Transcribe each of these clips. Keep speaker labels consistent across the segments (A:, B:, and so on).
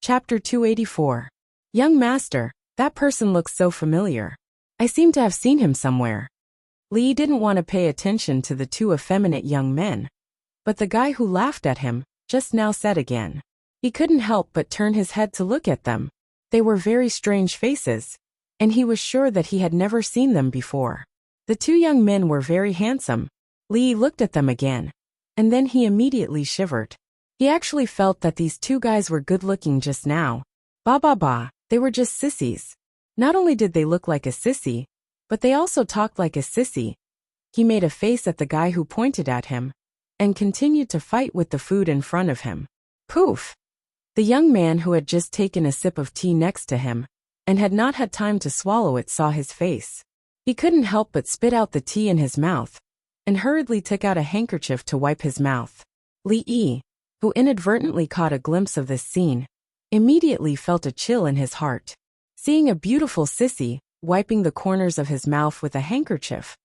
A: Chapter 284. Young master, that person looks so familiar. I seem to have seen him somewhere. Li didn't want to pay attention to the two effeminate young men, but the guy who laughed at him just now said again. He couldn't help but turn his head to look at them. They were very strange faces, and he was sure that he had never seen them before. The two young men were very handsome. Li looked at them again, and then he immediately shivered. He actually felt that these two guys were good-looking just now. Bah, they were just sissies. Not only did they look like a sissy, but they also talked like a sissy. He made a face at the guy who pointed at him, and continued to fight with the food in front of him. Poof! The young man who had just taken a sip of tea next to him, and had not had time to swallow it, saw his face. He couldn't help but spit out the tea in his mouth, and hurriedly took out a handkerchief to wipe his mouth. Li, who inadvertently caught a glimpse of this scene, immediately felt a chill in his heart. Seeing a beautiful sissy wiping the corners of his mouth with a handkerchief,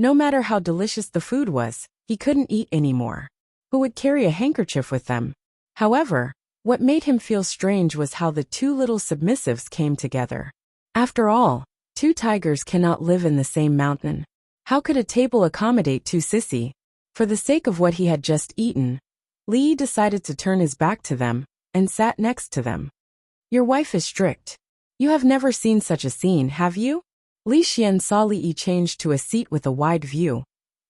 A: no matter how delicious the food was, he couldn't eat anymore. Who would carry a handkerchief with them? However, what made him feel strange was how the two little submissives came together. After all, two tigers cannot live in the same mountain. How could a table accommodate two sissy? For the sake of what he had just eaten, Li decided to turn his back to them and sat next to them. Your wife is strict. You have never seen such a scene, have you? Li Xian saw Li change to a seat with a wide view,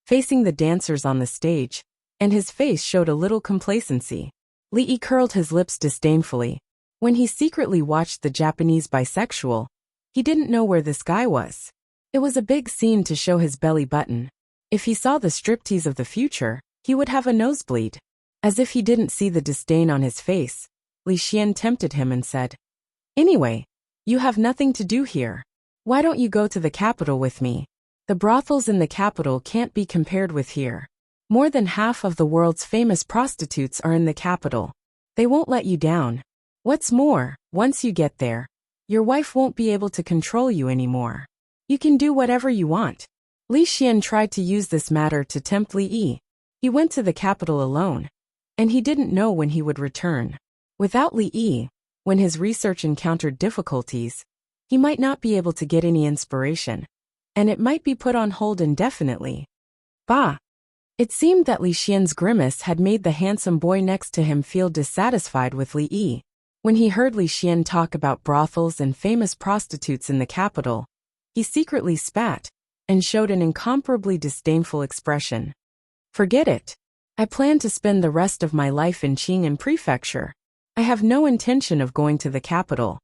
A: facing the dancers on the stage, and his face showed a little complacency. Li curled his lips disdainfully. When he secretly watched the Japanese bisexual, he didn't know where this guy was. It was a big scene to show his belly button. If he saw the striptease of the future, he would have a nosebleed. As if he didn't see the disdain on his face, Li Xian tempted him and said, "Anyway, you have nothing to do here. Why don't you go to the capital with me? The brothels in the capital can't be compared with here. More than half of the world's famous prostitutes are in the capital. They won't let you down. What's more, once you get there, your wife won't be able to control you anymore. You can do whatever you want." Li Xian tried to use this matter to tempt Li. He went to the capital alone, and he didn't know when he would return. Without Li, when his research encountered difficulties, he might not be able to get any inspiration, and it might be put on hold indefinitely. Bah! It seemed that Li Xian's grimace had made the handsome boy next to him feel dissatisfied with Li. When he heard Li Xian talk about brothels and famous prostitutes in the capital, he secretly spat and showed an incomparably disdainful expression. Forget it. I plan to spend the rest of my life in Qing'an Prefecture. I have no intention of going to the capital.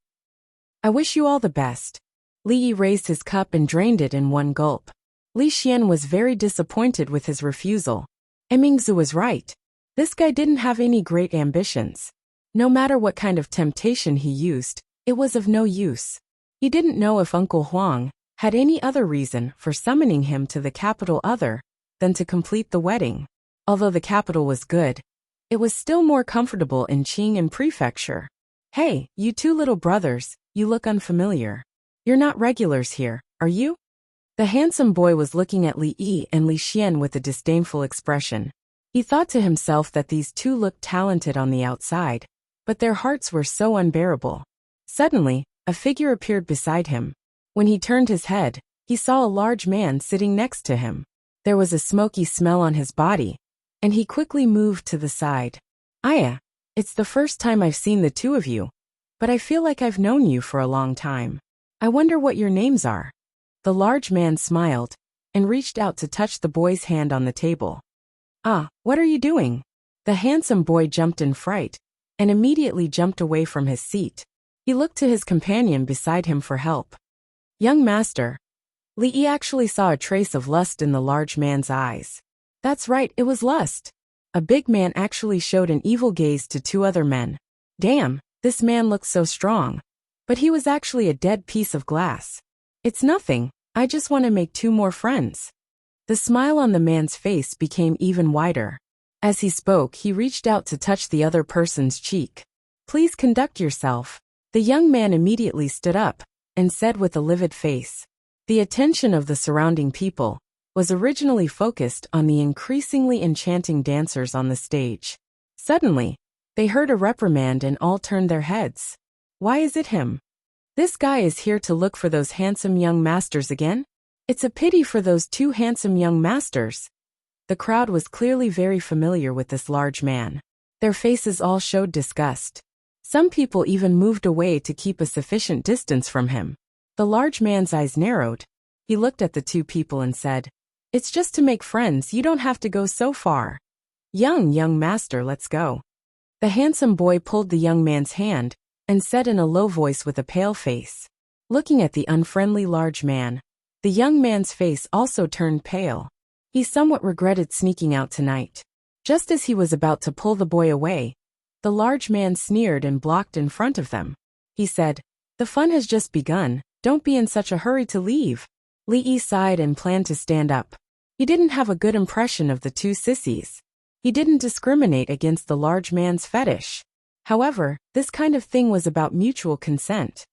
A: I wish you all the best. Li raised his cup and drained it in one gulp. Li Xian was very disappointed with his refusal. Mingzu was right. This guy didn't have any great ambitions. No matter what kind of temptation he used, it was of no use. He didn't know if Uncle Huang had any other reason for summoning him to the capital other than to complete the wedding. Although the capital was good, it was still more comfortable in Qing'an Prefecture. Hey, you two little brothers, you look unfamiliar. You're not regulars here, are you? The handsome boy was looking at Li and Li Xian with a disdainful expression. He thought to himself that these two looked talented on the outside, but their hearts were so unbearable. Suddenly, a figure appeared beside him. When he turned his head, he saw a large man sitting next to him. There was a smoky smell on his body, and he quickly moved to the side. Aya, it's the first time I've seen the two of you, but I feel like I've known you for a long time. I wonder what your names are. The large man smiled and reached out to touch the boy's hand on the table. Ah, what are you doing? The handsome boy jumped in fright and immediately jumped away from his seat. He looked to his companion beside him for help. Young master. Li actually saw a trace of lust in the large man's eyes. That's right, it was lust. A big man actually showed an evil gaze to two other men. Damn, this man looked so strong. But he was actually a dead piece of glass. It's nothing, I just want to make two more friends. The smile on the man's face became even wider. As he spoke, he reached out to touch the other person's cheek. Please conduct yourself. The young man immediately stood up and said with a livid face. The attention of the surrounding people was originally focused on the increasingly enchanting dancers on the stage. Suddenly, They heard a reprimand and all turned their heads. Why is it him? This guy is here to look for those handsome young masters again? It's a pity for those two handsome young masters. The crowd was clearly very familiar with this large man. Their faces all showed disgust. Some people even moved away to keep a sufficient distance from him. The large man's eyes narrowed. He looked at the two people and said, "It's just to make friends, you don't have to go so far. Young master, let's go." The handsome boy pulled the young man's hand and said in a low voice with a pale face. Looking at the unfriendly large man, the young man's face also turned pale. He somewhat regretted sneaking out tonight. Just as he was about to pull the boy away, the large man sneered and blocked in front of them. He said, "The fun has just begun, don't be in such a hurry to leave." Li Yi sighed and planned to stand up. He didn't have a good impression of the two sissies. He didn't discriminate against the large man's fetish. However, this kind of thing was about mutual consent.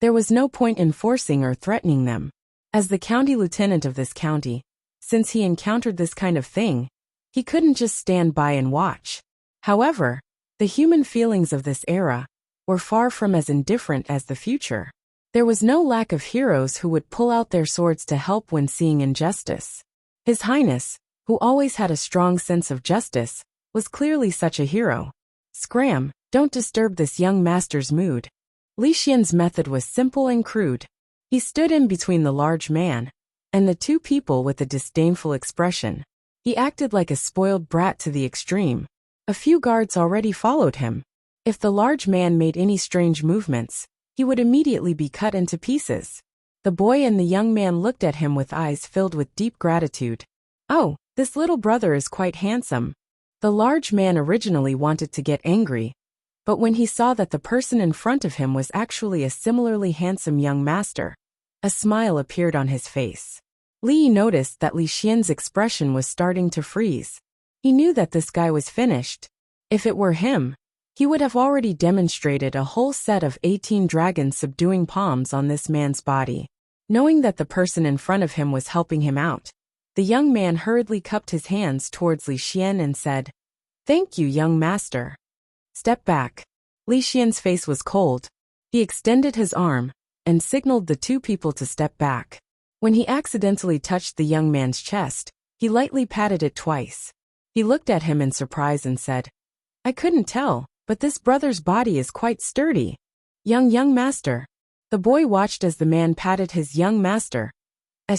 A: There was no point in forcing or threatening them. As the county lieutenant of this county, since he encountered this kind of thing, he couldn't just stand by and watch. However, the human feelings of this era were far from as indifferent as the future. There was no lack of heroes who would pull out their swords to help when seeing injustice. His Highness, who always had a strong sense of justice, was clearly such a hero. "Scram, don't disturb this young master's mood." Li Xian's method was simple and crude. He stood in between the large man and the two people with a disdainful expression. He acted like a spoiled brat to the extreme. A few guards already followed him. If the large man made any strange movements, he would immediately be cut into pieces. The boy and the young man looked at him with eyes filled with deep gratitude. "Oh, this little brother is quite handsome." The large man originally wanted to get angry, but when he saw that the person in front of him was actually a similarly handsome young master, a smile appeared on his face. Li Yi noticed that Li Xian's expression was starting to freeze. He knew that this guy was finished. If it were him, he would have already demonstrated a whole set of 18 dragons subduing palms on this man's body. Knowing that the person in front of him was helping him out, the young man hurriedly cupped his hands towards Li Xian and said, "Thank you, young master." "Step back." Li Xian's face was cold. He extended his arm and signaled the two people to step back. When he accidentally touched the young man's chest, he lightly patted it twice. He looked at him in surprise and said, "I couldn't tell, but this brother's body is quite sturdy." Young master." The boy watched as the man patted his young master's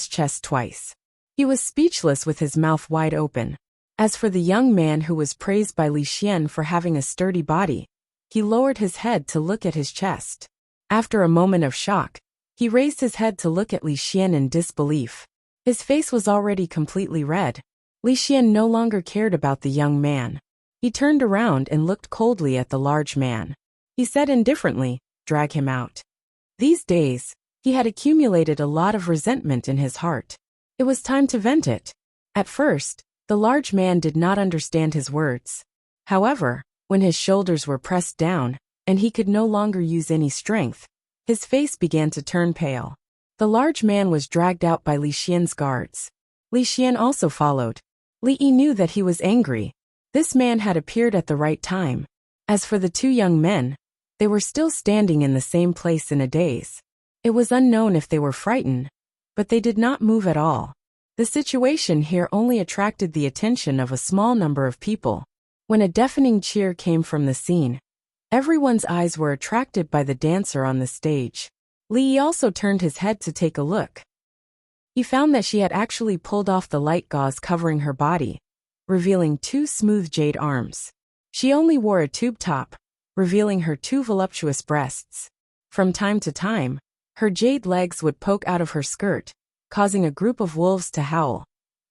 A: chest twice. He was speechless with his mouth wide open. As for the young man who was praised by Li Xian for having a sturdy body, he lowered his head to look at his chest. After a moment of shock, he raised his head to look at Li Xian in disbelief. His face was already completely red. Li Xian no longer cared about the young man. He turned around and looked coldly at the large man. He said indifferently, "Drag him out." These days, he had accumulated a lot of resentment in his heart. It was time to vent it. At first, the large man did not understand his words. However, when his shoulders were pressed down, and he could no longer use any strength, his face began to turn pale. The large man was dragged out by Li Xian's guards. Li Xian also followed. Li Yi knew that he was angry. This man had appeared at the right time. As for the two young men, they were still standing in the same place in a daze. It was unknown if they were frightened, but they did not move at all. The situation here only attracted the attention of a small number of people. When a deafening cheer came from the scene, everyone's eyes were attracted by the dancer on the stage. Li Yi also turned his head to take a look. He found that she had actually pulled off the light gauze covering her body, revealing two smooth jade arms. She only wore a tube top, revealing her two voluptuous breasts. From time to time, her jade legs would poke out of her skirt, causing a group of wolves to howl.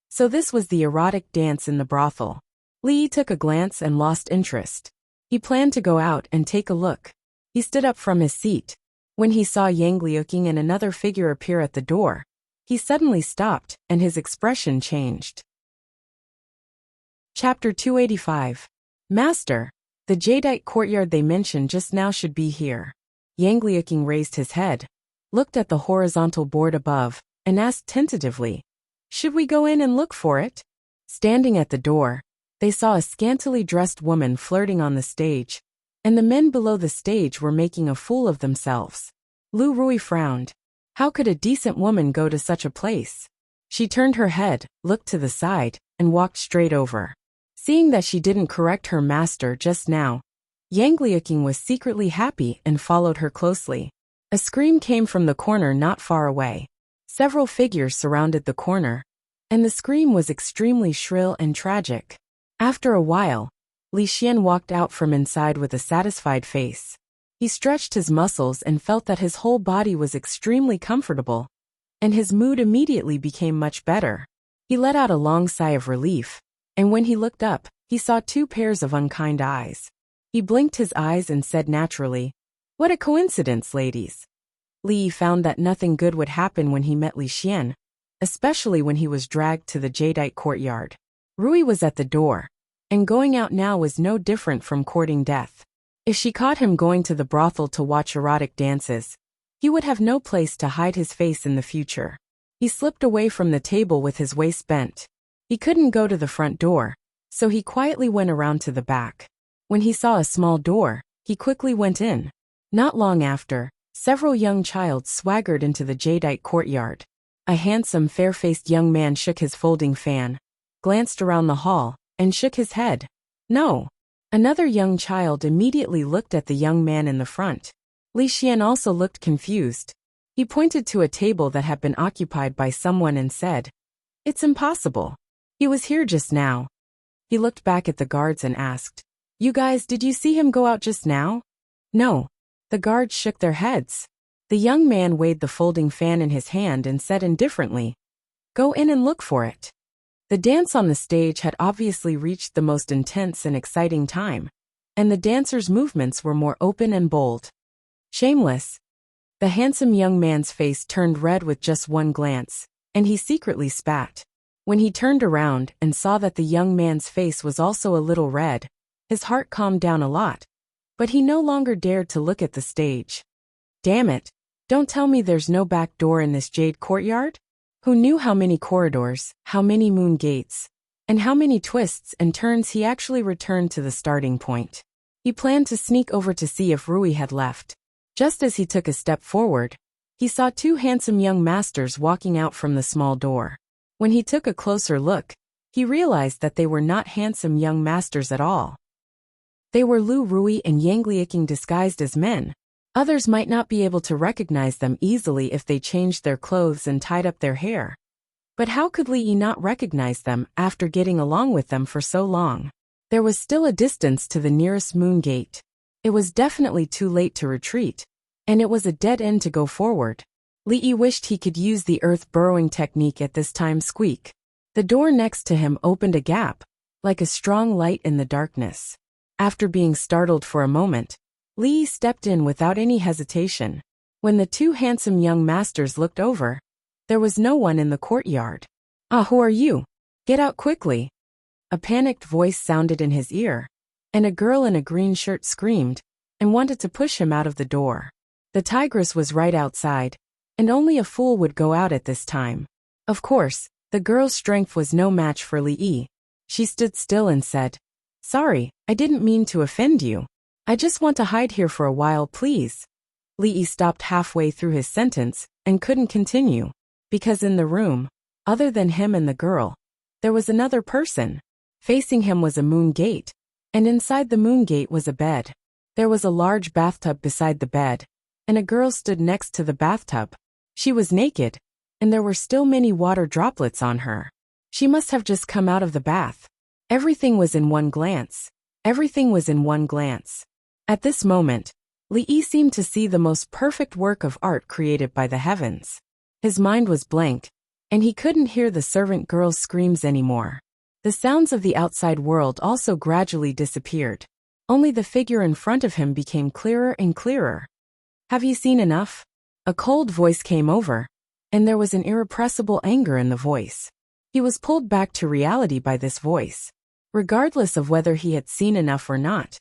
A: So this was the erotic dance in the brothel. Li Yi took a glance and lost interest. He planned to go out and take a look. He stood up from his seat. When he saw Yang Liuqing and another figure appear at the door, he suddenly stopped and his expression changed. Chapter 285. Master, the jadeite courtyard they mentioned just now should be here. Yang Liuqing raised his head, looked at the horizontal board above, and asked tentatively, "Should we go in and look for it?" Standing at the door, They saw a scantily dressed woman flirting on the stage, and the men below the stage were making a fool of themselves. Lu Rui frowned. How could a decent woman go to such a place? She turned her head, looked to the side, and walked straight over. Seeing that she didn't correct her master just now, Yang Liuqing was secretly happy and followed her closely. A scream came from the corner not far away. Several figures surrounded the corner, and the scream was extremely shrill and tragic. After a while, Li Xian walked out from inside with a satisfied face. He stretched his muscles and felt that his whole body was extremely comfortable, and his mood immediately became much better. He let out a long sigh of relief, and when he looked up, he saw two pairs of unkind eyes. He blinked his eyes and said naturally, "What a coincidence, ladies." Li found that nothing good would happen when he met Li Xian, especially when he was dragged to the jadeite courtyard. Rui was at the door, and going out now was no different from courting death. If she caught him going to the brothel to watch erotic dances, he would have no place to hide his face in the future. He slipped away from the table with his waist bent. He couldn't go to the front door, so he quietly went around to the back. When he saw a small door, he quickly went in. Not long after, several young childs swaggered into the jadeite courtyard. A handsome, fair-faced young man shook his folding fan, glanced around the hall, and shook his head. No. Another young child immediately looked at the young man in the front. Li Xian also looked confused. He pointed to a table that had been occupied by someone and said, "It's impossible. He was here just now." He looked back at the guards and asked, "You guys, did you see him go out just now?" "No." The guards shook their heads. The young man weighed the folding fan in his hand and said indifferently, "Go in and look for it." The dance on the stage had obviously reached the most intense and exciting time, and the dancers' movements were more open and bold. Shameless. The handsome young man's face turned red with just one glance, and he secretly spat. When he turned around and saw that the young man's face was also a little red, his heart calmed down a lot, but he no longer dared to look at the stage. Damn it, don't tell me there's no back door in this jade courtyard? Who knew how many corridors, how many moon gates, and how many twists and turns he actually returned to the starting point. He planned to sneak over to see if Rui had left. Just as he took a step forward, he saw two handsome young masters walking out from the small door. When he took a closer look, he realized that they were not handsome young masters at all. They were Lu Rui and Yang Liuqing disguised as men. Others might not be able to recognize them easily if they changed their clothes and tied up their hair. But how could Li Yi not recognize them after getting along with them for so long? There was still a distance to the nearest moon gate. It was definitely too late to retreat, and it was a dead end to go forward. Li Yi wished he could use the earth burrowing technique at this time. Squeak. The door next to him opened a gap, like a strong light in the darkness. After being startled for a moment, Li Yi stepped in without any hesitation. When the two handsome young masters looked over, there was no one in the courtyard. "Ah, who are you? Get out quickly." A panicked voice sounded in his ear, and a girl in a green shirt screamed and wanted to push him out of the door. The tigress was right outside, and only a fool would go out at this time. Of course, the girl's strength was no match for Li Yi. She stood still and said, "Sorry, I didn't mean to offend you. I just want to hide here for a while, please." Li Yi stopped halfway through his sentence and couldn't continue, because in the room, other than him and the girl, there was another person. Facing him was a moon gate, and inside the moon gate was a bed. There was a large bathtub beside the bed, and a girl stood next to the bathtub. She was naked, and there were still many water droplets on her. She must have just come out of the bath. Everything was in one glance. Everything was in one glance. At this moment, Li Yi seemed to see the most perfect work of art created by the heavens. His mind was blank, and he couldn't hear the servant girl's screams anymore. The sounds of the outside world also gradually disappeared. Only the figure in front of him became clearer and clearer. "Have you seen enough?" A cold voice came over, and there was an irrepressible anger in the voice. He was pulled back to reality by this voice. Regardless of whether he had seen enough or not,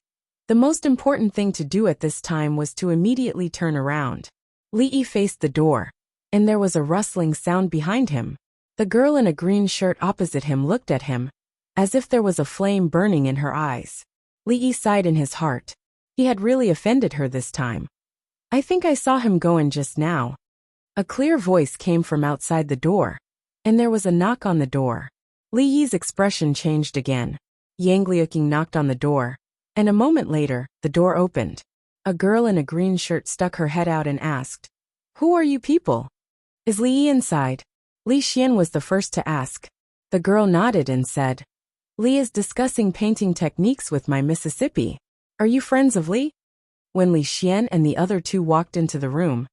A: the most important thing to do at this time was to immediately turn around. Li Yi faced the door, and there was a rustling sound behind him. The girl in a green shirt opposite him looked at him, as if there was a flame burning in her eyes. Li Yi sighed in his heart. He had really offended her this time. I think I saw him go in just now. A clear voice came from outside the door, and there was a knock on the door. Li Yi's expression changed again. Yang Liuqing knocked on the door, and a moment later, the door opened. A girl in a green shirt stuck her head out and asked, "Who are you people? Is Li Yi inside?" Li Xian was the first to ask. The girl nodded and said, "Li is discussing painting techniques with my Mississippi. Are you friends of Li?" When Li Xian and the other two walked into the room,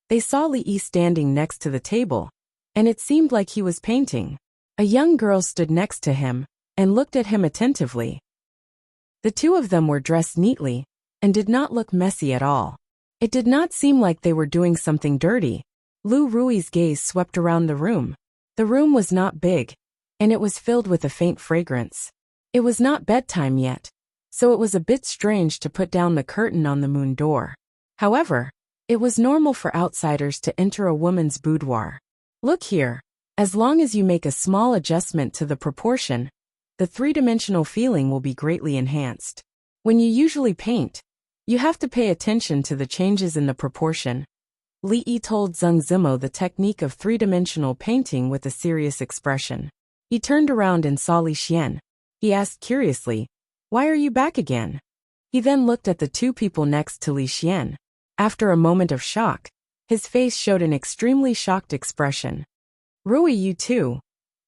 A: they saw Li Yi standing next to the table, and it seemed like he was painting. A young girl stood next to him and looked at him attentively. The two of them were dressed neatly and did not look messy at all. It did not seem like they were doing something dirty. Lu Rui's gaze swept around the room. The room was not big, and it was filled with a faint fragrance. It was not bedtime yet, so it was a bit strange to put down the curtain on the moon door. However, it was normal for outsiders to enter a woman's boudoir. Look here, as long as you make a small adjustment to the proportion, the three-dimensional feeling will be greatly enhanced. When you usually paint, you have to pay attention to the changes in the proportion. Li Yi told Zheng Zimo the technique of three-dimensional painting with a serious expression. He turned around and saw Li Xian. He asked curiously, "Why are you back again?" He then looked at the two people next to Li Xian. After a moment of shock, his face showed an extremely shocked expression. "Rui, you too."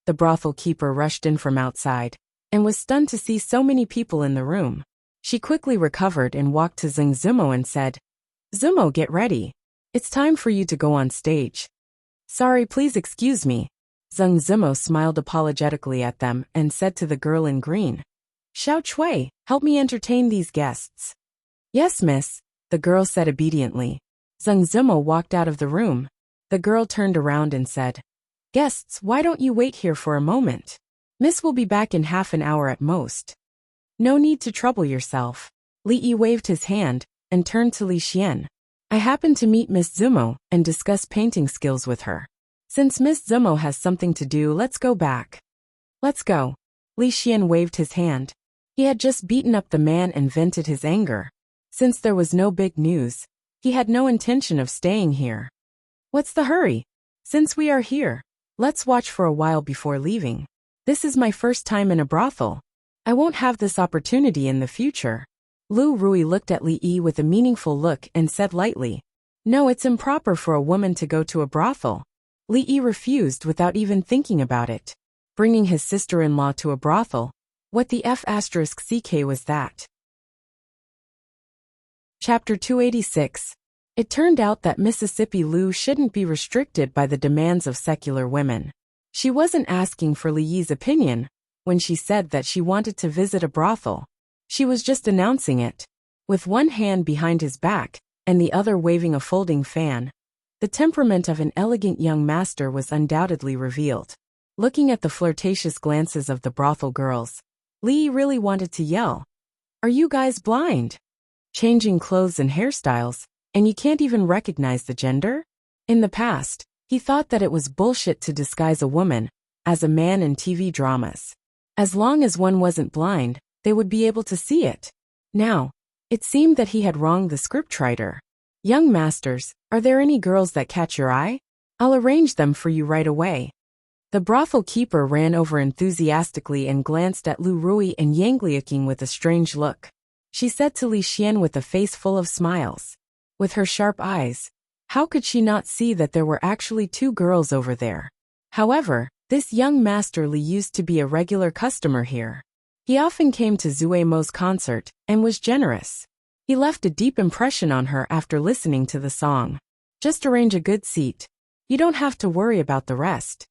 A: The brothel keeper rushed in from outside, and was stunned to see so many people in the room. She quickly recovered and walked to Zheng Zimo and said, "Zimo, get ready. It's time for you to go on stage." "Sorry, please excuse me." Zheng Zimo smiled apologetically at them and said to the girl in green, "Xiao Chui, help me entertain these guests." "Yes, miss," the girl said obediently. Zheng Zimo walked out of the room. The girl turned around and said, "Guests, why don't you wait here for a moment? Miss will be back in half an hour at most. No need to trouble yourself." Li Yi waved his hand and turned to Li Xian. "I happened to meet Miss Zimo and discuss painting skills with her. Since Miss Zimo has something to do, let's go back." "Let's go." Li Xian waved his hand. He had just beaten up the man and vented his anger. Since there was no big news, he had no intention of staying here. "What's the hurry? Since we are here, let's watch for a while before leaving. This is my first time in a brothel. I won't have this opportunity in the future." Lu Rui looked at Li Yi with a meaningful look and said lightly, "No, it's improper for a woman to go to a brothel." Li Yi refused without even thinking about it. Bringing his sister-in-law to a brothel, what the F***ck was that? Chapter 286. It turned out that Mississippi Lu shouldn't be restricted by the demands of secular women. She wasn't asking for Li Yi's opinion when she said that she wanted to visit a brothel. She was just announcing it. With one hand behind his back and the other waving a folding fan, the temperament of an elegant young master was undoubtedly revealed. Looking at the flirtatious glances of the brothel girls, Li Yi really wanted to yell, "Are you guys blind? Changing clothes and hairstyles, and you can't even recognize the gender?" In the past, he thought that it was bullshit to disguise a woman as a man in TV dramas. As long as one wasn't blind, they would be able to see it. Now, it seemed that he had wronged the scriptwriter. "Young masters, are there any girls that catch your eye? I'll arrange them for you right away." The brothel keeper ran over enthusiastically and glanced at Lu Rui and Yang Liuqing with a strange look. She said to Li Xian with a face full of smiles. With her sharp eyes, how could she not see that there were actually two girls over there? However, this young master Li used to be a regular customer here. He often came to Zue Mo's concert and was generous. He left a deep impression on her after listening to the song. "Just arrange a good seat. You don't have to worry about the rest."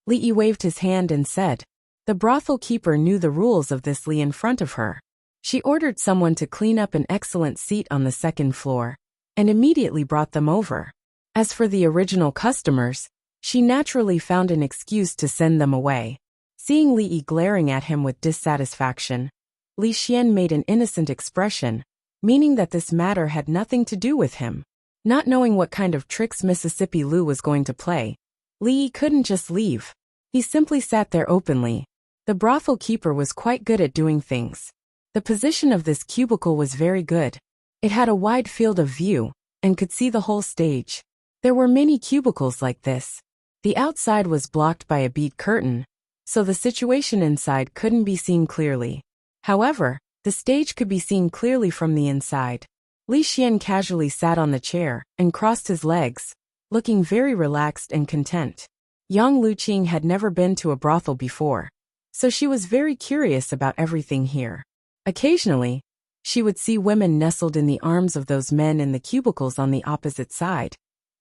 A: Li Yi waved his hand and said. The brothel keeper knew the rules of this Li in front of her. She ordered someone to clean up an excellent seat on the second floor, and immediately brought them over. As for the original customers, she naturally found an excuse to send them away. Seeing Li Yi glaring at him with dissatisfaction, Li Xian made an innocent expression, meaning that this matter had nothing to do with him. Not knowing what kind of tricks Mississippi Lu was going to play, Li Yi couldn't just leave. He simply sat there openly, The brothel keeper was quite good at doing things. The position of this cubicle was very good. It had a wide field of view, and could see the whole stage. There were many cubicles like this. The outside was blocked by a bead curtain, so the situation inside couldn't be seen clearly. However, the stage could be seen clearly from the inside. Li Xian casually sat on the chair and crossed his legs, looking very relaxed and content. Yang Luqing had never been to a brothel before, so she was very curious about everything here. Occasionally, she would see women nestled in the arms of those men in the cubicles on the opposite side,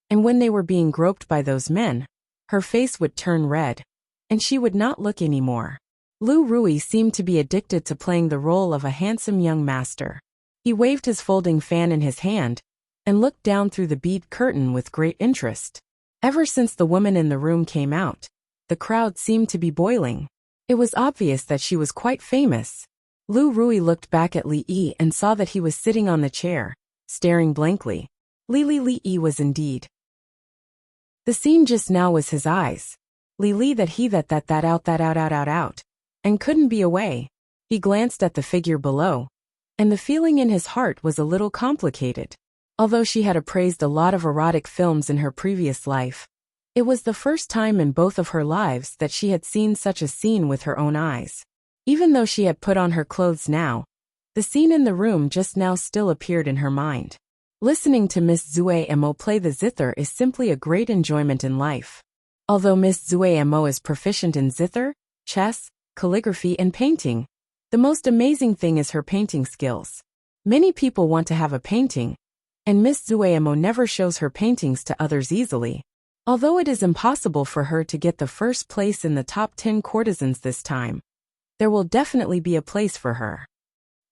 A: and when they were being groped by those men, her face would turn red, and she would not look anymore. Lu Rui seemed to be addicted to playing the role of a handsome young master. He waved his folding fan in his hand and looked down through the bead curtain with great interest. Ever since the woman in the room came out, the crowd seemed to be boiling. It was obvious that she was quite famous. Lu Rui looked back at Li Yi and saw that he was sitting on the chair, staring blankly. Li Yi was indeed. The scene just now was his eyes. Li out, and couldn't be away. He glanced at the figure below, and the feeling in his heart was a little complicated. Although she had appraised a lot of erotic films in her previous life, it was the first time in both of her lives that she had seen such a scene with her own eyes. Even though she had put on her clothes now, the scene in the room just now still appeared in her mind. Listening to Miss Zue Mo play the zither is simply a great enjoyment in life. Although Miss Zue Mo is proficient in zither, chess, calligraphy and painting, the most amazing thing is her painting skills. Many people want to have a painting, and Miss Zue Mo never shows her paintings to others easily. Although it is impossible for her to get the first place in the top 10 courtesans this time, there will definitely be a place for her.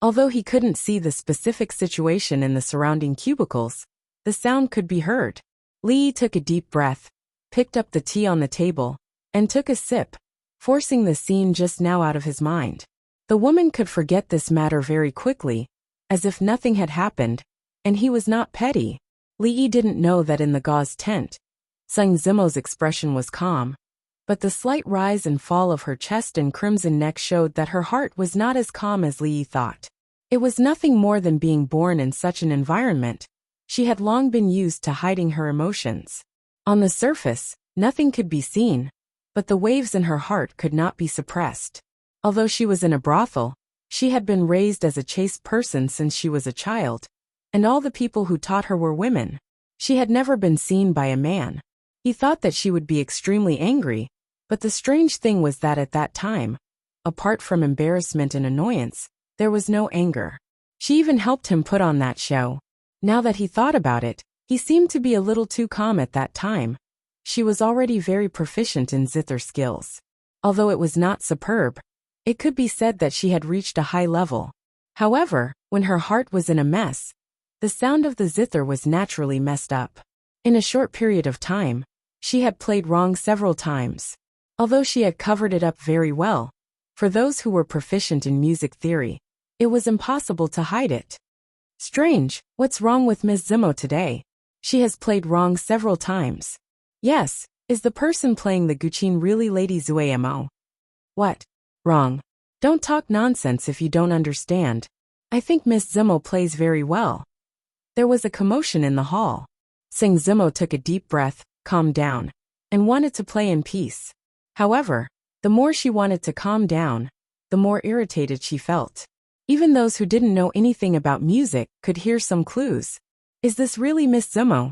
A: Although he couldn't see the specific situation in the surrounding cubicles, the sound could be heard. Li took a deep breath, picked up the tea on the table, and took a sip, forcing the scene just now out of his mind. The woman could forget this matter very quickly, as if nothing had happened, and he was not petty. Li Yi didn't know that in the gauze tent, Sung Zimo's expression was calm, but the slight rise and fall of her chest and crimson neck showed that her heart was not as calm as Li Yi thought. It was nothing more than being born in such an environment. She had long been used to hiding her emotions. On the surface, nothing could be seen, but the waves in her heart could not be suppressed. Although she was in a brothel, she had been raised as a chaste person since she was a child, and all the people who taught her were women. She had never been seen by a man. He thought that she would be extremely angry, but the strange thing was that at that time, apart from embarrassment and annoyance, there was no anger. She even helped him put on that show. Now that he thought about it, he seemed to be a little too calm at that time. She was already very proficient in zither skills. Although it was not superb, it could be said that she had reached a high level. However, when her heart was in a mess, the sound of the zither was naturally messed up. In a short period of time, she had played wrong several times. Although she had covered it up very well, for those who were proficient in music theory, it was impossible to hide it. Strange, what's wrong with Miss Zimo today? She has played wrong several times. Yes, is the person playing the guqin really Lady Zue Mo? What? Wrong. Don't talk nonsense if you don't understand. I think Miss Zimo plays very well. There was a commotion in the hall. Sing Zimo took a deep breath, calmed down, and wanted to play in peace. However, the more she wanted to calm down, the more irritated she felt. Even those who didn't know anything about music could hear some clues. Is this really Miss Zimo?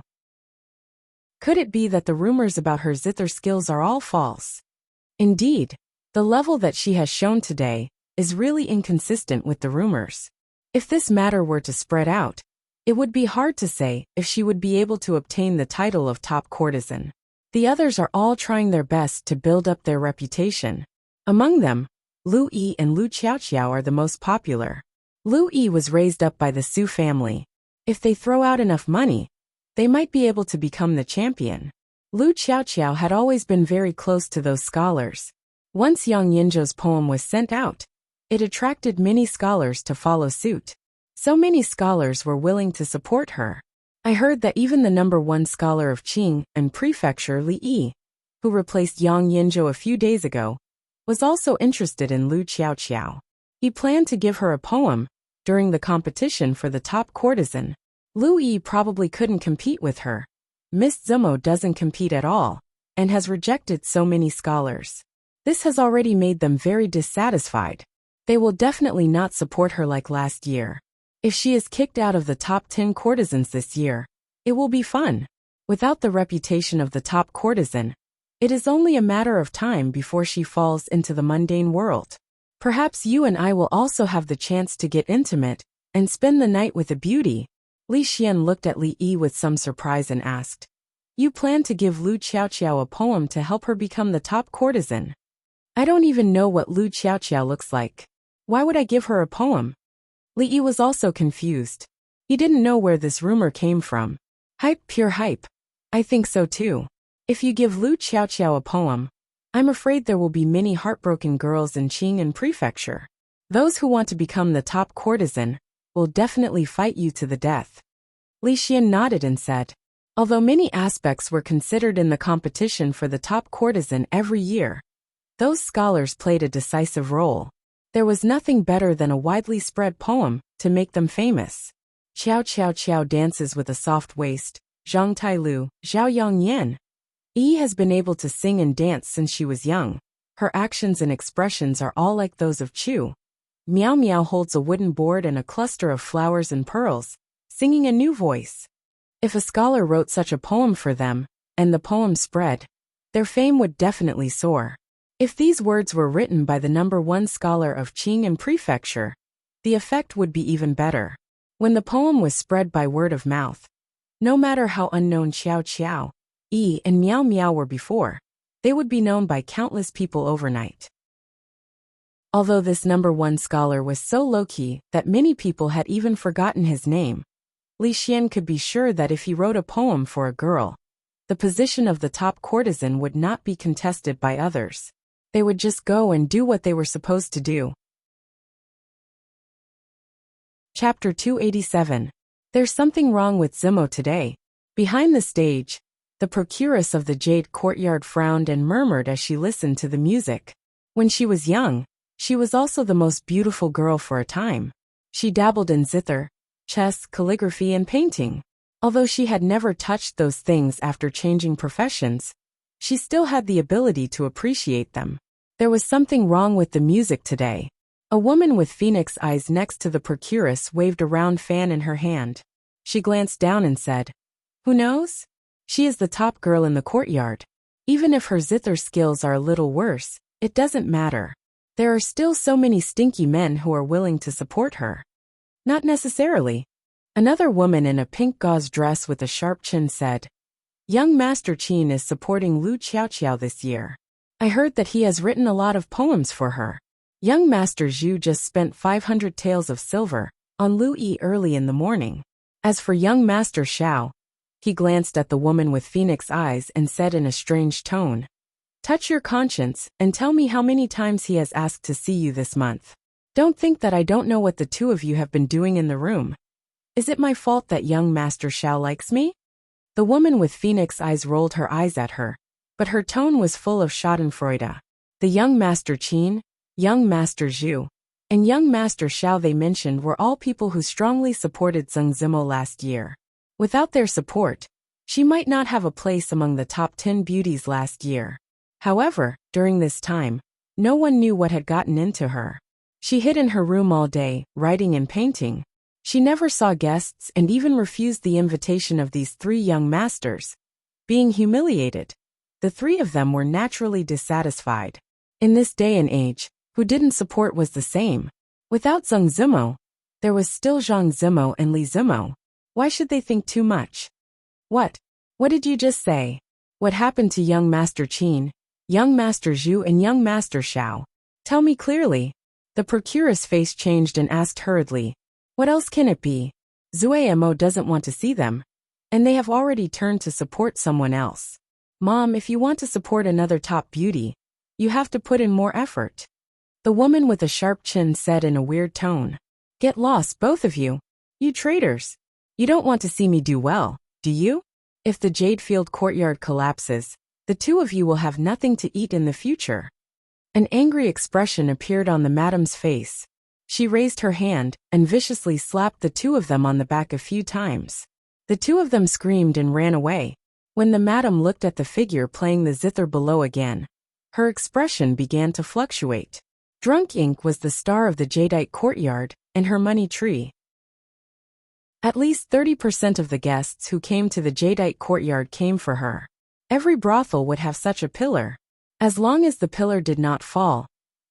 A: Could it be that the rumors about her zither skills are all false? Indeed, the level that she has shown today is really inconsistent with the rumors. If this matter were to spread out, it would be hard to say if she would be able to obtain the title of top courtesan. The others are all trying their best to build up their reputation. Among them, Lu Yi and Lu Qiaoqiao are the most popular. Lu Yi was raised up by the Su family. If they throw out enough money, they might be able to become the champion. Lu Qiaoqiao had always been very close to those scholars. Once Yang Yinzhou's poem was sent out, it attracted many scholars to follow suit. So many scholars were willing to support her. I heard that even the #1 scholar of Qing and Prefecture Li Yi, who replaced Yang Yinzhou a few days ago, was also interested in Lu Xiaoqiao. He planned to give her a poem during the competition for the top courtesan. Lu Yi probably couldn't compete with her. Miss Zimo doesn't compete at all and has rejected so many scholars. This has already made them very dissatisfied. They will definitely not support her like last year. If she is kicked out of the top 10 courtesans this year, it will be fun. Without the reputation of the top courtesan, it is only a matter of time before she falls into the mundane world. Perhaps you and I will also have the chance to get intimate and spend the night with a beauty. Li Xian looked at Li Yi with some surprise and asked, "You plan to give Lu Xiaoqiao a poem to help her become the top courtesan?" "I don't even know what Lu Xiaoqiao looks like. Why would I give her a poem?" Li Yi was also confused. He didn't know where this rumor came from. Hype, pure hype. I think so too. If you give Lu Xiaoqiao a poem, I'm afraid there will be many heartbroken girls in Qing'an Prefecture. Those who want to become the top courtesan will definitely fight you to the death. Li Xian nodded and said, although many aspects were considered in the competition for the top courtesan every year, those scholars played a decisive role. There was nothing better than a widely spread poem to make them famous. Qiao Qiao Qiao dances with a soft waist, Zhang Tai Lu, Zhao Yang Yan. Yi has been able to sing and dance since she was young. Her actions and expressions are all like those of Chu. Miao Miao holds a wooden board and a cluster of flowers and pearls, singing a new voice. If a scholar wrote such a poem for them, and the poem spread, their fame would definitely soar. If these words were written by the #1 scholar of Qing'an Prefecture, the effect would be even better. When the poem was spread by word of mouth, no matter how unknown Qiao Qiao, Yi, and Miao Miao were before, they would be known by countless people overnight. Although this #1 scholar was so low-key that many people had even forgotten his name, Li Xian could be sure that if he wrote a poem for a girl, the position of the top courtesan would not be contested by others. They would just go and do what they were supposed to do. Chapter 287. There's something wrong with Zimo today. Behind the stage, the procuress of the Jade Courtyard frowned and murmured as she listened to the music. When she was young, she was also the most beautiful girl for a time. She dabbled in zither, chess, calligraphy, and painting. Although she had never touched those things after changing professions, she still had the ability to appreciate them. There was something wrong with the music today. A woman with phoenix eyes next to the procuress waved a round fan in her hand. She glanced down and said, "Who knows? She is the top girl in the courtyard. Even if her zither skills are a little worse, it doesn't matter. There are still so many stinky men who are willing to support her." "Not necessarily." Another woman in a pink gauze dress with a sharp chin said, "Young Master Qin is supporting Lu Xiaoqiao this year. I heard that he has written a lot of poems for her. Young Master Zhu just spent 500 taels of silver on Lu Yi early in the morning. As for young Master Xiao," he glanced at the woman with phoenix eyes and said in a strange tone, "Touch your conscience and tell me how many times he has asked to see you this month. Don't think that I don't know what the two of you have been doing in the room. Is it my fault that young Master Xiao likes me?" The woman with phoenix eyes rolled her eyes at her, but her tone was full of schadenfreude. The young Master Qin, young Master Zhu, and young Master Xiao they mentioned were all people who strongly supported Zheng Zimo last year. Without their support, she might not have a place among the top 10 beauties last year. However, during this time, no one knew what had gotten into her. She hid in her room all day, writing and painting. She never saw guests and even refused the invitation of these 3 young masters. Being humiliated, the 3 of them were naturally dissatisfied. In this day and age, who didn't support was the same. Without Zheng Zimo, there was still Zhang Zimo and Li Zimo. Why should they think too much? What did you just say? What happened to young Master Qin, young Master Zhu, and young Master Xiao? Tell me clearly." The procuress' face changed and asked hurriedly, "What else can it be? Zuamo doesn't want to see them, and they have already turned to support someone else. Mom, if you want to support another top beauty, you have to put in more effort." The woman with a sharp chin said in a weird tone, "Get lost, both of you. You traitors. You don't want to see me do well, do you? If the Jadefield courtyard collapses, the 2 of you will have nothing to eat in the future." An angry expression appeared on the madam's face. She raised her hand and viciously slapped the two of them on the back a few times. The two of them screamed and ran away. When the madam looked at the figure playing the zither below again, her expression began to fluctuate. Drunk Ink was the star of the jadeite courtyard and her money tree. At least 30% of the guests who came to the jadeite courtyard came for her. Every brothel would have such a pillar. As long as the pillar did not fall,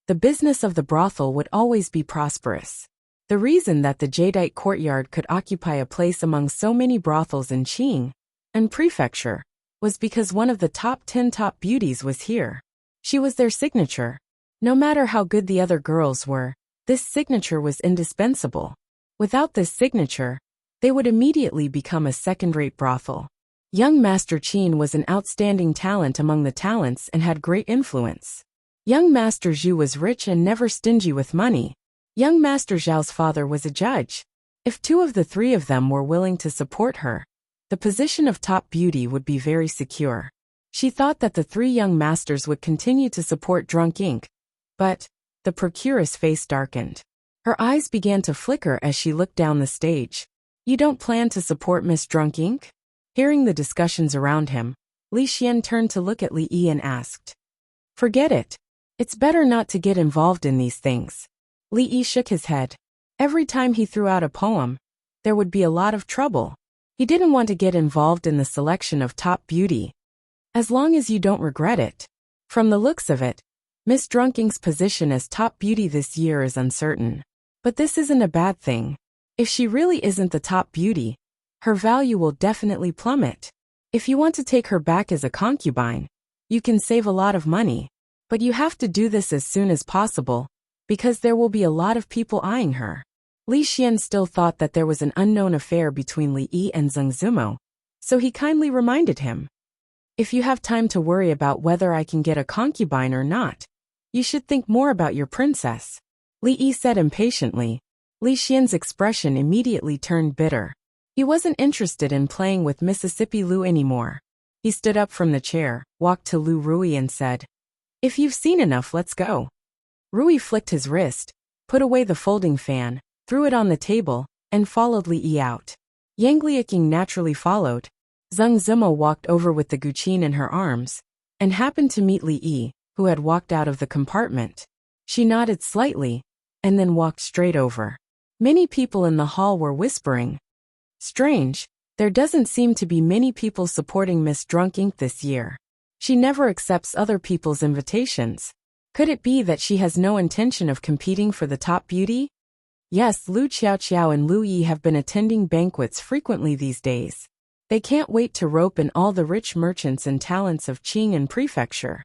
A: the business of the brothel would always be prosperous. The reason that the jadeite courtyard could occupy a place among so many brothels in Qing and Prefecture was because one of the top 10 top beauties was here. She was their signature. No matter how good the other girls were, this signature was indispensable. Without this signature, they would immediately become a second-rate brothel. Young Master Qin was an outstanding talent among the talents and had great influence. Young Master Zhu was rich and never stingy with money. Young Master Zhao's father was a judge. If two of the three of them were willing to support her, the position of top beauty would be very secure. She thought that the three young masters would continue to support Drunk Ink, but the procuress' face darkened. Her eyes began to flicker as she looked down the stage. "You don't plan to support Miss Drunk Ink?" Hearing the discussions around him, Li Xian turned to look at Li Yi and asked. "Forget it. It's better not to get involved in these things." Li Yi shook his head. Every time he threw out a poem, there would be a lot of trouble. He didn't want to get involved in the selection of top beauty. As long as you don't regret it. From the looks of it, Miss Drunk Ink's position as top beauty this year is uncertain. But this isn't a bad thing. If she really isn't the top beauty, her value will definitely plummet. If you want to take her back as a concubine, you can save a lot of money. But you have to do this as soon as possible, because there will be a lot of people eyeing her. Li Xian still thought that there was an unknown affair between Li Yi and Zheng Zimo, so he kindly reminded him. "If you have time to worry about whether I can get a concubine or not, you should think more about your princess," Li Yi said impatiently. Li Xian's expression immediately turned bitter. He wasn't interested in playing with Mississippi Lu anymore. He stood up from the chair, walked to Lu Rui and said, "If you've seen enough, let's go." Rui flicked his wrist, put away the folding fan, threw it on the table, and followed Li Yi out. Yang Liaking naturally followed. Zheng Zimo walked over with the guqin in her arms, and happened to meet Li Yi, who had walked out of the compartment. She nodded slightly, and then walked straight over. Many people in the hall were whispering. "Strange, there doesn't seem to be many people supporting Miss Drunk Ink this year. She never accepts other people's invitations. Could it be that she has no intention of competing for the top beauty?" Yes, Lu Qiaoqiao and Lu Yi have been attending banquets frequently these days. They can't wait to rope in all the rich merchants and talents of Qing and Prefecture.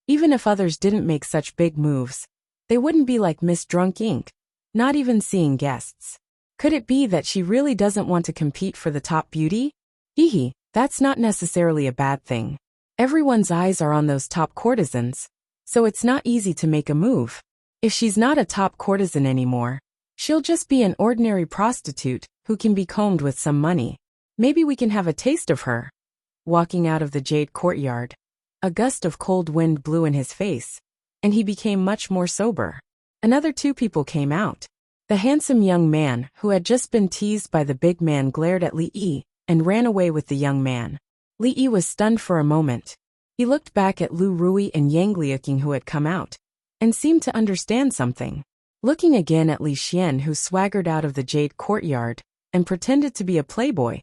A: Even if others didn't make such big moves, they wouldn't be like Miss Drunk Ink, not even seeing guests. Could it be that she really doesn't want to compete for the top beauty? Hehe, that's not necessarily a bad thing. Everyone's eyes are on those top courtesans, so it's not easy to make a move. If she's not a top courtesan anymore, she'll just be an ordinary prostitute who can be combed with some money. Maybe we can have a taste of her. Walking out of the jade courtyard, a gust of cold wind blew in his face, and he became much more sober. Another two people came out. The handsome young man who had just been teased by the big man glared at Li Yi and ran away with the young man. Li Yi was stunned for a moment. He looked back at Lu Rui and Yang Liaking who had come out, and seemed to understand something. Looking again at Li Xian who swaggered out of the jade courtyard and pretended to be a playboy,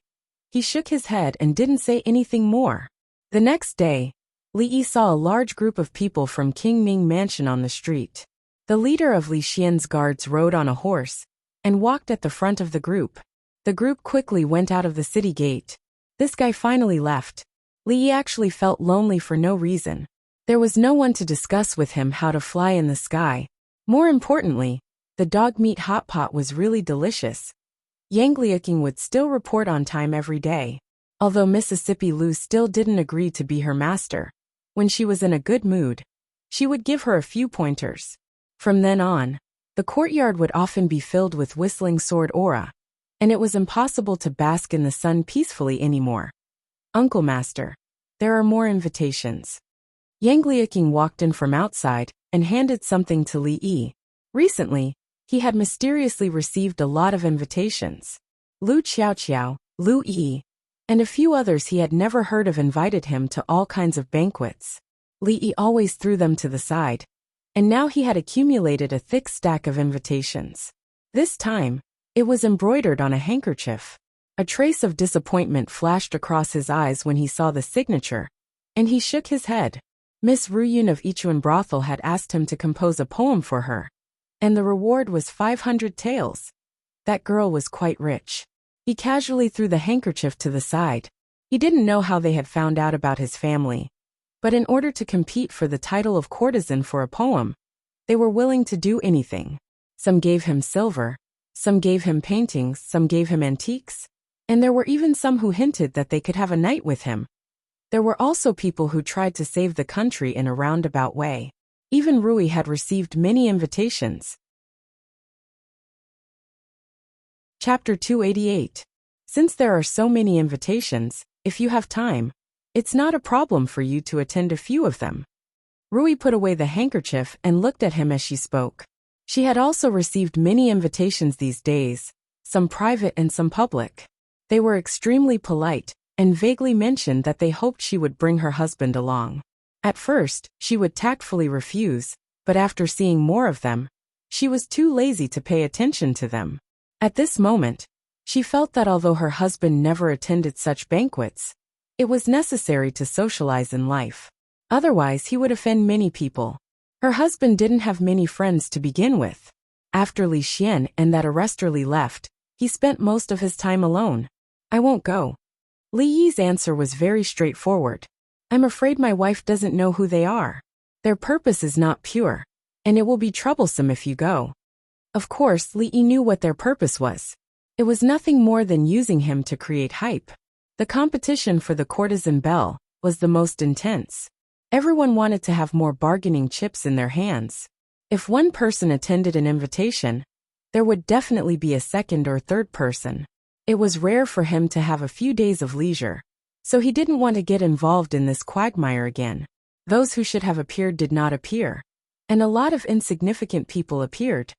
A: he shook his head and didn't say anything more. The next day, Li Yi saw a large group of people from King Ming Mansion on the street. The leader of Li Xian's guards rode on a horse and walked at the front of the group. The group quickly went out of the city gate. This guy finally left. Li Yi actually felt lonely for no reason. There was no one to discuss with him how to fly in the sky. More importantly, the dog meat hot pot was really delicious. Yang Liaking would still report on time every day. Although Mississippi Lu still didn't agree to be her master, when she was in a good mood, she would give her a few pointers. From then on, the courtyard would often be filled with whistling sword aura, and it was impossible to bask in the sun peacefully anymore. "Uncle Master, there are more invitations." Yang Liaking walked in from outside and handed something to Li Yi. Recently, he had mysteriously received a lot of invitations. Lu Qiaoqiao, Lu Yi, and a few others he had never heard of invited him to all kinds of banquets. Li Yi always threw them to the side, and now he had accumulated a thick stack of invitations. This time, it was embroidered on a handkerchief. A trace of disappointment flashed across his eyes when he saw the signature, and he shook his head. Miss Ruyun of Ichuan Brothel had asked him to compose a poem for her, and the reward was 500 taels. That girl was quite rich. He casually threw the handkerchief to the side. He didn't know how they had found out about his family, but in order to compete for the title of courtesan for a poem, they were willing to do anything. Some gave him silver, some gave him paintings, some gave him antiques, and there were even some who hinted that they could have a night with him. There were also people who tried to save the country in a roundabout way. Even Rui had received many invitations. Chapter 288. Since there are so many invitations, if you have time, it's not a problem for you to attend a few of them. Rui put away the handkerchief and looked at him as she spoke. She had also received many invitations these days, some private and some public. They were extremely polite, and vaguely mentioned that they hoped she would bring her husband along. At first, she would tactfully refuse, but after seeing more of them, she was too lazy to pay attention to them. At this moment, she felt that although her husband never attended such banquets, it was necessary to socialize in life. Otherwise, he would offend many people. Her husband didn't have many friends to begin with. After Li Xian and that arrestor left, he spent most of his time alone. I won't go. Li Yi's answer was very straightforward. I'm afraid my wife doesn't know who they are. Their purpose is not pure, and it will be troublesome if you go. Of course, Li Yi knew what their purpose was. It was nothing more than using him to create hype. The competition for the courtesan belle was the most intense. Everyone wanted to have more bargaining chips in their hands. If one person attended an invitation, there would definitely be a second or third person. It was rare for him to have a few days of leisure, so he didn't want to get involved in this quagmire again. Those who should have appeared did not appear, and a lot of insignificant people appeared.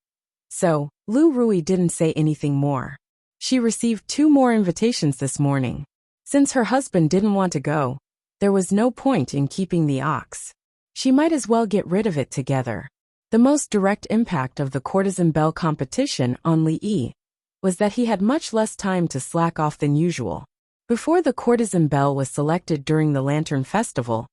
A: So, Lu Rui didn't say anything more. She received 2 more invitations this morning. Since her husband didn't want to go, there was no point in keeping the ox. She might as well get rid of it together. The most direct impact of the courtesan belle competition on Li Yi was that he had much less time to slack off than usual. Before the courtesan belle was selected during the Lantern Festival,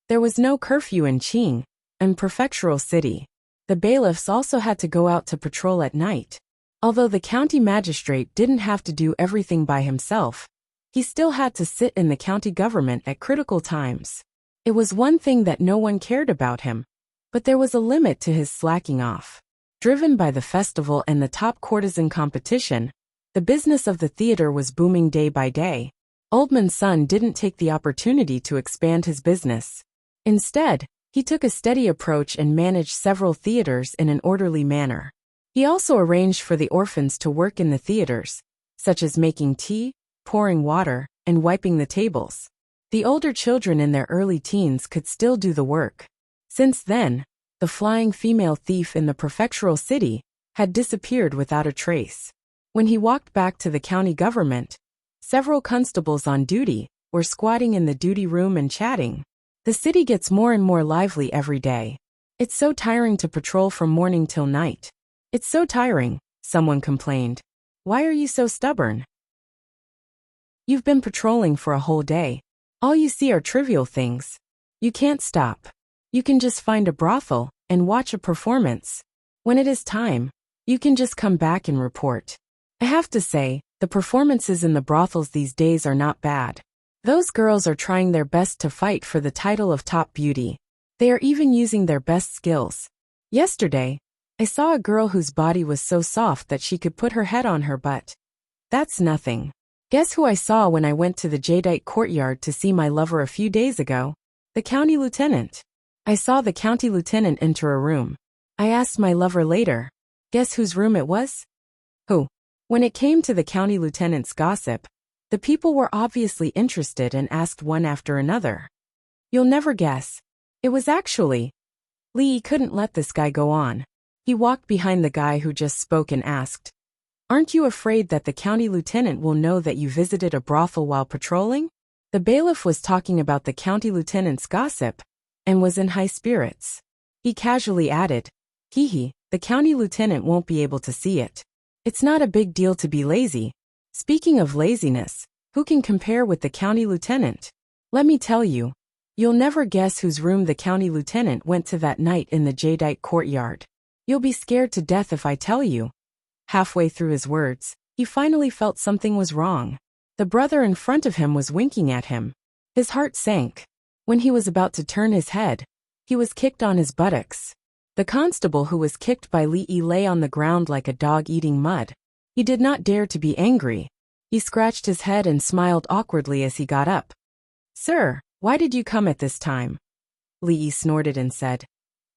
A: there was no curfew in Qing, and prefectural city. The bailiffs also had to go out to patrol at night. Although the county magistrate didn't have to do everything by himself, he still had to sit in the county government at critical times. It was one thing that no one cared about him, but there was a limit to his slacking off. Driven by the festival and the top courtesan competition, the business of the theater was booming day by day. Oldman's son didn't take the opportunity to expand his business. Instead, he took a steady approach and managed several theaters in an orderly manner. He also arranged for the orphans to work in the theaters, such as making tea, pouring water, and wiping the tables. The older children in their early teens could still do the work. Since then, the flying female thief in the prefectural city had disappeared without a trace. When he walked back to the county government, several constables on duty were squatting in the duty room and chatting. The city gets more and more lively every day. It's so tiring to patrol from morning till night. It's so tiring, someone complained. Why are you so stubborn? You've been patrolling for a whole day. All you see are trivial things. You can't stop. You can just find a brothel and watch a performance. When it is time, you can just come back and report. I have to say, the performances in the brothels these days are not bad. Those girls are trying their best to fight for the title of top beauty. They are even using their best skills. Yesterday, I saw a girl whose body was so soft that she could put her head on her butt. That's nothing. Guess who I saw when I went to the Jadeite courtyard to see my lover a few days ago? The county lieutenant. I saw the county lieutenant enter a room. I asked my lover later. Guess whose room it was? Who? When it came to the county lieutenant's gossip, the people were obviously interested and asked one after another. You'll never guess. It was actually. Li couldn't let this guy go on. He walked behind the guy who just spoke and asked, "Aren't you afraid that the county lieutenant will know that you visited a brothel while patrolling?" The bailiff was talking about the county lieutenant's gossip and was in high spirits. He casually added, "Hee, the county lieutenant won't be able to see it. It's not a big deal to be lazy. Speaking of laziness, who can compare with the county lieutenant? Let me tell you, you'll never guess whose room the county lieutenant went to that night in the jadeite courtyard. You'll be scared to death if I tell you." Halfway through his words, he finally felt something was wrong. The brother in front of him was winking at him. His heart sank. When he was about to turn his head, he was kicked on his buttocks. The constable who was kicked by Li lay on the ground like a dog eating mud. He did not dare to be angry. He scratched his head and smiled awkwardly as he got up. "Sir, why did you come at this time?" Li snorted and said,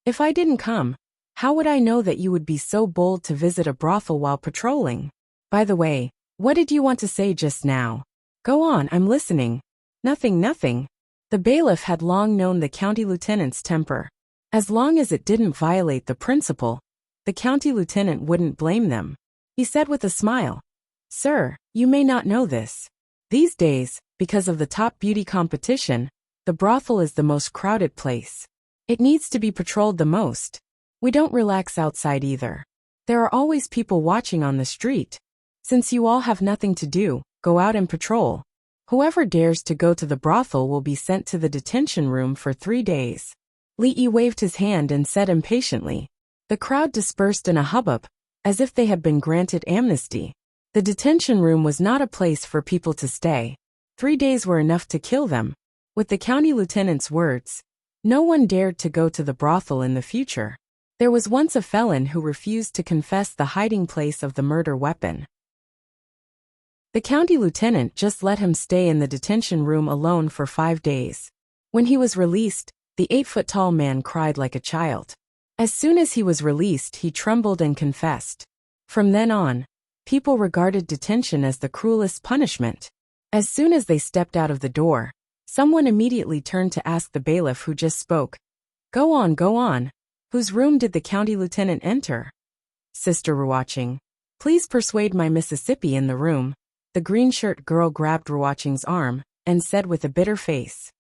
A: "If I didn't come, how would I know that you would be so bold to visit a brothel while patrolling? By the way, what did you want to say just now? Go on, I'm listening." Nothing. The bailiff had long known the county lieutenant's temper. As long as it didn't violate the principle, the county lieutenant wouldn't blame them. He said with a smile, "Sir, you may not know this. These days, because of the top beauty competition, the brothel is the most crowded place. It needs to be patrolled the most. We don't relax outside either. There are always people watching on the street. Since you all have nothing to do, go out and patrol. Whoever dares to go to the brothel will be sent to the detention room for 3 days." Li waved his hand and said impatiently. The crowd dispersed in a hubbub, as if they had been granted amnesty. The detention room was not a place for people to stay. 3 days were enough to kill them. With the county lieutenant's words, no one dared to go to the brothel in the future. There was once a felon who refused to confess the hiding place of the murder weapon. The county lieutenant just let him stay in the detention room alone for 5 days. When he was released, the 8-foot-tall man cried like a child. As soon as he was released, he trembled and confessed. From then on, people regarded detention as the cruelest punishment. As soon as they stepped out of the door, someone immediately turned to ask the bailiff who just spoke, Go on. Whose room did the county lieutenant enter?" "Sister Ruwaching, please persuade my Mississippi in the room." The green shirt girl grabbed Ruwaching's arm and said with a bitter face,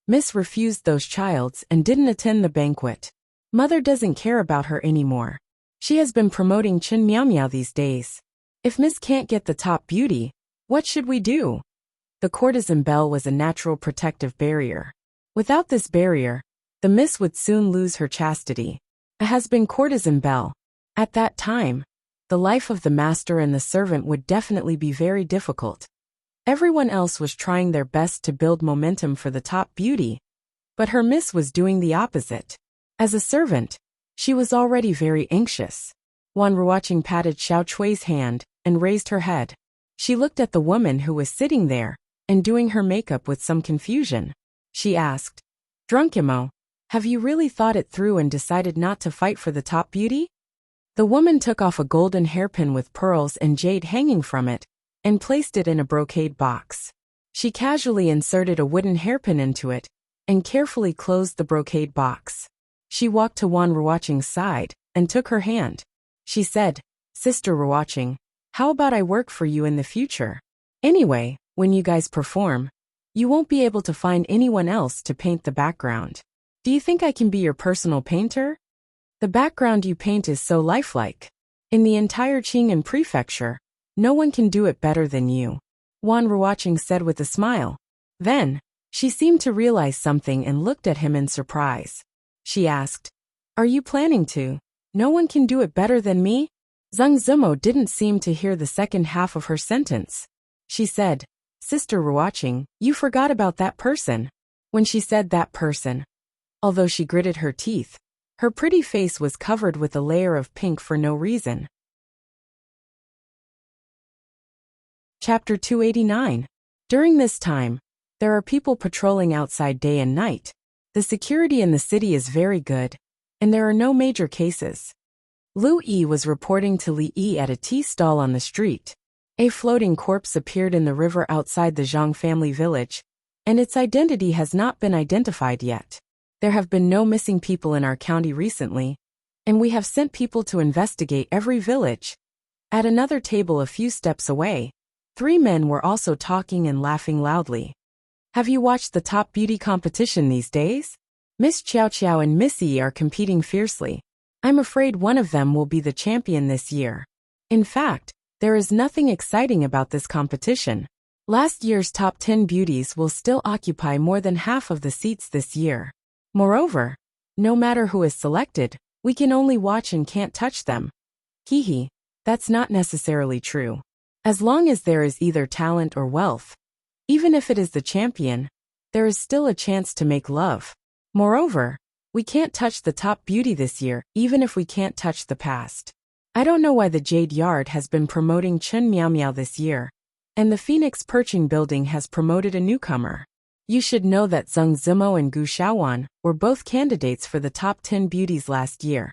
A: "Miss refused those childs and didn't attend the banquet. Mother doesn't care about her anymore. She has been promoting Chin Meow Meow these days. If Miss can't get the top beauty, what should we do?" The courtesan bell was a natural protective barrier. Without this barrier, the Miss would soon lose her chastity. A has-been courtesan bell. At that time, the life of the master and the servant would definitely be very difficult. Everyone else was trying their best to build momentum for the top beauty, but her Miss was doing the opposite. As a servant, she was already very anxious. Wan Ruwaching patted Xiao Chui's hand and raised her head. She looked at the woman who was sitting there and doing her makeup with some confusion. She asked, "Drunkimo, have you really thought it through and decided not to fight for the top beauty?" The woman took off a golden hairpin with pearls and jade hanging from it and placed it in a brocade box. She casually inserted a wooden hairpin into it and carefully closed the brocade box. She walked to Wan Ruwaching's side and took her hand. She said, "Sister Ruwaching, how about I work for you in the future? Anyway, when you guys perform, you won't be able to find anyone else to paint the background. Do you think I can be your personal painter? The background you paint is so lifelike. In the entire Qing'an prefecture, no one can do it better than you," Wan Ruwaching said with a smile. Then, she seemed to realize something and looked at him in surprise. She asked, "Are you planning to? No one can do it better than me?" Zheng Zimo didn't seem to hear the second half of her sentence. She said, "Sister Ruwaching, you forgot about that person." When she said that person, although she gritted her teeth, her pretty face was covered with a layer of pink for no reason. Chapter 289. During this time, there are people patrolling outside day and night. The security in the city is very good, and there are no major cases. Lu Yi was reporting to Li Yi at a tea stall on the street. A floating corpse appeared in the river outside the Zhang family village, and its identity has not been identified yet. There have been no missing people in our county recently, and we have sent people to investigate every village. At another table a few steps away, 3 men were also talking and laughing loudly. Have you watched the top beauty competition these days? Miss Chow Chow and Miss Yi are competing fiercely. I'm afraid one of them will be the champion this year. In fact, there is nothing exciting about this competition. Last year's top 10 beauties will still occupy more than half of the seats this year. Moreover, no matter who is selected, we can only watch and can't touch them. Hee, that's not necessarily true. As long as there is either talent or wealth, even if it is the champion, there is still a chance to make love. Moreover, we can't touch the top beauty this year, even if we can't touch the past. I don't know why the Jade Yard has been promoting Chun Miao Miao this year, and the Phoenix Perching Building has promoted a newcomer. You should know that Zheng Zimo and Gu Xiaowan were both candidates for the top 10 beauties last year,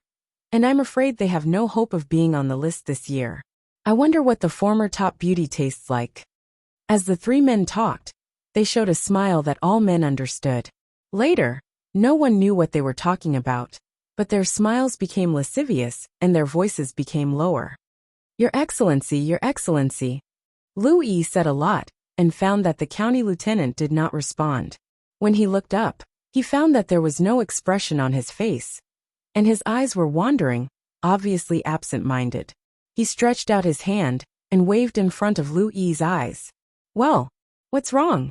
A: and I'm afraid they have no hope of being on the list this year. I wonder what the former top beauty tastes like. As the 3 men talked, they showed a smile that all men understood. Later, no one knew what they were talking about, but their smiles became lascivious and their voices became lower. Your Excellency. Lu Yi said a lot and found that the county lieutenant did not respond. When he looked up, he found that there was no expression on his face, and his eyes were wandering, obviously absent-minded. He stretched out his hand and waved in front of Lu Yi's eyes. Well, what's wrong?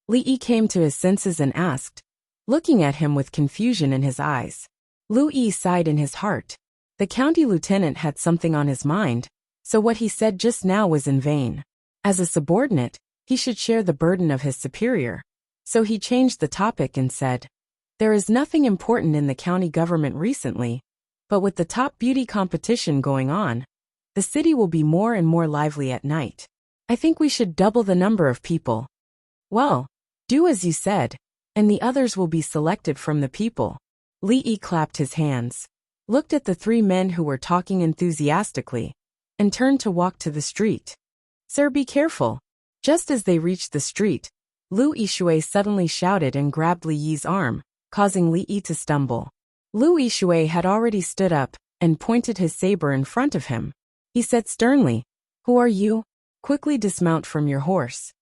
A: Li Yi came to his senses and asked, looking at him with confusion in his eyes. Lu Yi sighed in his heart. The county lieutenant had something on his mind, so what he said just now was in vain. As a subordinate, he should share the burden of his superior. So he changed the topic and said, there is nothing important in the county government recently, but with the top beauty competition going on, the city will be more and more lively at night. I think we should double the number of people. Well, do as you said, and the others will be selected from the people. Li Yi clapped his hands, looked at the 3 men who were talking enthusiastically, and turned to walk to the street. Sir, be careful. Just as they reached the street, Lu Yishui suddenly shouted and grabbed Li Yi's arm, causing Li Yi to stumble. Lu Yishui had already stood up and pointed his saber in front of him. He said sternly, who are you? Quickly dismount from your horse.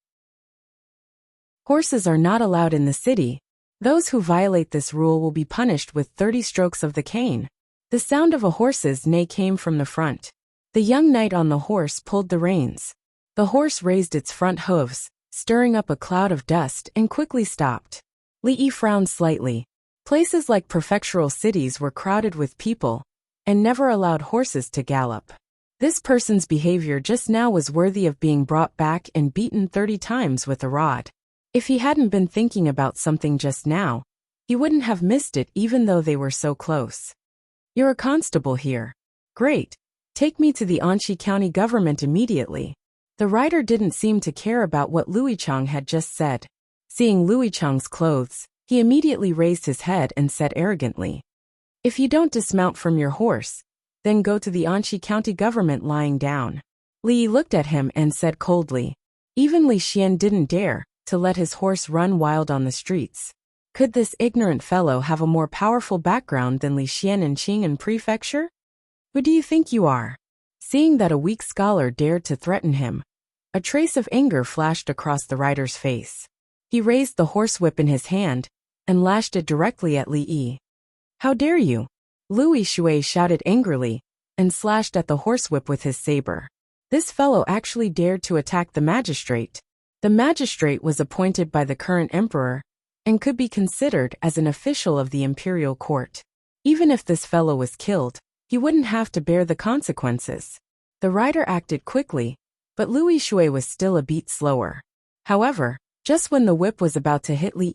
A: Horses are not allowed in the city. Those who violate this rule will be punished with 30 strokes of the cane. The sound of a horse's neigh came from the front. The young knight on the horse pulled the reins. The horse raised its front hooves, stirring up a cloud of dust, and quickly stopped. Li Yi frowned slightly. Places like prefectural cities were crowded with people, and never allowed horses to gallop. This person's behavior just now was worthy of being brought back and beaten 30 times with a rod. If he hadn't been thinking about something just now, he wouldn't have missed it even though they were so close. You're a constable here. Great. Take me to the Anxi County government immediately. The rider didn't seem to care about what Luichang had just said. Seeing Luichang's clothes, he immediately raised his head and said arrogantly, if you don't dismount from your horse, then go to the Anxi County government lying down. Li looked at him and said coldly. Even Li Xian didn't dare to let his horse run wild on the streets. Could this ignorant fellow have a more powerful background than Li Xian in Qing'an Prefecture? Who do you think you are? Seeing that a weak scholar dared to threaten him, a trace of anger flashed across the rider's face. He raised the horsewhip in his hand and lashed it directly at Li Yi. How dare you? Lu Yishui shouted angrily and slashed at the horsewhip with his saber. This fellow actually dared to attack the magistrate. The magistrate was appointed by the current emperor and could be considered as an official of the imperial court. Even if this fellow was killed, he wouldn't have to bear the consequences. The rider acted quickly, but Lu Yishui was still a beat slower. However, just when the whip was about to hit Li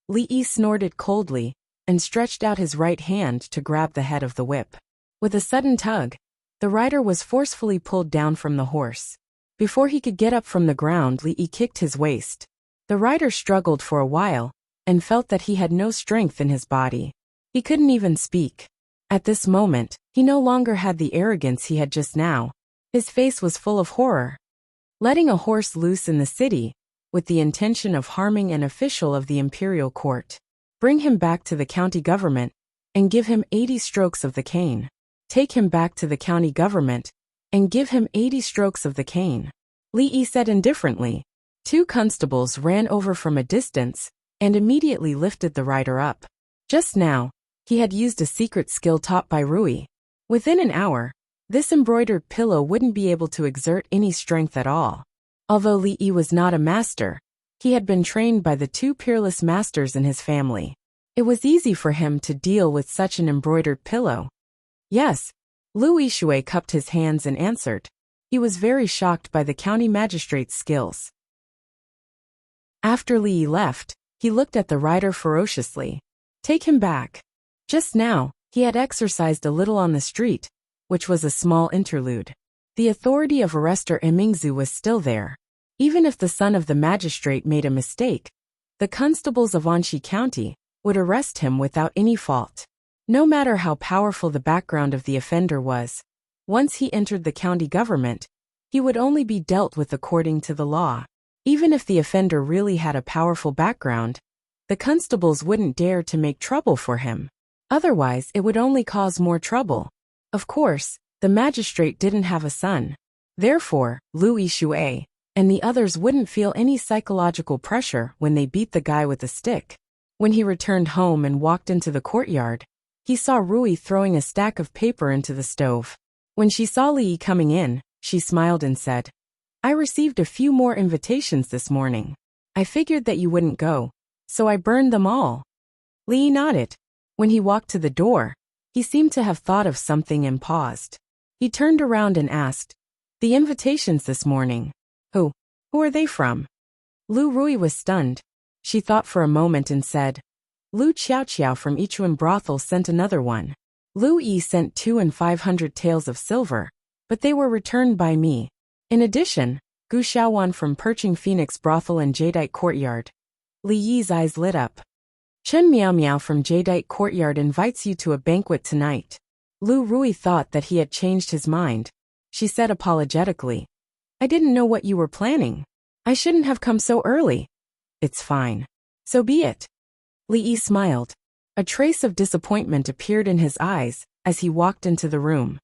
A: Yi snorted coldly and stretched out his right hand to grab the head of the whip. With a sudden tug, the rider was forcefully pulled down from the horse. Before he could get up from the ground, Li Yi kicked his waist. The rider struggled for a while and felt that he had no strength in his body. He couldn't even speak. At this moment, he no longer had the arrogance he had just now. His face was full of horror. Letting a horse loose in the city, with the intention of harming an official of the imperial court. Bring him back to the county government and give him 80 strokes of the cane. Take him back to the county government and give him 80 strokes of the cane. Li Yi said indifferently. 2 constables ran over from a distance and immediately lifted the rider up. Just now, he had used a secret skill taught by Rui. Within an hour, this embroidered pillow wouldn't be able to exert any strength at all. Although Li Yi was not a master, he had been trained by the 2 peerless masters in his family. It was easy for him to deal with such an embroidered pillow. Yes, Lu Yishui cupped his hands and answered. He was very shocked by the county magistrate's skills. After Li Yi left, he looked at the rider ferociously. Take him back. Just now, he had exercised a little on the street, which was a small interlude. The authority of arrestor Emingzu was still there. Even if the son of the magistrate made a mistake, the constables of Anxi County would arrest him without any fault. No matter how powerful the background of the offender was, once he entered the county government, he would only be dealt with according to the law. Even if the offender really had a powerful background, the constables wouldn't dare to make trouble for him. Otherwise, it would only cause more trouble. Of course, the magistrate didn't have a son. Therefore, Lu Yishui and the others wouldn't feel any psychological pressure when they beat the guy with a stick. When he returned home and walked into the courtyard, he saw Rui throwing a stack of paper into the stove. When she saw Li Yi coming in, she smiled and said, I received a few more invitations this morning. I figured that you wouldn't go, so I burned them all. Li Yi nodded. When he walked to the door, he seemed to have thought of something and paused. He turned around and asked, The invitations this morning. Who are they from? Lu Rui was stunned. She thought for a moment and said, Lu Qiao from Ichuan Brothel sent another one. Lu Yi sent 2 and 500 taels of silver, but they were returned by me. In addition, Gu Xiaowan from Perching Phoenix Brothel and Jadeite Courtyard. Li Yi's eyes lit up. Chen Miao Miao from Jadeite Courtyard invites you to a banquet tonight. Lu Rui thought that he had changed his mind. She said apologetically, I didn't know what you were planning. I shouldn't have come so early. It's fine. So be it. Li Yi smiled. A trace of disappointment appeared in his eyes as he walked into the room.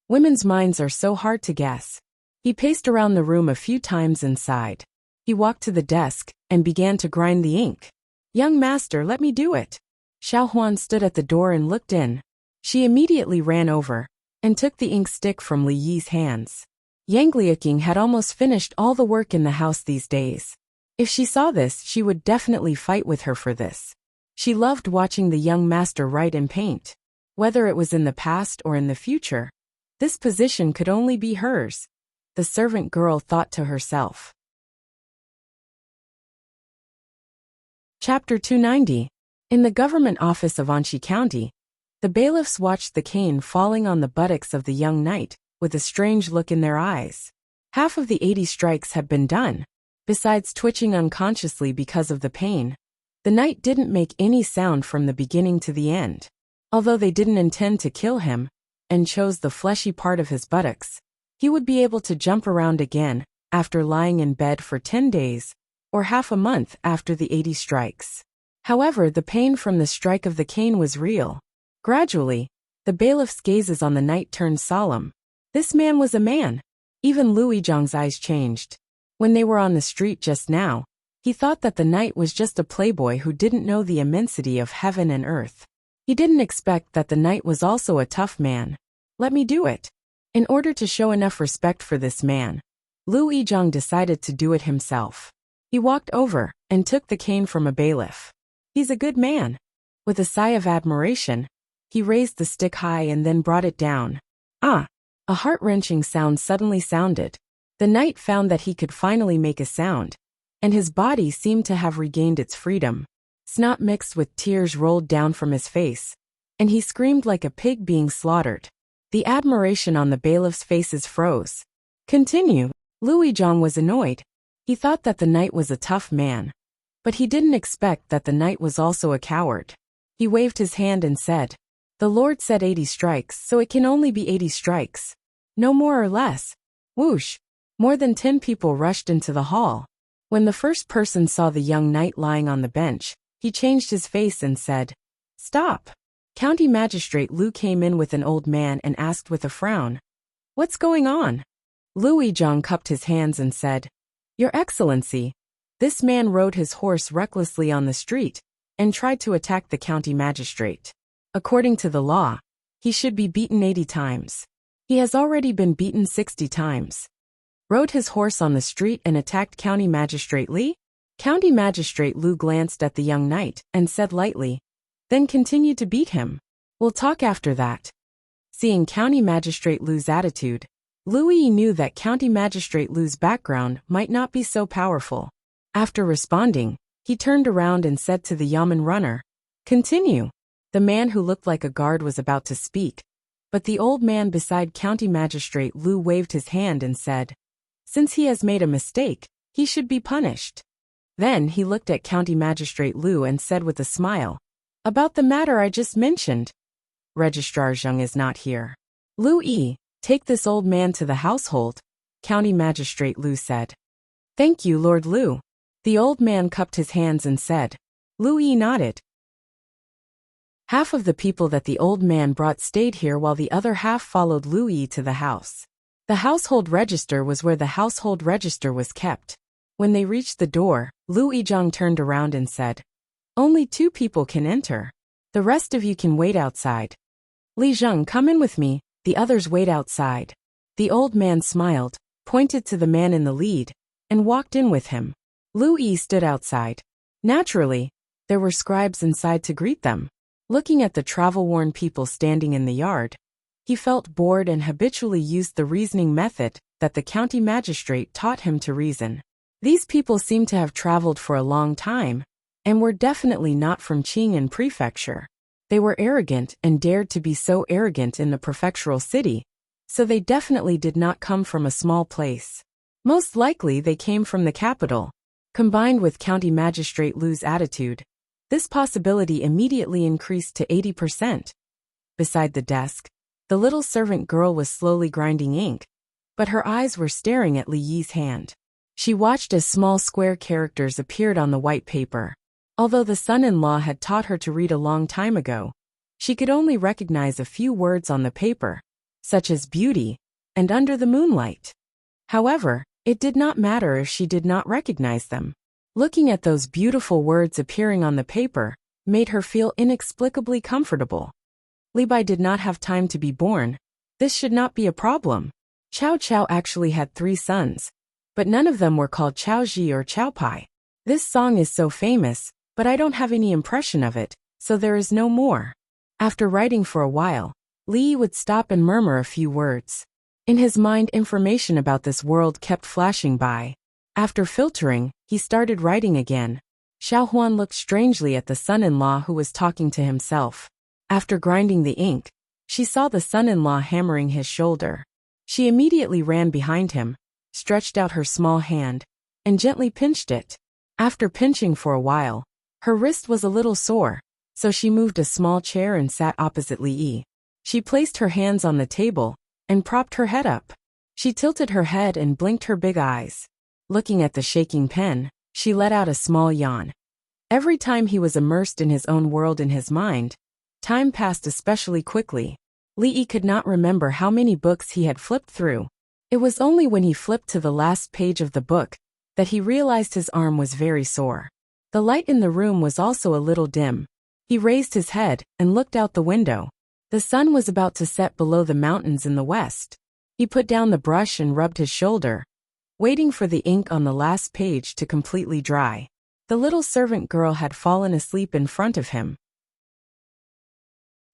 A: Women's minds are so hard to guess. He paced around the room a few times and sighed. He walked to the desk and began to grind the ink. Young master, let me do it. Xiao Huan stood at the door and looked in. She immediately ran over and took the ink stick from Li Yi's hands. Yang Liuqing had almost finished all the work in the house these days. If she saw this, she would definitely fight with her for this. She loved watching the young master write and paint. Whether it was in the past or in the future, this position could only be hers. The servant girl thought to herself. Chapter 290. In the government office of Anxi County, the bailiffs watched the cane falling on the buttocks of the young knight, with a strange look in their eyes. Half of the 80 strikes had been done. Besides twitching unconsciously because of the pain, the knight didn't make any sound from the beginning to the end. Although they didn't intend to kill him, and chose the fleshy part of his buttocks, he would be able to jump around again after lying in bed for 10 days, or half a month after the 80 strikes. However, the pain from the strike of the cane was real. Gradually, the bailiff's gazes on the knight turned solemn. This man was a man. Even Lu Yizhang's eyes changed. When they were on the street just now, he thought that the knight was just a playboy who didn't know the immensity of heaven and earth. He didn't expect that the knight was also a tough man. Let me do it. In order to show enough respect for this man, Lu Yizhang decided to do it himself. He walked over and took the cane from a bailiff. He's a good man. With a sigh of admiration, he raised the stick high and then brought it down. Ah! A heart-wrenching sound suddenly sounded. The knight found that he could finally make a sound, and his body seemed to have regained its freedom. Snot mixed with tears rolled down from his face, and he screamed like a pig being slaughtered. The admiration on the bailiff's faces froze. Continue. Lu Yizhang was annoyed. He thought that the knight was a tough man, but he didn't expect that the knight was also a coward. He waved his hand and said, The Lord said 80 strikes, so it can only be 80 strikes. No more or less. Whoosh! More than 10 people rushed into the hall. When the first person saw the young knight lying on the bench, He changed his face and said, "Stop." County Magistrate Lu came in with an old man and asked with a frown, "What's going on?" Lu Yizhang cupped his hands and said, "Your Excellency, this man rode his horse recklessly on the street and tried to attack the county magistrate. According to the law, he should be beaten 80 times. He has already been beaten 60 times. Rode his horse on the street and attacked County Magistrate Li?" County Magistrate Lu glanced at the young knight and said lightly, "Then continue to beat him. We'll talk after that." Seeing County Magistrate Lu's attitude, Lu Yi knew that County Magistrate Lu's background might not be so powerful. After responding, he turned around and said to the Yamen runner, "Continue." The man who looked like a guard was about to speak, but the old man beside County Magistrate Lu waved his hand and said, "Since he has made a mistake, he should be punished." Then he looked at County Magistrate Lu and said with a smile, "About the matter I just mentioned, Registrar Zheng is not here. Lu Yi, take this old man to the household," County Magistrate Lu said. "Thank you, Lord Lu." The old man cupped his hands and said. Lu Yi nodded. Half of the people that the old man brought stayed here while the other half followed Lu Yi to the house. The household register was where the household register was kept. When they reached the door, Lu Yizhang turned around and said, "Only 2 people can enter. The rest of you can wait outside." "Li Zheng, come in with me, the others wait outside." The old man smiled, pointed to the man in the lead, and walked in with him. Lu Yi stood outside. Naturally, there were scribes inside to greet them. Looking at the travel-worn people standing in the yard, he felt bored and habitually used the reasoning method that the county magistrate taught him to reason. These people seemed to have traveled for a long time, and were definitely not from Qing'an Prefecture. They were arrogant and dared to be so arrogant in the prefectural city, so they definitely did not come from a small place. Most likely they came from the capital. Combined with County Magistrate Lu's attitude, this possibility immediately increased to 80%. Beside the desk, the little servant girl was slowly grinding ink, but her eyes were staring at Li Yi's hand. She watched as small square characters appeared on the white paper. Although the son-in-law had taught her to read a long time ago, she could only recognize a few words on the paper, such as beauty and under the moonlight. However, it did not matter if she did not recognize them. Looking at those beautiful words appearing on the paper made her feel inexplicably comfortable. Li Bai did not have time to be born. This should not be a problem. Chao Chao actually had 3 sons, but none of them were called Chao Ji or Chao Pai. This song is so famous, but I don't have any impression of it, so there is no more. After writing for a while, Li would stop and murmur a few words. In his mind, information about this world kept flashing by. After filtering, he started writing again. Xiao Huan looked strangely at the son-in-law who was talking to himself. After grinding the ink, she saw the son-in-law hammering his shoulder. She immediately ran behind him, stretched out her small hand, and gently pinched it. After pinching for a while, her wrist was a little sore, so she moved a small chair and sat opposite Li Yi. She placed her hands on the table and propped her head up. She tilted her head and blinked her big eyes. Looking at the shaking pen, she let out a small yawn. Every time he was immersed in his own world in his mind, time passed especially quickly. Li Yi could not remember how many books he had flipped through. It was only when he flipped to the last page of the book that he realized his arm was very sore. The light in the room was also a little dim. He raised his head and looked out the window. The sun was about to set below the mountains in the west. He put down the brush and rubbed his shoulder, waiting for the ink on the last page to completely dry. The little servant girl had fallen asleep in front of him.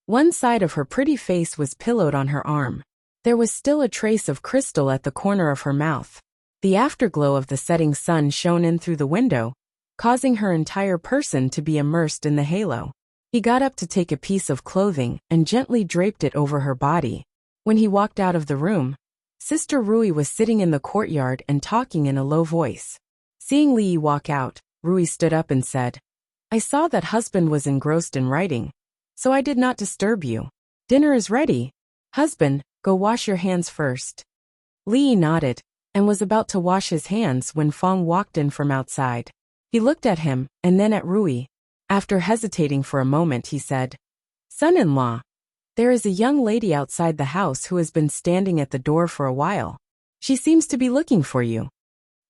A: One side of her pretty face was pillowed on her arm. There was still a trace of crystal at the corner of her mouth. The afterglow of the setting sun shone in through the window, causing her entire person to be immersed in the halo. He got up to take a piece of clothing and gently draped it over her body. When he walked out of the room, Sister Rui was sitting in the courtyard and talking in a low voice. Seeing Li Yi walk out, Rui stood up and said, "I saw that husband was engrossed in writing, so I did not disturb you. Dinner is ready. Husband, go wash your hands first." Li Yi nodded and was about to wash his hands when Fong walked in from outside. He looked at him and then at Rui. After hesitating for a moment, he said, "Son-in-law, there is a young lady outside the house who has been standing at the door for a while. She seems to be looking for you."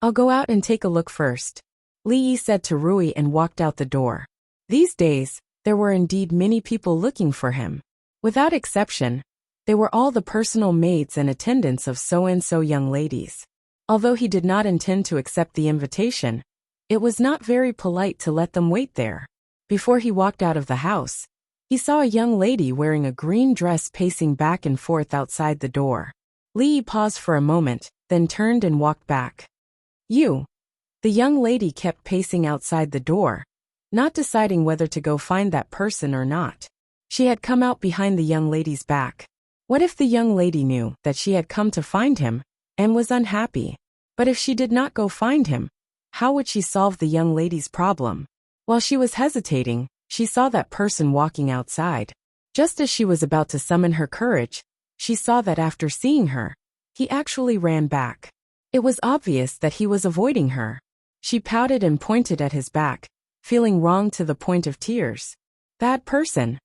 A: "I'll go out and take a look first," Li Yi said to Rui and walked out the door. These days, there were indeed many people looking for him. Without exception, they were all the personal maids and attendants of so-and-so young ladies. Although he did not intend to accept the invitation, it was not very polite to let them wait there. Before he walked out of the house, he saw a young lady wearing a green dress pacing back and forth outside the door. Li Yi paused for a moment, then turned and walked back. "You." The young lady kept pacing outside the door, not deciding whether to go find that person or not. She had come out behind the young lady's back. What if the young lady knew that she had come to find him and was unhappy? But if she did not go find him, how would she solve the young lady's problem? While she was hesitating, she saw that person walking outside. Just as she was about to summon her courage, she saw that after seeing her, he actually ran back. It was obvious that he was avoiding her. She pouted and pointed at his back, feeling wrong to the point of tears. Bad person.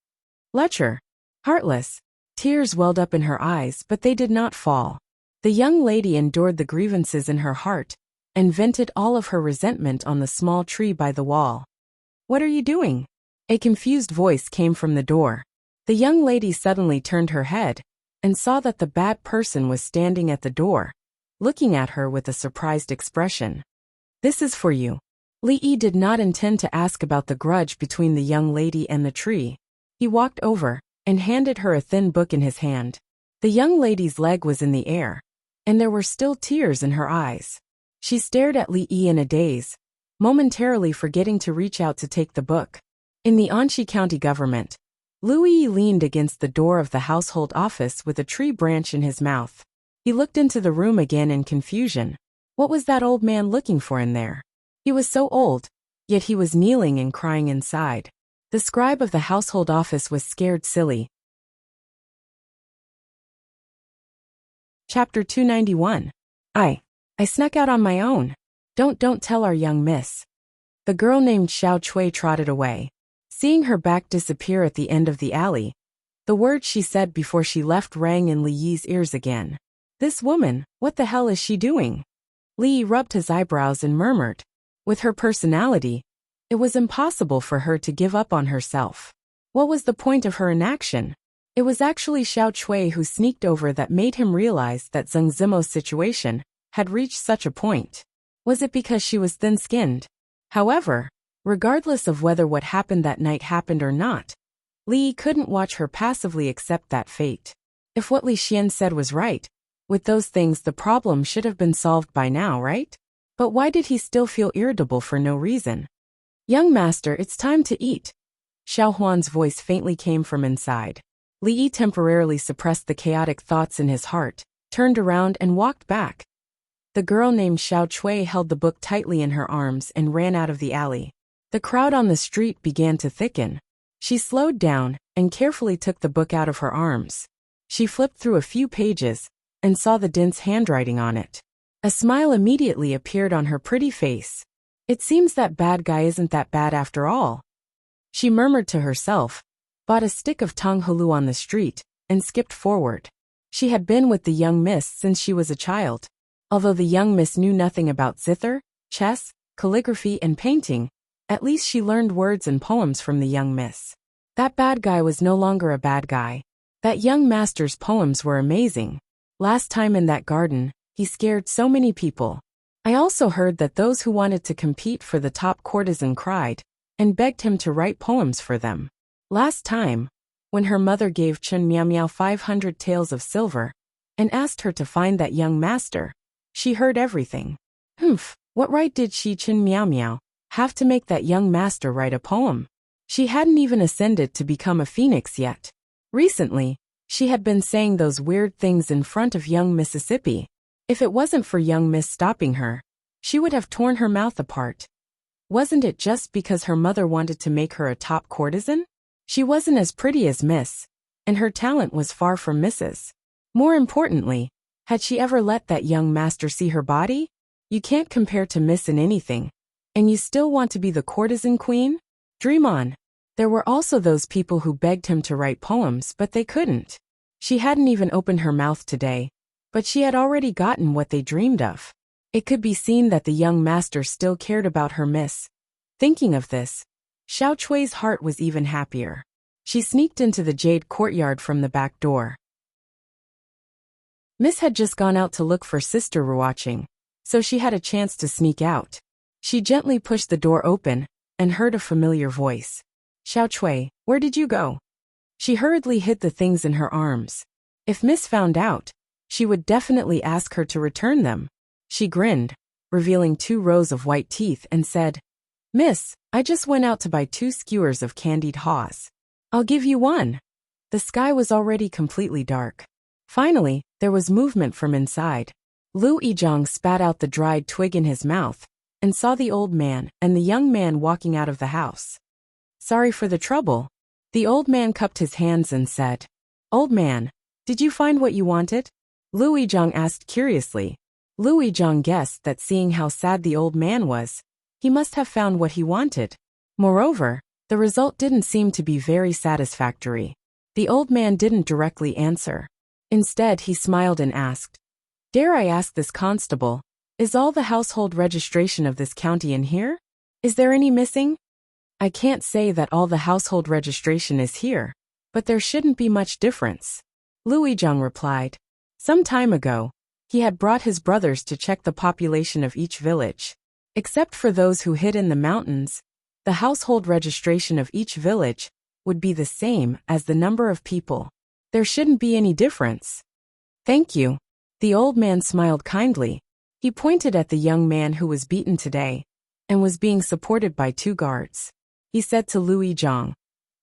A: Lecher. Heartless. Tears welled up in her eyes, but they did not fall. The young lady endured the grievances in her heart and vented all of her resentment on the small tree by the wall. "What are you doing?" A confused voice came from the door. The young lady suddenly turned her head and saw that the bad person was standing at the door, looking at her with a surprised expression. "This is for you." Li Yi did not intend to ask about the grudge between the young lady and the tree. He walked over and handed her a thin book in his hand. The young lady's leg was in the air, and there were still tears in her eyes. She stared at Li Yi in a daze, momentarily forgetting to reach out to take the book. In the Anxi County government, Louis leaned against the door of the household office with a tree branch in his mouth. He looked into the room again in confusion. What was that old man looking for in there? He was so old, yet he was kneeling and crying inside. The scribe of the household office was scared silly. Chapter 291. I snuck out on my own. Don't tell our young miss. The girl named Xiao Chui trotted away. Seeing her back disappear at the end of the alley, the words she said before she left rang in Li Yi's ears again. This woman, what the hell is she doing? Li Yi rubbed his eyebrows and murmured. With her personality, it was impossible for her to give up on herself. What was the point of her inaction? It was actually Xiao Chui who sneaked over that made him realize that Zheng Zimo's situation had reached such a point. Was it because she was thin-skinned? However, regardless of whether what happened that night happened or not, Li Yi couldn't watch her passively accept that fate. If what Li Xian said was right, with those things the problem should have been solved by now, right? But why did he still feel irritable for no reason? Young master, it's time to eat. Xiao Huan's voice faintly came from inside. Li Yi temporarily suppressed the chaotic thoughts in his heart, turned around and walked back. The girl named Xiao Chui held the book tightly in her arms and ran out of the alley. The crowd on the street began to thicken. She slowed down and carefully took the book out of her arms. She flipped through a few pages and saw the dense handwriting on it. A smile immediately appeared on her pretty face. It seems that bad guy isn't that bad after all. She murmured to herself, bought a stick of tang hulu on the street, and skipped forward. She had been with the young miss since she was a child. Although the young miss knew nothing about zither, chess, calligraphy, and painting, at least she learned words and poems from the young miss. That bad guy was no longer a bad guy. That young master's poems were amazing. Last time in that garden, he scared so many people. I also heard that those who wanted to compete for the top courtesan cried and begged him to write poems for them. Last time, when her mother gave Chen Miao Miao 500 taels of silver and asked her to find that young master, she heard everything. What right did Chen Miao Miao have to make that young master write a poem? She hadn't even ascended to become a phoenix yet. Recently, she had been saying those weird things in front of young Mississippi. If it wasn't for young Miss stopping her, she would have torn her mouth apart. Wasn't it just because her mother wanted to make her a top courtesan? She wasn't as pretty as Miss, and her talent was far from Mrs. More importantly, had she ever let that young master see her body? You can't compare to Miss in anything, and you still want to be the courtesan queen? Dream on. There were also those people who begged him to write poems, but they couldn't. She hadn't even opened her mouth today, but she had already gotten what they dreamed of. It could be seen that the young master still cared about her miss. Thinking of this, Xiao Chui's heart was even happier. She sneaked into the jade courtyard from the back door. Miss had just gone out to look for Sister Ruoqing, so she had a chance to sneak out. She gently pushed the door open and heard a familiar voice. Xiao Chui, where did you go? She hurriedly hid the things in her arms. If Miss found out, she would definitely ask her to return them. She grinned, revealing 2 rows of white teeth, and said, Miss, I just went out to buy 2 skewers of candied haws. I'll give you one. The sky was already completely dark. Finally, there was movement from inside. Lu Yizhang spat out the dried twig in his mouth and saw the old man and the young man walking out of the house. Sorry for the trouble. The old man cupped his hands and said, Old man, did you find what you wanted? Lu Yizhang asked curiously. Lu Yizhang guessed that seeing how sad the old man was, he must have found what he wanted. Moreover, the result didn't seem to be very satisfactory. The old man didn't directly answer. Instead, he smiled and asked, Dare I ask this constable, is all the household registration of this county in here? Is there any missing? I can't say that all the household registration is here, but there shouldn't be much difference. Lu Yizhang replied. Some time ago, he had brought his brothers to check the population of each village. Except for those who hid in the mountains, the household registration of each village would be the same as the number of people. There shouldn't be any difference. Thank you. The old man smiled kindly. He pointed at the young man who was beaten today and was being supported by 2 guards. He said to Lu Yizhang,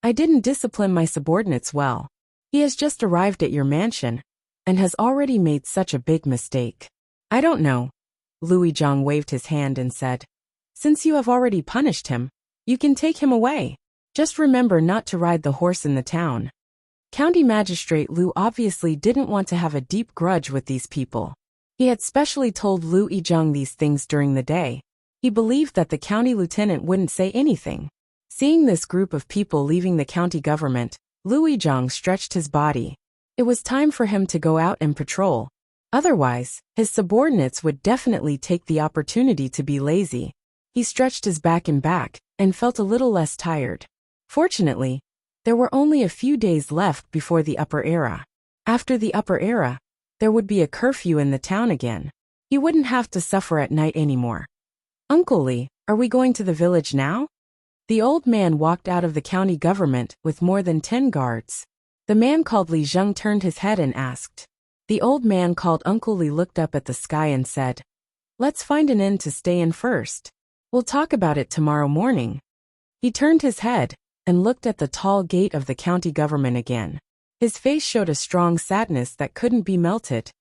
A: I didn't discipline my subordinates well. He has just arrived at your mansion and has already made such a big mistake. I don't know. Lu Yizhang waved his hand and said, Since you have already punished him, you can take him away. Just remember not to ride the horse in the town. County Magistrate Lu obviously didn't want to have a deep grudge with these people. He had specially told Lu Yizhang these things during the day. He believed that the county lieutenant wouldn't say anything. Seeing this group of people leaving the county government, Lu Yizhang stretched his body. It was time for him to go out and patrol. Otherwise, his subordinates would definitely take the opportunity to be lazy. He stretched his back and felt a little less tired. Fortunately, there were only a few days left before the upper era. After the upper era, there would be a curfew in the town again. He wouldn't have to suffer at night anymore. Uncle Li, are we going to the village now? The old man walked out of the county government with more than 10 guards. The man called Li Zheng turned his head and asked. The old man called Uncle Li looked up at the sky and said, Let's find an inn to stay in first. We'll talk about it tomorrow morning. He turned his head and looked at the tall gate of the county government again. His face showed a strong sadness that couldn't be melted.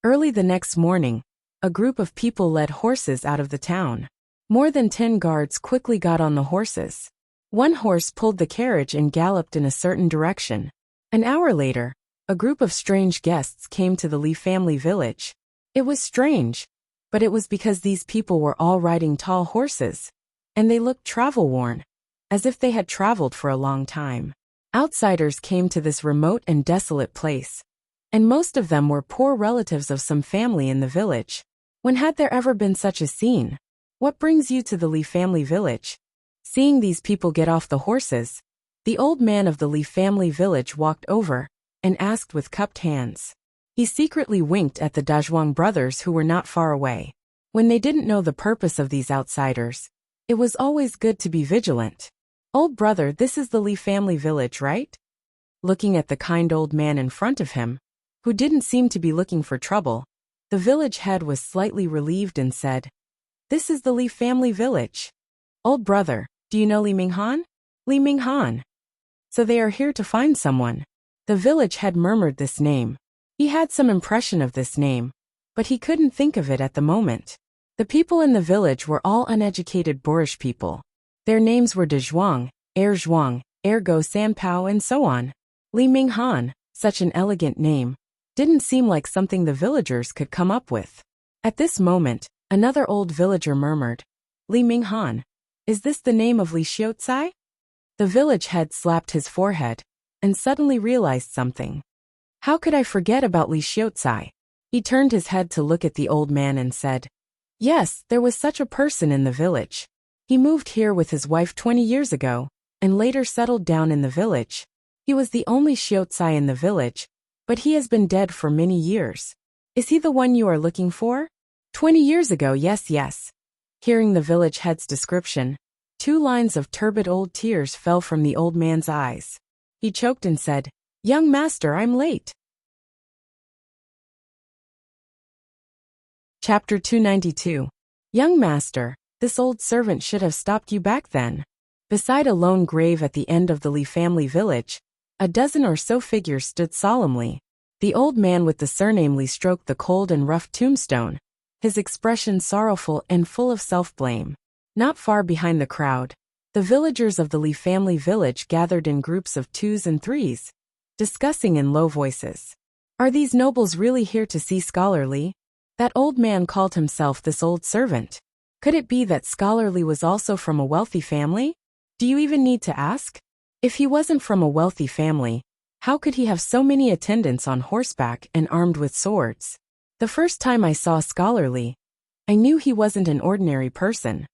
A: Early the next morning, a group of people led horses out of the town. More than 10 guards quickly got on the horses. One horse pulled the carriage and galloped in a certain direction. An hour later, a group of strange guests came to the Li family village. It was strange, but it was because these people were all riding tall horses, and they looked travel-worn, as if they had traveled for a long time. Outsiders came to this remote and desolate place, and most of them were poor relatives of some family in the village. When had there ever been such a scene? What brings you to the Li family village? Seeing these people get off the horses, the old man of the Li family village walked over and asked with cupped hands. He secretly winked at the Dazhuang brothers who were not far away. When they didn't know the purpose of these outsiders, it was always good to be vigilant. Old brother, this is the Li family village, right? Looking at the kind old man in front of him, who didn't seem to be looking for trouble, the village head was slightly relieved and said, This is the Li family village. Old brother, do you know Li Minghan? Li Minghan. So they are here to find someone. The village head murmured this name. He had some impression of this name, but he couldn't think of it at the moment. The people in the village were all uneducated boorish people. Their names were De Zhuang, Ergo Sanpao and so on. Li Minghan, such an elegant name, didn't seem like something the villagers could come up with. At this moment, another old villager murmured, Li Minghan. Is this the name of Li Xiaotsai? The village head slapped his forehead and suddenly realized something. How could I forget about Li Xiaotsai? He turned his head to look at the old man and said, yes, there was such a person in the village. He moved here with his wife 20 years ago and later settled down in the village. He was the only Xiaotsai in the village, but he has been dead for many years. Is he the one you are looking for? 20 years ago, yes. Hearing the village head's description, 2 lines of turbid old tears fell from the old man's eyes. He choked and said, young master, I'm late. Chapter 292. Young master, this old servant should have stopped you back then. Beside a lone grave at the end of the Li family village, a dozen or so figures stood solemnly. The old man with the surname Li stroked the cold and rough tombstone, his expression sorrowful and full of self-blame. Not far behind the crowd, the villagers of the Li family village gathered in groups of 2s and 3s, discussing in low voices. Are these nobles really here to see Scholar Li? That old man called himself this old servant. Could it be that Scholar Li was also from a wealthy family? Do you even need to ask? If he wasn't from a wealthy family, how could he have so many attendants on horseback and armed with swords? The first time I saw Scholar Li, I knew he wasn't an ordinary person.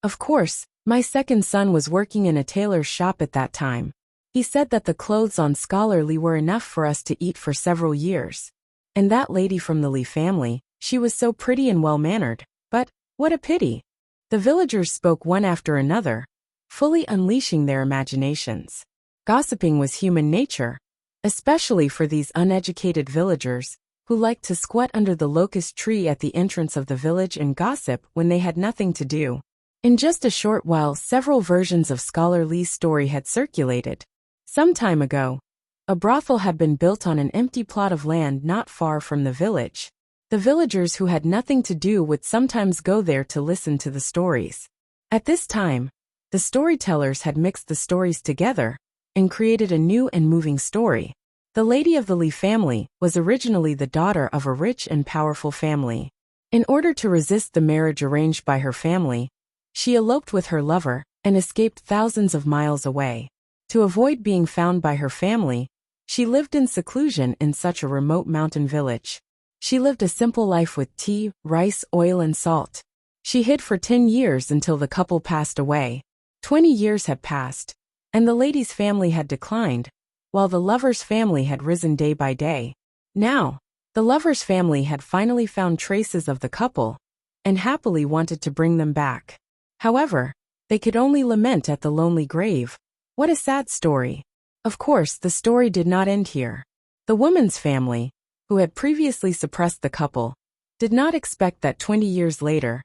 A: Of course, my second son was working in a tailor's shop at that time. He said that the clothes on Scholar Li were enough for us to eat for several years. And that lady from the Li family, she was so pretty and well-mannered, but what a pity. The villagers spoke one after another, fully unleashing their imaginations. Gossiping was human nature, especially for these uneducated villagers, who liked to squat under the locust tree at the entrance of the village and gossip when they had nothing to do. In just a short while, several versions of Scholar Li's story had circulated. Some time ago, a brothel had been built on an empty plot of land not far from the village. The villagers who had nothing to do would sometimes go there to listen to the stories. At this time, the storytellers had mixed the stories together and created a new and moving story. The lady of the Li family was originally the daughter of a rich and powerful family. In order to resist the marriage arranged by her family, she eloped with her lover and escaped thousands of miles away. To avoid being found by her family, she lived in seclusion in such a remote mountain village. She lived a simple life with tea, rice, oil, and salt. She hid for 10 years until the couple passed away. 20 years had passed, and the lady's family had declined, while the lover's family had risen day by day. Now, the lover's family had finally found traces of the couple, and happily wanted to bring them back. However, they could only lament at the lonely grave. What a sad story. Of course, the story did not end here. The woman's family, who had previously suppressed the couple, did not expect that 20 years later,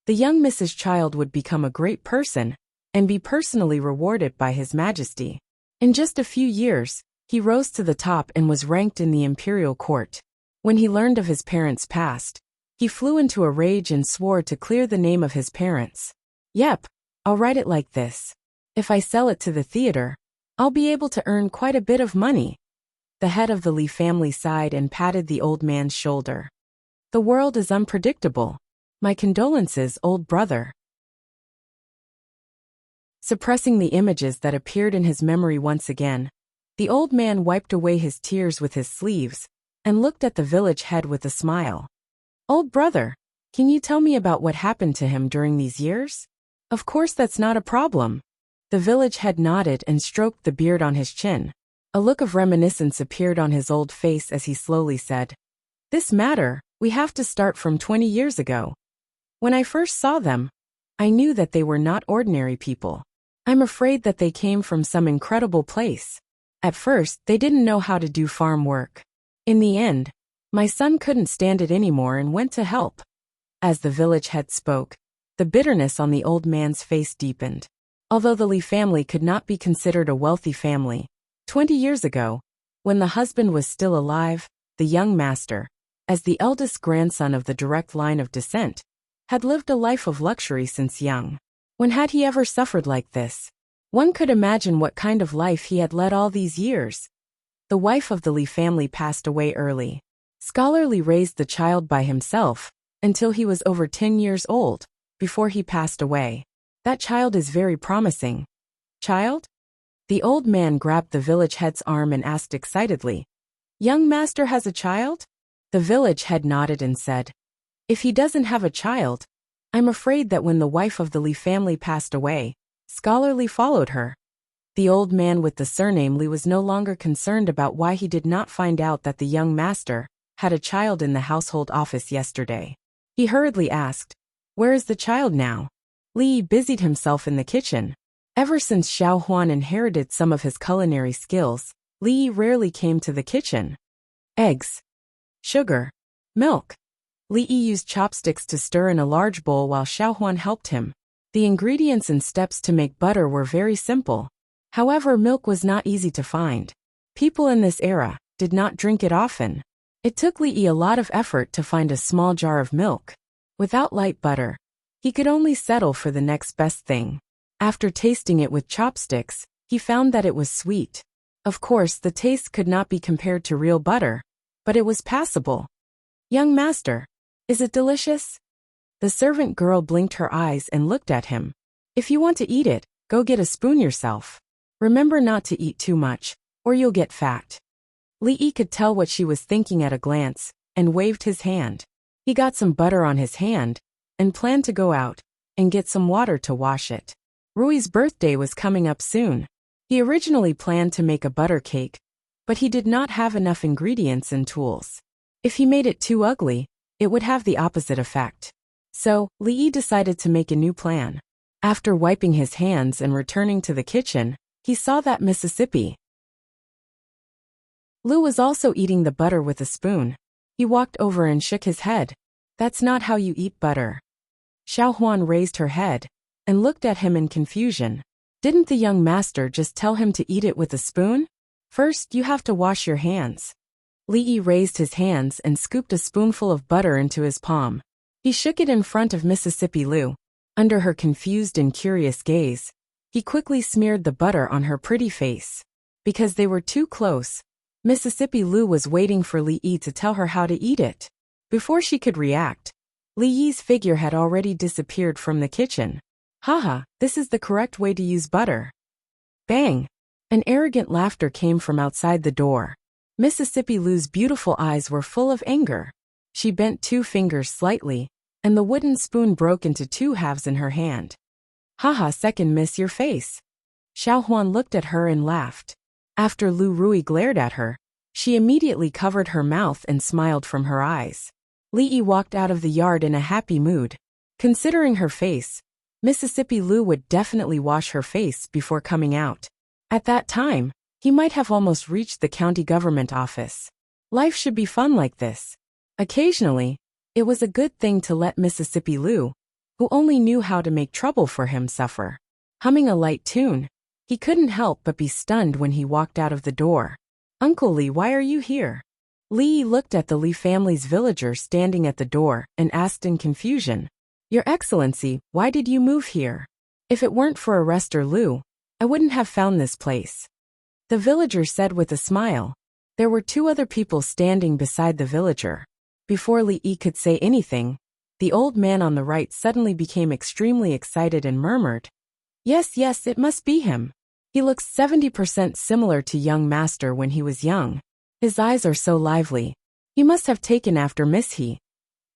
A: the young Mrs. Child would become a great person and be personally rewarded by His Majesty. In just a few years, he rose to the top and was ranked in the imperial court. When he learned of his parents' past, he flew into a rage and swore to clear the name of his parents. Yep, I'll write it like this. If I sell it to the theater, I'll be able to earn quite a bit of money. The head of the Li family sighed and patted the old man's shoulder. The world is unpredictable. My condolences, old brother. Suppressing the images that appeared in his memory once again, the old man wiped away his tears with his sleeves and looked at the village head with a smile. Old brother, can you tell me about what happened to him during these years? Of course, that's not a problem. The village head nodded and stroked the beard on his chin. A look of reminiscence appeared on his old face as he slowly said, This matter, we have to start from 20 years ago. When I first saw them, I knew that they were not ordinary people. I'm afraid that they came from some incredible place. At first, they didn't know how to do farm work. In the end, my son couldn't stand it anymore and went to help. As the village head spoke, the bitterness on the old man's face deepened. Although the Li family could not be considered a wealthy family, 20 years ago, when the husband was still alive, the young master, as the eldest grandson of the direct line of descent, had lived a life of luxury since young. When had he ever suffered like this? One could imagine what kind of life he had led all these years. The wife of the Li family passed away early. Scholar Li raised the child by himself until he was over 10 years old, before he passed away. That child is very promising. Child? The old man grabbed the village head's arm and asked excitedly, Young master has a child? The village head nodded and said, If he doesn't have a child, I'm afraid that when the wife of the Lee family passed away, Scholarly followed her. The old man with the surname Lee was no longer concerned about why he did not find out that the young master had a child in the household office yesterday. He hurriedly asked, Where is the child now? Lee busied himself in the kitchen. Ever since Xiao Huan inherited some of his culinary skills, Li rarely came to the kitchen. Eggs, sugar, milk. Li used chopsticks to stir in a large bowl while Xiao Huan helped him. The ingredients and steps to make butter were very simple. However, milk was not easy to find. People in this era did not drink it often. It took Li a lot of effort to find a small jar of milk. Without light butter, he could only settle for the next best thing. After tasting it with chopsticks, he found that it was sweet. Of course, the taste could not be compared to real butter, but it was passable. Young master, is it delicious? The servant girl blinked her eyes and looked at him. If you want to eat it, go get a spoon yourself. Remember not to eat too much, or you'll get fat. Li could tell what she was thinking at a glance, and waved his hand. He got some butter on his hand, and planned to go out and get some water to wash it. Rui's birthday was coming up soon. He originally planned to make a butter cake, but he did not have enough ingredients and tools. If he made it too ugly, it would have the opposite effect. So, Li decided to make a new plan. After wiping his hands and returning to the kitchen, he saw that Mississippi Lu was also eating the butter with a spoon. He walked over and shook his head. That's not how you eat butter. Xiao Huan raised her head and looked at him in confusion. Didn't the young master just tell him to eat it with a spoon? First, you have to wash your hands. Li raised his hands and scooped a spoonful of butter into his palm. He shook it in front of Mississippi Lu. Under her confused and curious gaze, he quickly smeared the butter on her pretty face. Because they were too close, Mississippi Lu was waiting for Li to tell her how to eat it. Before she could react, Li's figure had already disappeared from the kitchen. Haha, this is the correct way to use butter. Bang! An arrogant laughter came from outside the door. Mississippi Lu's beautiful eyes were full of anger. She bent 2 fingers slightly, and the wooden spoon broke into 2 halves in her hand. Haha, second miss your face. Xiao Huan looked at her and laughed. After Lu Rui glared at her, she immediately covered her mouth and smiled from her eyes. Li walked out of the yard in a happy mood. Considering her face, Mississippi Lu would definitely wash her face before coming out. At that time, he might have almost reached the county government office. Life should be fun like this. Occasionally, it was a good thing to let Mississippi Lu, who only knew how to make trouble for him, suffer. Humming a light tune, he couldn't help but be stunned when he walked out of the door. Uncle Li, why are you here? Li looked at the Li family's villager standing at the door and asked in confusion, Your Excellency, why did you move here? If it weren't for Arrestor Lu, I wouldn't have found this place. The villager said with a smile. There were 2 other people standing beside the villager. Before Li could say anything, the old man on the right suddenly became extremely excited and murmured, Yes, it must be him. He looks 70% similar to young master when he was young. His eyes are so lively. He must have taken after Miss He.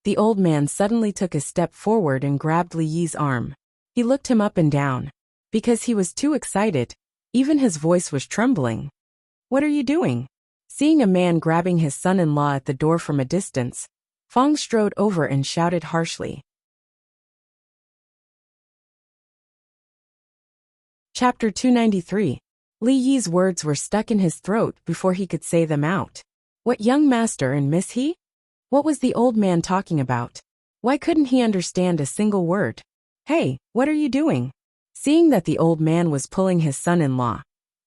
A: The old man suddenly took a step forward and grabbed Li Yi's arm. He looked him up and down. Because he was too excited, even his voice was trembling. What are you doing? Seeing a man grabbing his son-in-law at the door from a distance, Fong strode over and shouted harshly. Chapter 293. Li Yi's words were stuck in his throat before he could say them out. What young master and Miss He? What was the old man talking about? Why couldn't he understand a single word? Hey, what are you doing? Seeing that the old man was pulling his son-in-law,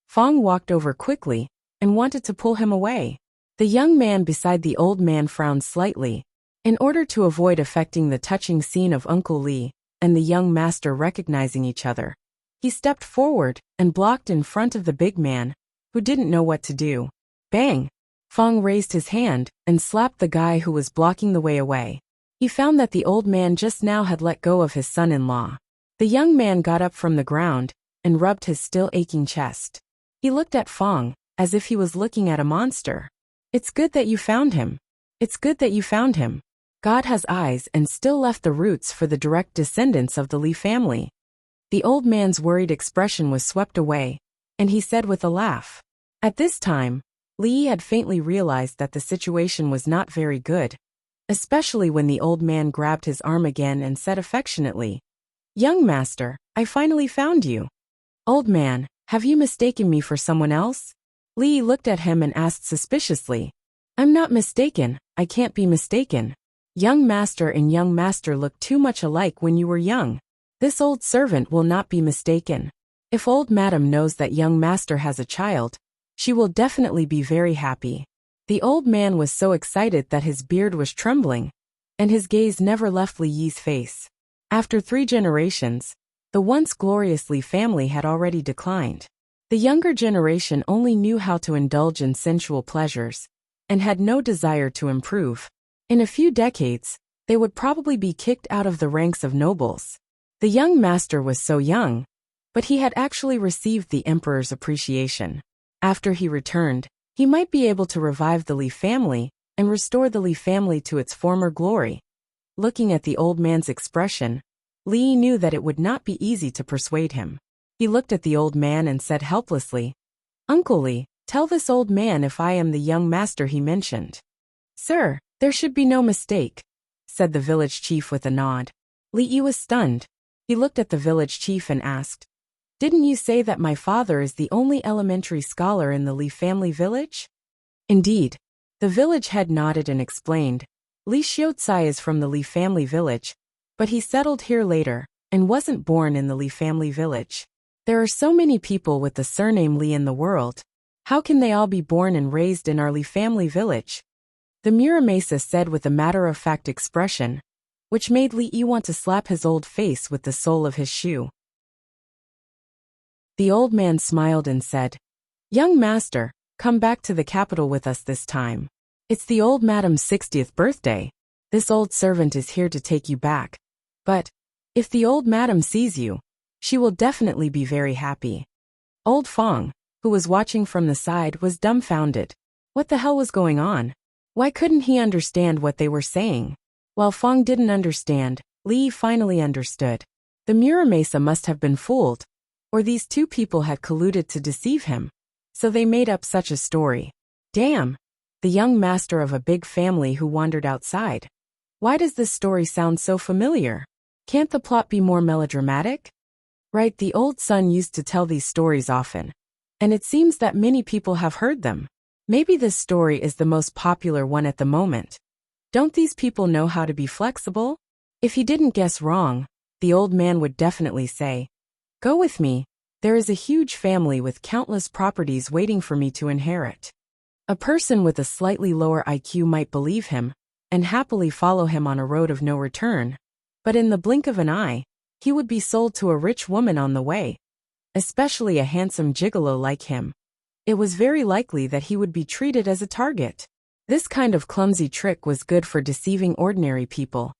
A: Fong walked over quickly and wanted to pull him away. The young man beside the old man frowned slightly. In order to avoid affecting the touching scene of Uncle Li and the young master recognizing each other, he stepped forward and blocked in front of the big man, who didn't know what to do. Bang! Fong raised his hand and slapped the guy who was blocking the way away. He found that the old man just now had let go of his son-in-law. The young man got up from the ground and rubbed his still aching chest. He looked at Fong, as if he was looking at a monster. It's good that you found him. It's good that you found him. God has eyes and still left the roots for the direct descendants of the Li family. The old man's worried expression was swept away, and he said with a laugh. At this time, Li had faintly realized that the situation was not very good, especially when the old man grabbed his arm again and said affectionately, "Young master, I finally found you." "Old man, have you mistaken me for someone else?" Li looked at him and asked suspiciously. "I'm not mistaken, I can't be mistaken. Young master and young master look too much alike when you were young. This old servant will not be mistaken. If old madam knows that young master has a child, she will definitely be very happy." The old man was so excited that his beard was trembling, and his gaze never left Li Yi's face. After 3 generations, the once glorious Li family had already declined. The younger generation only knew how to indulge in sensual pleasures, and had no desire to improve. In a few decades, they would probably be kicked out of the ranks of nobles. The young master was so young, but he had actually received the emperor's appreciation. After he returned, he might be able to revive the Li family and restore the Li family to its former glory. Looking at the old man's expression, Li knew that it would not be easy to persuade him. He looked at the old man and said helplessly, "Uncle Li, tell this old man if I am the young master he mentioned." "Sir, there should be no mistake," said the village chief with a nod. Li Yi was stunned. He looked at the village chief and asked, "Didn't you say that my father is the only elementary scholar in the Li family village?" "Indeed." The village head nodded and explained, "Li Xiaocai is from the Li family village, but he settled here later, and wasn't born in the Li family village. There are so many people with the surname Li in the world. How can they all be born and raised in our Li family village?" The Muramesa said with a matter-of-fact expression, which made Li Yi want to slap his old face with the sole of his shoe. The old man smiled and said, "Young master, come back to the capital with us this time. It's the old madam's 60th birthday. This old servant is here to take you back. But, if the old madam sees you, she will definitely be very happy." Old Fong, who was watching from the side, was dumbfounded. What the hell was going on? Why couldn't he understand what they were saying? While Fong didn't understand, Li finally understood. The Muramesa must have been fooled, or these two people had colluded to deceive him, so they made up such a story. Damn! The young master of a big family who wandered outside. Why does this story sound so familiar? Can't the plot be more melodramatic? Right, the old son used to tell these stories often, and it seems that many people have heard them. Maybe this story is the most popular one at the moment. Don't these people know how to be flexible? If he didn't guess wrong, the old man would definitely say, "Go with me. There is a huge family with countless properties waiting for me to inherit." A person with a slightly lower IQ might believe him, and happily follow him on a road of no return. But in the blink of an eye, he would be sold to a rich woman on the way, especially a handsome gigolo like him. It was very likely that he would be treated as a target. This kind of clumsy trick was good for deceiving ordinary people,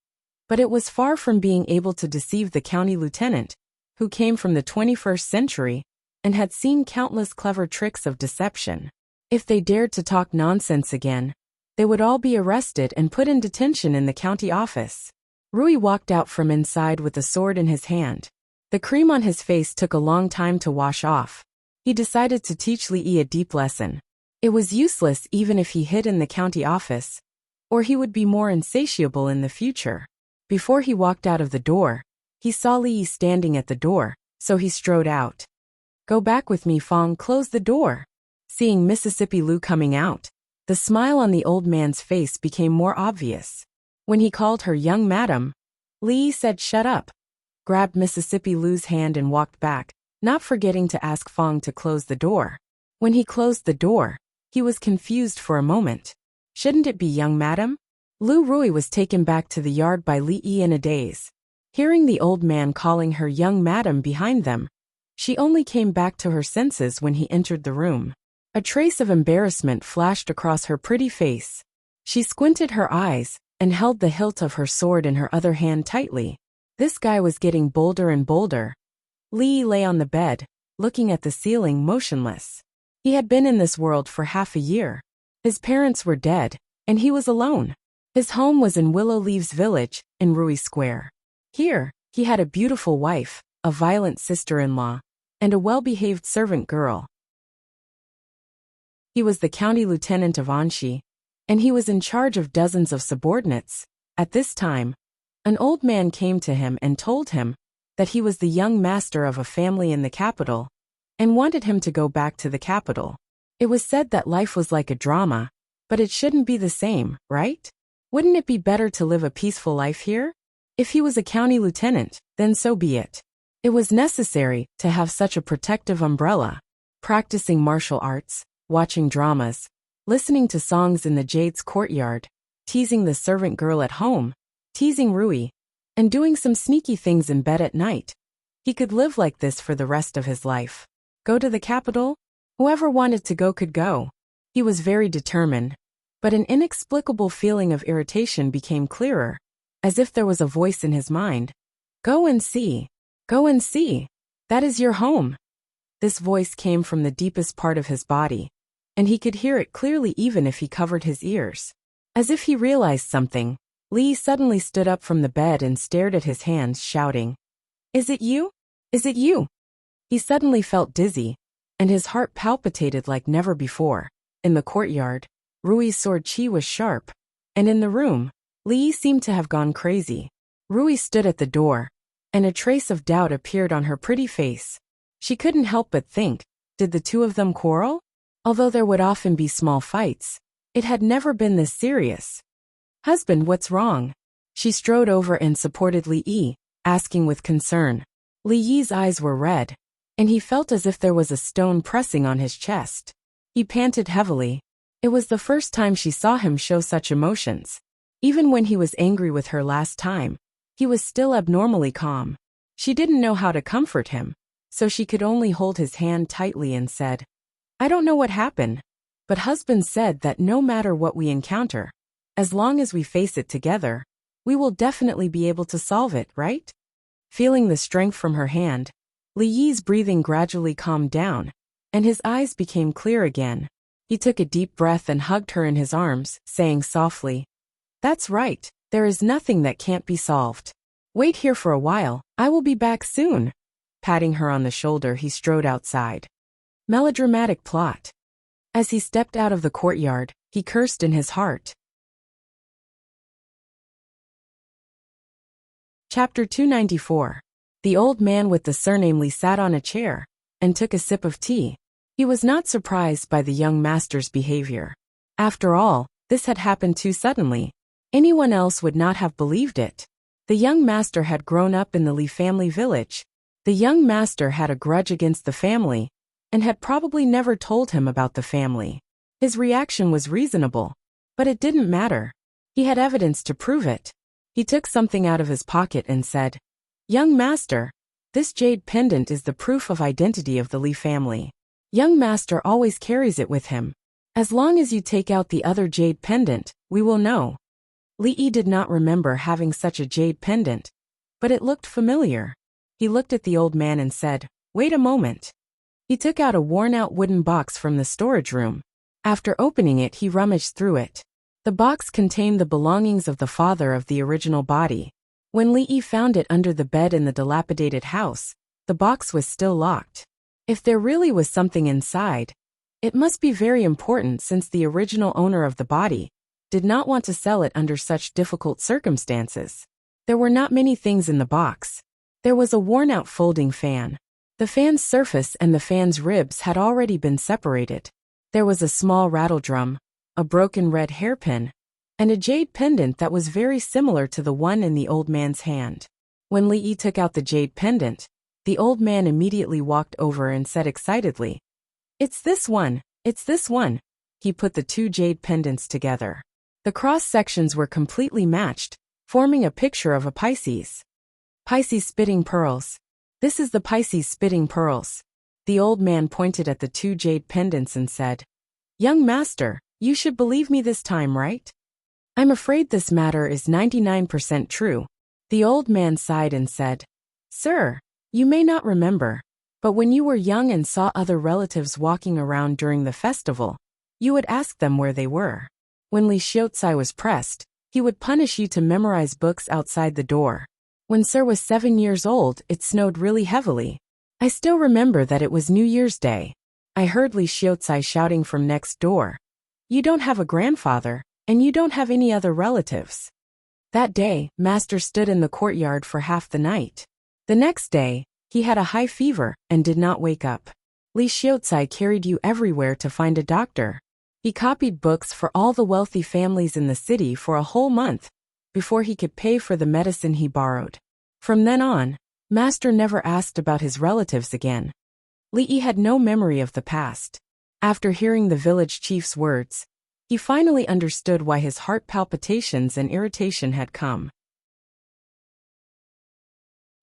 A: but it was far from being able to deceive the county lieutenant, who came from the 21st century and had seen countless clever tricks of deception. If they dared to talk nonsense again, they would all be arrested and put in detention in the county office. Rui walked out from inside with a sword in his hand. The cream on his face took a long time to wash off. He decided to teach Li Yi a deep lesson. It was useless even if he hid in the county office, or he would be more insatiable in the future. Before he walked out of the door, he saw Li Yi standing at the door, so he strode out. "Go back with me, Fong, close the door." Seeing Mississippi Lu coming out, the smile on the old man's face became more obvious. When he called her young madam, Li Yi said shut up, grabbed Mississippi Lu's hand and walked back, not forgetting to ask Fong to close the door. When he closed the door, he was confused for a moment. Shouldn't it be young madam? Lu Rui was taken back to the yard by Li Yi in a daze. Hearing the old man calling her young madam behind them, she only came back to her senses when he entered the room. A trace of embarrassment flashed across her pretty face. She squinted her eyes and held the hilt of her sword in her other hand tightly. This guy was getting bolder and bolder. Lee lay on the bed, looking at the ceiling motionless. He had been in this world for half a year. His parents were dead, and he was alone. His home was in Willow Leaves Village, in Rui Square. Here, he had a beautiful wife, a violent sister-in-law, and a well-behaved servant girl. He was the county lieutenant of Anshi, and he was in charge of dozens of subordinates. At this time, an old man came to him and told him that he was the young master of a family in the capital, and wanted him to go back to the capital. It was said that life was like a drama, but it shouldn't be the same, right? Wouldn't it be better to live a peaceful life here? If he was a county lieutenant, then so be it. It was necessary to have such a protective umbrella. Practicing martial arts, watching dramas, listening to songs in the Jade's courtyard, teasing the servant girl at home, teasing Rui, and doing some sneaky things in bed at night. He could live like this for the rest of his life. Go to the capital? Whoever wanted to go could go. He was very determined, but an inexplicable feeling of irritation became clearer, as if there was a voice in his mind. Go and see. Go and see. That is your home. This voice came from the deepest part of his body, and he could hear it clearly even if he covered his ears. As if he realized something, Lee suddenly stood up from the bed and stared at his hands, shouting, "Is it you? Is it you?" He suddenly felt dizzy, and his heart palpitated like never before. In the courtyard, Rui's sword chi was sharp, and in the room, Lee seemed to have gone crazy. Rui stood at the door, and a trace of doubt appeared on her pretty face. She couldn't help but think, did the two of them quarrel? Although there would often be small fights, it had never been this serious. "Husband, what's wrong?" She strode over and supported Li Yi, asking with concern. Li Yi's eyes were red, and he felt as if there was a stone pressing on his chest. He panted heavily. It was the first time she saw him show such emotions. Even when he was angry with her last time, he was still abnormally calm. She didn't know how to comfort him, so she could only hold his hand tightly and said, "I don't know what happened, but husband said that no matter what we encounter, as long as we face it together, we will definitely be able to solve it, right?" Feeling the strength from her hand, Li Yi's breathing gradually calmed down, and his eyes became clear again. He took a deep breath and hugged her in his arms, saying softly, "That's right, there is nothing that can't be solved. Wait here for a while, I will be back soon." Patting her on the shoulder, he strode outside. Melodramatic plot. As he stepped out of the courtyard, he cursed in his heart. Chapter 294. The old man with the surname Li sat on a chair and took a sip of tea. He was not surprised by the young master's behavior. After all, this had happened too suddenly. Anyone else would not have believed it. The young master had grown up in the Li family village. The young master had a grudge against the family, and had probably never told him about the family. His reaction was reasonable, but it didn't matter. He had evidence to prove it. He took something out of his pocket and said, "Young master, this jade pendant is the proof of identity of the Li family. Young master always carries it with him. As long as you take out the other jade pendant, we will know." Li Yi did not remember having such a jade pendant, but it looked familiar. He looked at the old man and said, "Wait a moment." He took out a worn-out wooden box from the storage room. After opening it, he rummaged through it. The box contained the belongings of the father of the original body. When Li Yi found it under the bed in the dilapidated house, the box was still locked. If there really was something inside, it must be very important since the original owner of the body did not want to sell it under such difficult circumstances. There were not many things in the box. There was a worn-out folding fan. The fan's surface and the fan's ribs had already been separated. There was a small rattle drum, a broken red hairpin, and a jade pendant that was very similar to the one in the old man's hand. When Li Yi took out the jade pendant, the old man immediately walked over and said excitedly, "It's this one, it's this one." He put the two jade pendants together. The cross-sections were completely matched, forming a picture of a Pisces. Pisces spitting pearls. "This is the Pisces spitting pearls." The old man pointed at the two jade pendants and said, "Young master, you should believe me this time, right? I'm afraid this matter is 99% true. The old man sighed and said, "Sir, you may not remember, but when you were young and saw other relatives walking around during the festival, you would ask them where they were. When Li Xiaozai was pressed, he would punish you to memorize books outside the door. When Sir was 7 years old, it snowed really heavily. I still remember that it was New Year's Day. I heard Li Xiaozai shouting from next door, 'You don't have a grandfather, and you don't have any other relatives.' That day, Master stood in the courtyard for half the night. The next day, he had a high fever and did not wake up. Li Xiaozai carried you everywhere to find a doctor. He copied books for all the wealthy families in the city for a whole month before he could pay for the medicine he borrowed. From then on, Master never asked about his relatives again. Li Yi had no memory of the past. After hearing the village chief's words, he finally understood why his heart palpitations and irritation had come.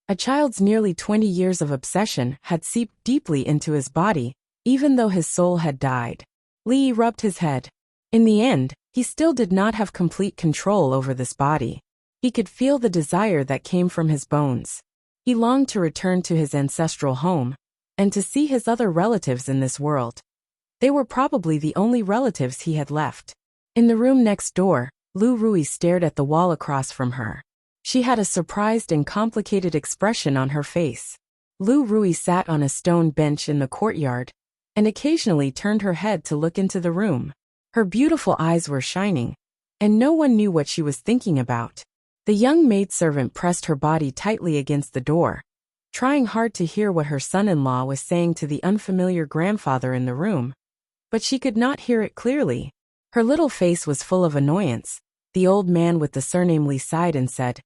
A: A child's nearly 20 years of obsession had seeped deeply into his body, even though his soul had died. Li Yi rubbed his head. In the end, he still did not have complete control over this body. He could feel the desire that came from his bones. He longed to return to his ancestral home, and to see his other relatives in this world. They were probably the only relatives he had left. In the room next door, Lu Rui stared at the wall across from her. She had a surprised and complicated expression on her face. Lu Rui sat on a stone bench in the courtyard, and occasionally turned her head to look into the room. Her beautiful eyes were shining, and no one knew what she was thinking about. The young maidservant pressed her body tightly against the door, trying hard to hear what her son-in-law was saying to the unfamiliar grandfather in the room. But she could not hear it clearly. Her little face was full of annoyance. The old man with the surname Li sighed and said,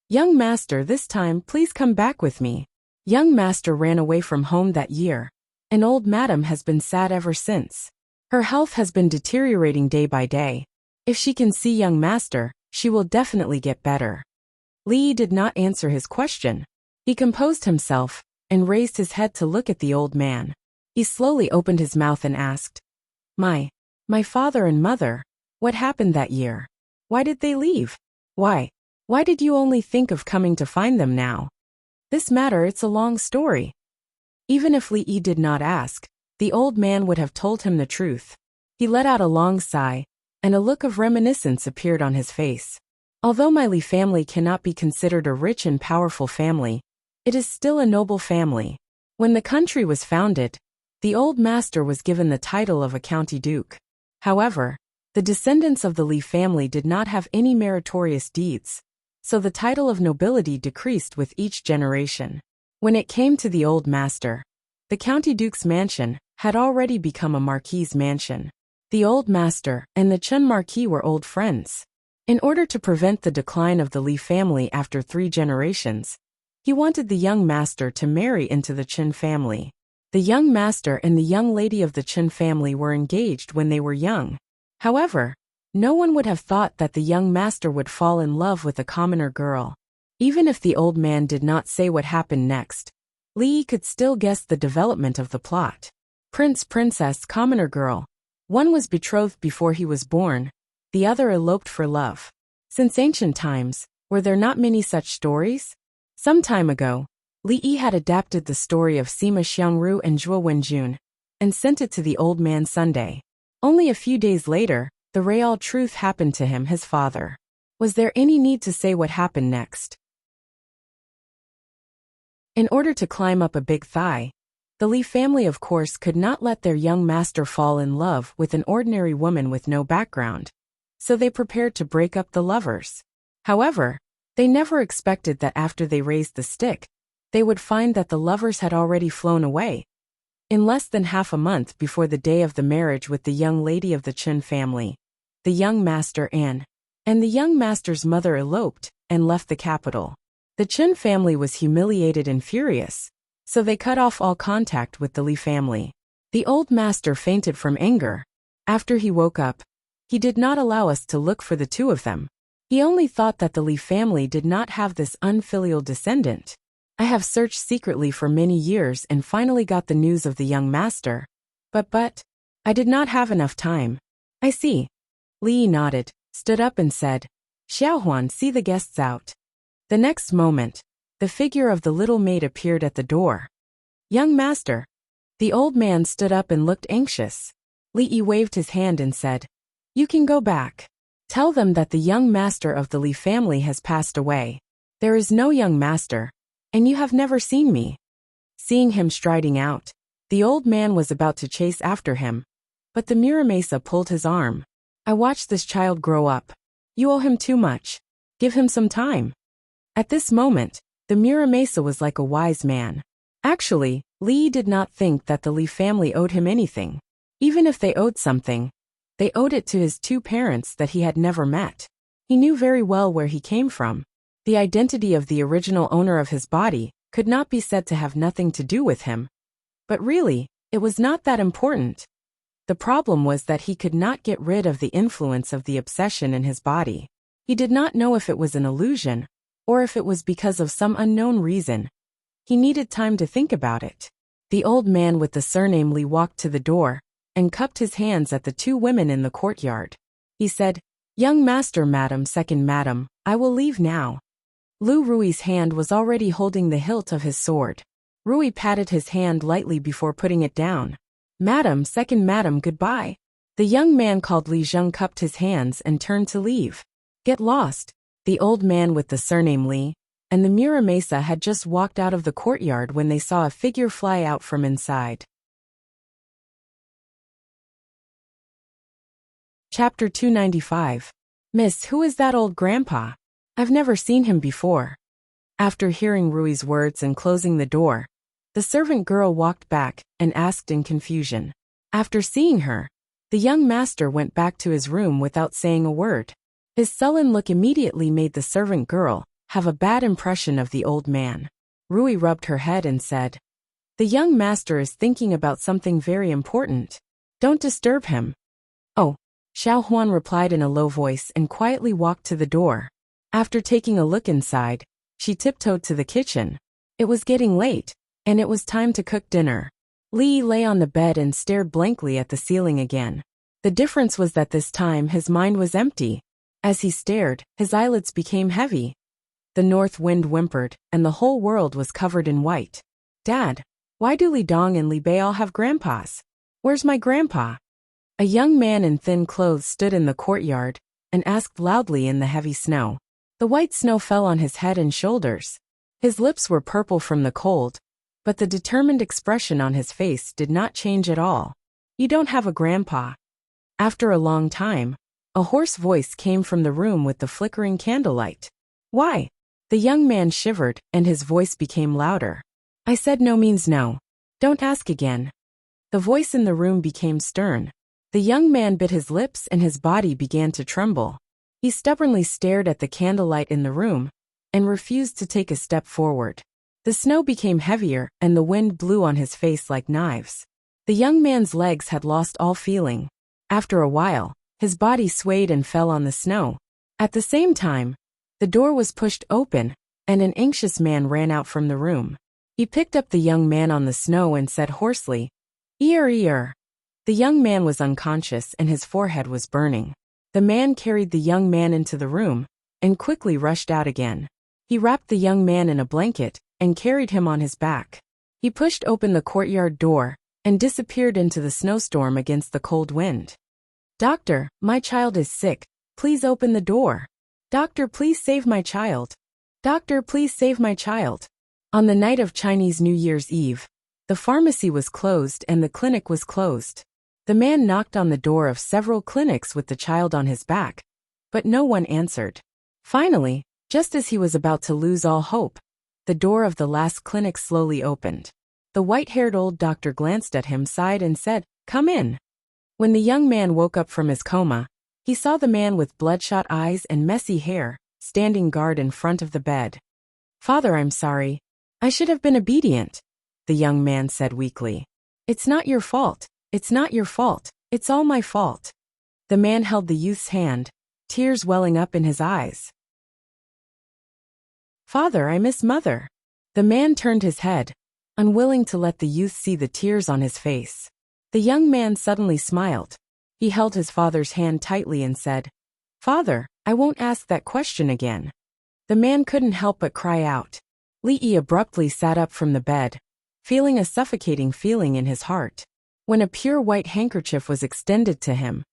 A: "Young master, this time please come back with me." Young master ran away from home that year, and old madam has been sad ever since. Her health has been deteriorating day by day. If she can see young master, she will definitely get better. Li did not answer his question. He composed himself and raised his head to look at the old man. He slowly opened his mouth and asked, My father and mother, what happened that year? Why did they leave? Why did you only think of coming to find them now? This matter, it's a long story." Even if Li Yi did not ask, the old man would have told him the truth. He let out a long sigh, and a look of reminiscence appeared on his face. Although my Li family cannot be considered a rich and powerful family, it is still a noble family. When the country was founded, the old master was given the title of a county duke. However, the descendants of the Li family did not have any meritorious deeds, so the title of nobility decreased with each generation. When it came to the old master, the county duke's mansion had already become a marquis's mansion. The old master and the Chen marquis were old friends. In order to prevent the decline of the Li family after 3 generations, he wanted the young master to marry into the Chen family. The young master and the young lady of the Chen family were engaged when they were young. However, no one would have thought that the young master would fall in love with a commoner girl. Even if the old man did not say what happened next, Li could still guess the development of the plot. Prince, princess, commoner girl. One was betrothed before he was born, the other eloped for love. Since ancient times, were there not many such stories? Some time ago, Li Yi had adapted the story of Sima Xiangru and Zhuo Wenjun, and sent it to the old man Sunday. Only a few days later, the real truth happened to him, his father. Was there any need to say what happened next? In order to climb up a big thigh, the Li family of course could not let their young master fall in love with an ordinary woman with no background, so they prepared to break up the lovers. However, they never expected that after they raised the stick, they would find that the lovers had already flown away. In less than half a month before the day of the marriage with the young lady of the Chen family, the young master and the young master's mother eloped and left the capital. The Chen family was humiliated and furious, so they cut off all contact with the Li family. The old master fainted from anger. After he woke up, he did not allow us to look for the two of them. He only thought that the Li family did not have this unfilial descendant. I have searched secretly for many years and finally got the news of the young master. But, I did not have enough time. I see. Li nodded, stood up and said, Xiaohuan, see the guests out. The next moment, the figure of the little maid appeared at the door. Young master. The old man stood up and looked anxious. Li waved his hand and said, You can go back. Tell them that the young master of the Li family has passed away. There is no young master, and you have never seen me. Seeing him striding out, the old man was about to chase after him, but the Muramesa pulled his arm. I watched this child grow up. You owe him too much. Give him some time. At this moment, the Muramesa was like a wise man. Actually, Li did not think that the Li family owed him anything. Even if they owed something, they owed it to his two parents that he had never met. He knew very well where he came from. The identity of the original owner of his body could not be said to have nothing to do with him. But really, it was not that important. The problem was that he could not get rid of the influence of the obsession in his body. He did not know if it was an illusion, or if it was because of some unknown reason. He needed time to think about it. The old man with the surname Li walked to the door and cupped his hands at the two women in the courtyard. He said, Young master, madam, second madam, I will leave now. Lu Rui's hand was already holding the hilt of his sword. Rui patted his hand lightly before putting it down. Madam, second madam, goodbye. The young man called Li Zheng cupped his hands and turned to leave. Get lost. The old man with the surname Li and the Muramesa had just walked out of the courtyard when they saw a figure fly out from inside. Chapter 295. Miss, who is that old grandpa? I've never seen him before. After hearing Rui's words and closing the door, the servant girl walked back and asked in confusion. After seeing her, the young master went back to his room without saying a word. His sullen look immediately made the servant girl have a bad impression of the old man. Rui rubbed her head and said, The young master is thinking about something very important. Don't disturb him. Oh, Xiao Huan replied in a low voice and quietly walked to the door. After taking a look inside, she tiptoed to the kitchen. It was getting late, and it was time to cook dinner. Li lay on the bed and stared blankly at the ceiling again. The difference was that this time his mind was empty. As he stared, his eyelids became heavy. The north wind whimpered, and the whole world was covered in white. Dad, why do Li Dong and Li Bei all have grandpas? Where's my grandpa? A young man in thin clothes stood in the courtyard and asked loudly in the heavy snow. The white snow fell on his head and shoulders. His lips were purple from the cold, but the determined expression on his face did not change at all. You don't have a grandpa. After a long time, a hoarse voice came from the room with the flickering candlelight. Why? The young man shivered, and his voice became louder. I said no means no. Don't ask again. The voice in the room became stern. The young man bit his lips and his body began to tremble. He stubbornly stared at the candlelight in the room and refused to take a step forward. The snow became heavier and the wind blew on his face like knives. The young man's legs had lost all feeling. After a while, his body swayed and fell on the snow. At the same time, the door was pushed open and an anxious man ran out from the room. He picked up the young man on the snow and said hoarsely, Ear, ear. The young man was unconscious and his forehead was burning. The man carried the young man into the room and quickly rushed out again. He wrapped the young man in a blanket and carried him on his back. He pushed open the courtyard door and disappeared into the snowstorm against the cold wind. Doctor, my child is sick. Please open the door. Doctor, please save my child. Doctor, please save my child. On the night of Chinese New Year's Eve, the pharmacy was closed and the clinic was closed. The man knocked on the door of several clinics with the child on his back, but no one answered. Finally, just as he was about to lose all hope, the door of the last clinic slowly opened. The white-haired old doctor glanced at him, sighed and said, Come in. When the young man woke up from his coma, he saw the man with bloodshot eyes and messy hair standing guard in front of the bed. Father, I'm sorry. I should have been obedient, the young man said weakly. It's not your fault. It's not your fault. It's all my fault. The man held the youth's hand, tears welling up in his eyes. Father, I miss Mother. The man turned his head, unwilling to let the youth see the tears on his face. The young man suddenly smiled. He held his father's hand tightly and said, Father, I won't ask that question again. The man couldn't help but cry out. Li abruptly sat up from the bed, feeling a suffocating feeling in his heart. When a pure white handkerchief was extended to him,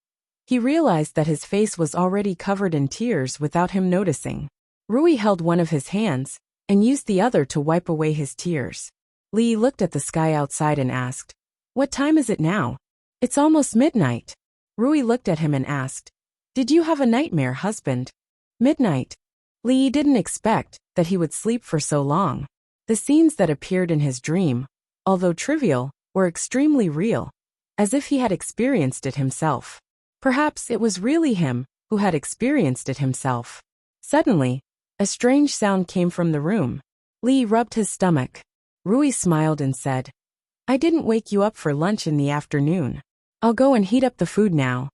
A: he realized that his face was already covered in tears without him noticing. Rui held one of his hands and used the other to wipe away his tears. Li looked at the sky outside and asked, "What time is it now?" "It's almost midnight." Rui looked at him and asked, "Did you have a nightmare, husband?" "Midnight." Li didn't expect that he would sleep for so long. The scenes that appeared in his dream, although trivial, were extremely real, as if he had experienced it himself. Perhaps it was really him who had experienced it himself. Suddenly, a strange sound came from the room. Li rubbed his stomach. Rui smiled and said, "I didn't wake you up for lunch in the afternoon. I'll go and heat up the food now."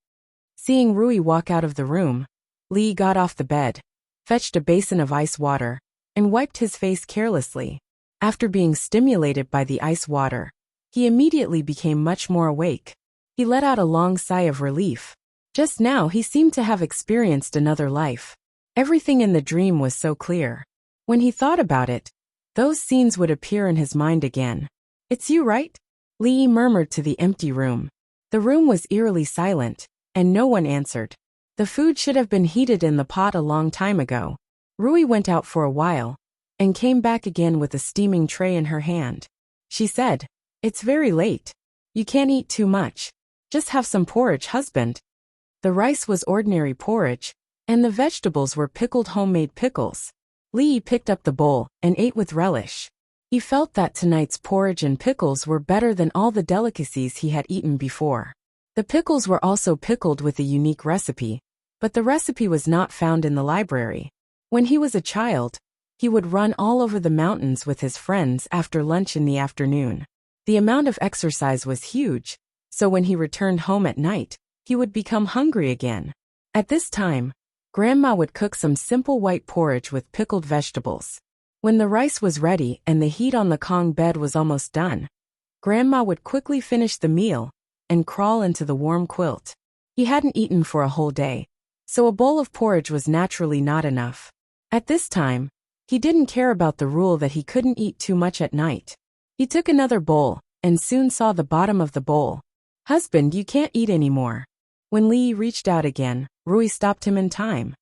A: Seeing Rui walk out of the room, Li got off the bed, fetched a basin of ice water, and wiped his face carelessly. After being stimulated by the ice water, he immediately became much more awake. He let out a long sigh of relief. Just now he seemed to have experienced another life. Everything in the dream was so clear. When he thought about it, those scenes would appear in his mind again. "It's you, right?" Li murmured to the empty room. The room was eerily silent, and no one answered. The food should have been heated in the pot a long time ago. Rui went out for a while, and came back again with a steaming tray in her hand. She said, "It's very late. You can't eat too much. Just have some porridge, husband." The rice was ordinary porridge, and the vegetables were pickled homemade pickles. Li picked up the bowl and ate with relish. He felt that tonight's porridge and pickles were better than all the delicacies he had eaten before. The pickles were also pickled with a unique recipe, but the recipe was not found in the library. When he was a child, he would run all over the mountains with his friends after lunch in the afternoon. The amount of exercise was huge, so when he returned home at night, he would become hungry again. At this time, Grandma would cook some simple white porridge with pickled vegetables. When the rice was ready and the heat on the Kong bed was almost done, Grandma would quickly finish the meal and crawl into the warm quilt. He hadn't eaten for a whole day, so a bowl of porridge was naturally not enough. At this time, he didn't care about the rule that he couldn't eat too much at night. He took another bowl and soon saw the bottom of the bowl. "Husband, you can't eat anymore." When Li reached out again, Rui stopped him in time.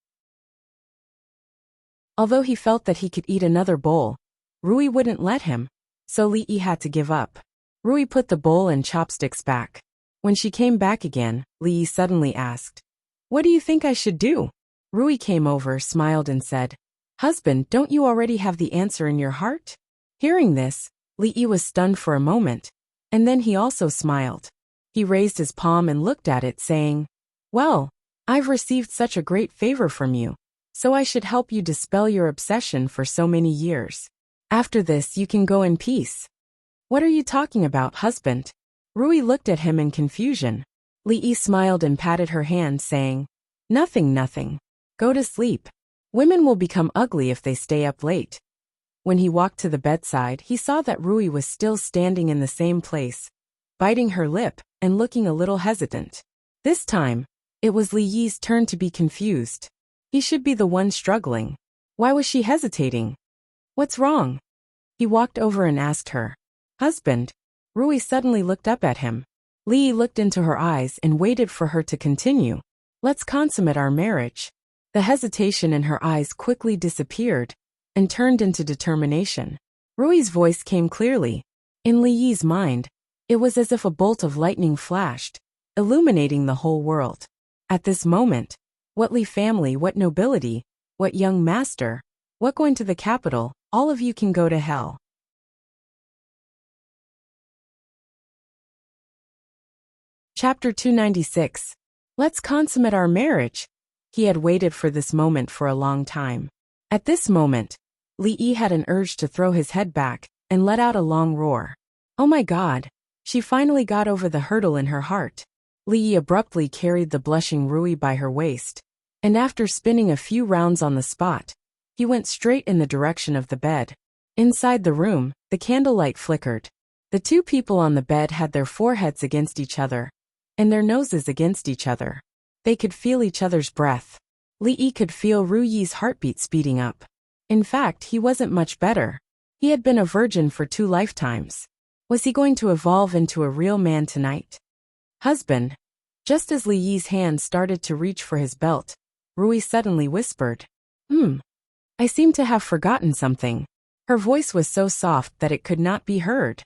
A: Although he felt that he could eat another bowl, Rui wouldn't let him, so Li had to give up. Rui put the bowl and chopsticks back. When she came back again, Li suddenly asked, "What do you think I should do?" Rui came over, smiled and said, "Husband, don't you already have the answer in your heart?" Hearing this, Li was stunned for a moment, and then he also smiled. He raised his palm and looked at it, saying, "Well, I've received such a great favor from you, so I should help you dispel your obsession for so many years. After this you can go in peace." "What are you talking about, husband?" Rui looked at him in confusion. Li smiled and patted her hand, saying, "Nothing, nothing. Go to sleep. Women will become ugly if they stay up late." When he walked to the bedside, he saw that Rui was still standing in the same place, biting her lip and looking a little hesitant. This time, it was Li Yi's turn to be confused. He should be the one struggling. Why was she hesitating? "What's wrong?" He walked over and asked her. "Husband." Rui suddenly looked up at him. Li looked into her eyes and waited for her to continue. "Let's consummate our marriage." The hesitation in her eyes quickly disappeared and turned into determination. Rui's voice came clearly. In Li Yi's mind, it was as if a bolt of lightning flashed, illuminating the whole world. At this moment, what Li family, what nobility, what young master, what going to the capital, all of you can go to hell. Chapter 296. Let's consummate our marriage. He had waited for this moment for a long time. At this moment, Li Yi had an urge to throw his head back and let out a long roar. Oh my God! She finally got over the hurdle in her heart. Li Yi abruptly carried the blushing Rui by her waist, and after spinning a few rounds on the spot, he went straight in the direction of the bed. Inside the room, the candlelight flickered. The two people on the bed had their foreheads against each other, and their noses against each other. They could feel each other's breath. Li Yi could feel Ru Yi's heartbeat speeding up. In fact, he wasn't much better. He had been a virgin for 2 lifetimes. Was he going to evolve into a real man tonight? Husband. Just as Li Yi's hand started to reach for his belt, Rui suddenly whispered, I seem to have forgotten something. Her voice was so soft that it could not be heard.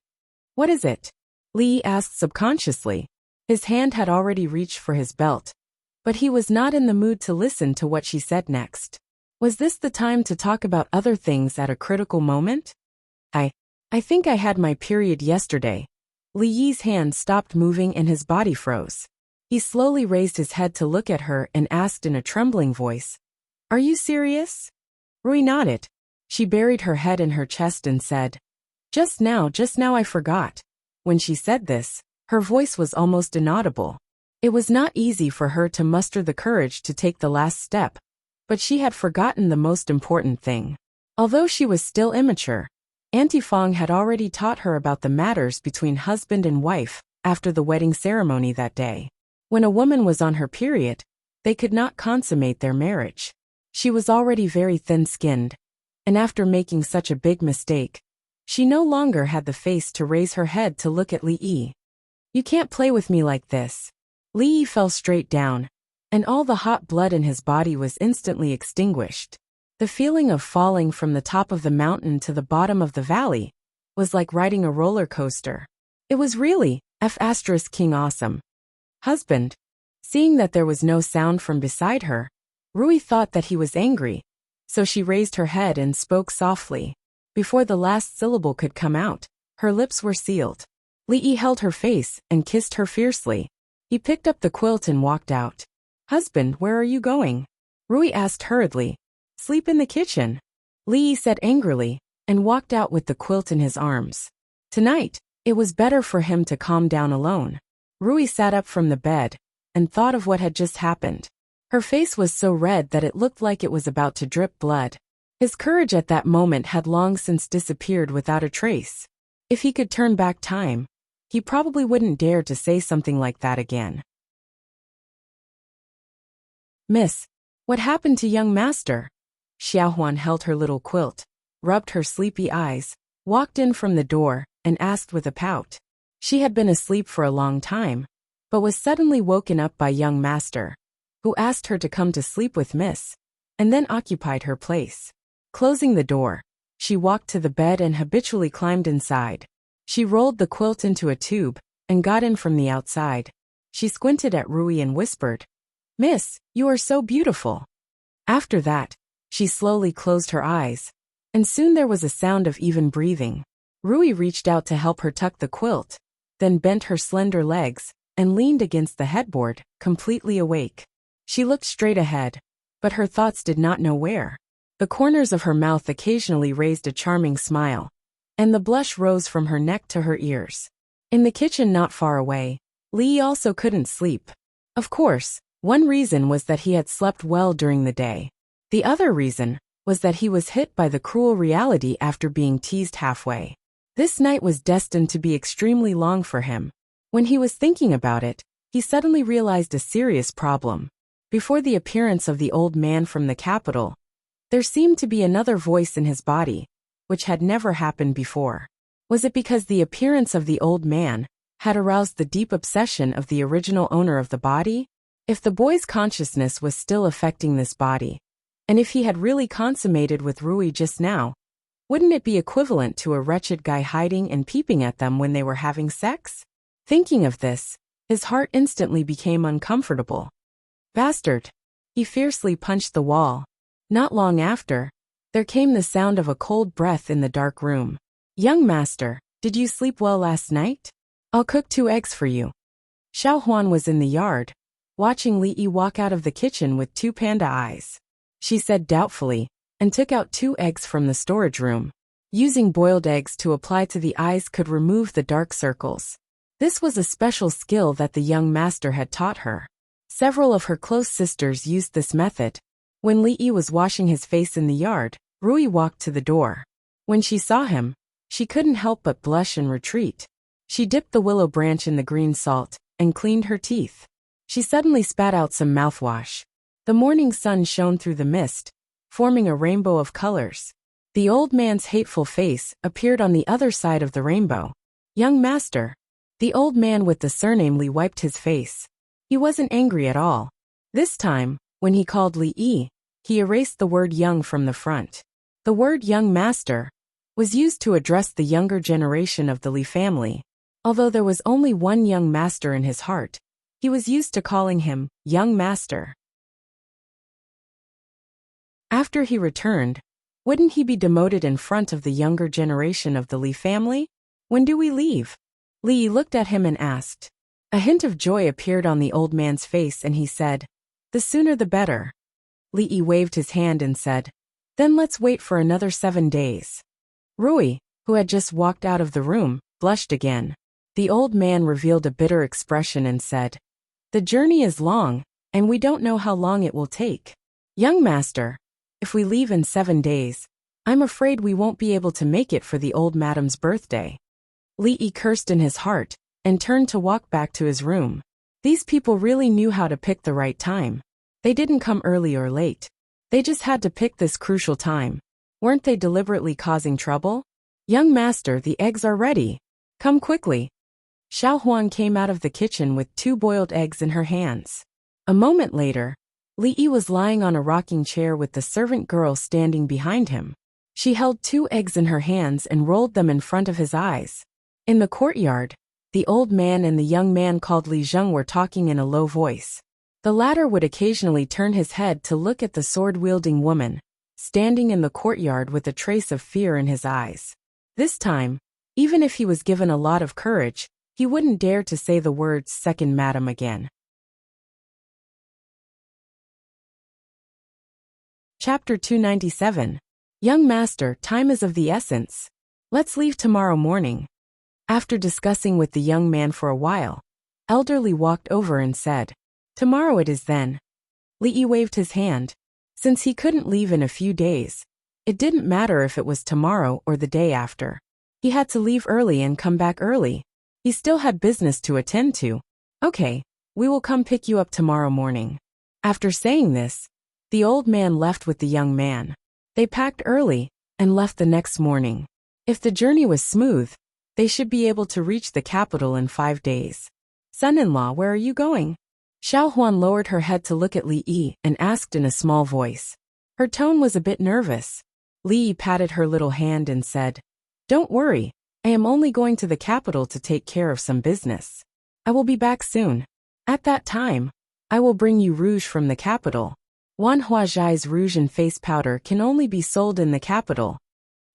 A: What is it? Li Yi asked subconsciously. His hand had already reached for his belt, but he was not in the mood to listen to what she said next. Was this the time to talk about other things at a critical moment? I think I had my period yesterday. Li Yi's hand stopped moving and his body froze. He slowly raised his head to look at her and asked in a trembling voice, Are you serious? Rui nodded. She buried her head in her chest and said, Just now I forgot. When she said this, her voice was almost inaudible. It was not easy for her to muster the courage to take the last step, but she had forgotten the most important thing. Although she was still immature, Auntie Fong had already taught her about the matters between husband and wife after the wedding ceremony that day. When a woman was on her period, they could not consummate their marriage. She was already very thin-skinned, and after making such a big mistake, she no longer had the face to raise her head to look at Li Yi. You can't play with me like this. Li Yi fell straight down, and all the hot blood in his body was instantly extinguished. The feeling of falling from the top of the mountain to the bottom of the valley was like riding a roller coaster. It was really King awesome. Husband. Seeing that there was no sound from beside her, Rui thought that he was angry, so she raised her head and spoke softly. Before the last syllable could come out, her lips were sealed. Li Yi held her face and kissed her fiercely. He picked up the quilt and walked out. Husband, where are you going? Rui asked hurriedly. Sleep in the kitchen. Li Yi said angrily, and walked out with the quilt in his arms. Tonight, it was better for him to calm down alone. Rui sat up from the bed, and thought of what had just happened. Her face was so red that it looked like it was about to drip blood. His courage at that moment had long since disappeared without a trace. If he could turn back time, he probably wouldn't dare to say something like that again. Miss, what happened to young master? Xiaohuan held her little quilt, rubbed her sleepy eyes, walked in from the door, and asked with a pout. She had been asleep for a long time, but was suddenly woken up by young master, who asked her to come to sleep with Miss, and then occupied her place. Closing the door, she walked to the bed and habitually climbed inside. She rolled the quilt into a tube, and got in from the outside. She squinted at Rui and whispered, Miss, you are so beautiful. After that, she slowly closed her eyes, and soon there was a sound of even breathing. Rui reached out to help her tuck the quilt, then bent her slender legs, and leaned against the headboard, completely awake. She looked straight ahead, but her thoughts did not know where. The corners of her mouth occasionally raised a charming smile, and the blush rose from her neck to her ears. In the kitchen not far away, Li also couldn't sleep. Of course, one reason was that he had slept well during the day. The other reason was that he was hit by the cruel reality after being teased halfway. This night was destined to be extremely long for him. When he was thinking about it, he suddenly realized a serious problem. Before the appearance of the old man from the capital, there seemed to be another voice in his body, which had never happened before. Was it because the appearance of the old man had aroused the deep obsession of the original owner of the body? If the boy's consciousness was still affecting this body, and if he had really consummated with Rui just now, wouldn't it be equivalent to a wretched guy hiding and peeping at them when they were having sex? Thinking of this, his heart instantly became uncomfortable. Bastard! He fiercely punched the wall. Not long after, there came the sound of a cold breath in the dark room. Young master, did you sleep well last night? I'll cook 2 eggs for you. Xiaohuan was in the yard, watching Li Yi walk out of the kitchen with 2 panda eyes. She said doubtfully, and took out 2 eggs from the storage room. Using boiled eggs to apply to the eyes could remove the dark circles. This was a special skill that the young master had taught her. Several of her close sisters used this method. When Li Yi was washing his face in the yard, Rui walked to the door. When she saw him, she couldn't help but blush and retreat. She dipped the willow branch in the green salt, and cleaned her teeth. She suddenly spat out some mouthwash. The morning sun shone through the mist, forming a rainbow of colors. The old man's hateful face appeared on the other side of the rainbow. Young master. The old man with the surname Li wiped his face. He wasn't angry at all. This time, when he called Li Yi, he erased the word young from the front. The word young master was used to address the younger generation of the Li family. Although there was only one young master in his heart, he was used to calling him young master. After he returned, wouldn't he be demoted in front of the younger generation of the Li family? When do we leave? Li looked at him and asked. A hint of joy appeared on the old man's face and he said, "The sooner the better." Li waved his hand and said, "Then let's wait for another 7 days." Rui, who had just walked out of the room, blushed again. The old man revealed a bitter expression and said, "The journey is long, and we don't know how long it will take. Young master, if we leave in 7 days, I'm afraid we won't be able to make it for the old madam's birthday." Li cursed in his heart and turned to walk back to his room. These people really knew how to pick the right time. They didn't come early or late. They just had to pick this crucial time. Weren't they deliberately causing trouble? "Young master, the eggs are ready. Come quickly." Xiao Huan came out of the kitchen with 2 boiled eggs in her hands. A moment later, Li was lying on a rocking chair with the servant girl standing behind him. She held 2 eggs in her hands and rolled them in front of his eyes. In the courtyard, the old man and the young man called Li Zheng were talking in a low voice. The latter would occasionally turn his head to look at the sword-wielding woman, standing in the courtyard with a trace of fear in his eyes. This time, even if he was given a lot of courage, he wouldn't dare to say the words "second madam" again. Chapter 297. Young master, time is of the essence. Let's leave tomorrow morning. After discussing with the young man for a while, Elderly walked over and said, "Tomorrow it is then." Li waved his hand. Since he couldn't leave in a few days, it didn't matter if it was tomorrow or the day after. He had to leave early and come back early. He still had business to attend to. "Okay, we will come pick you up tomorrow morning." After saying this, the old man left with the young man. They packed early and left the next morning. If the journey was smooth, they should be able to reach the capital in 5 days. "Son-in-law, where are you going?" Xiao Huan lowered her head to look at Li Yi and asked in a small voice. Her tone was a bit nervous. Li Yi patted her little hand and said, "Don't worry, I am only going to the capital to take care of some business. I will be back soon. At that time, I will bring you rouge from the capital. Wan Huazhai's rouge and face powder can only be sold in the capital."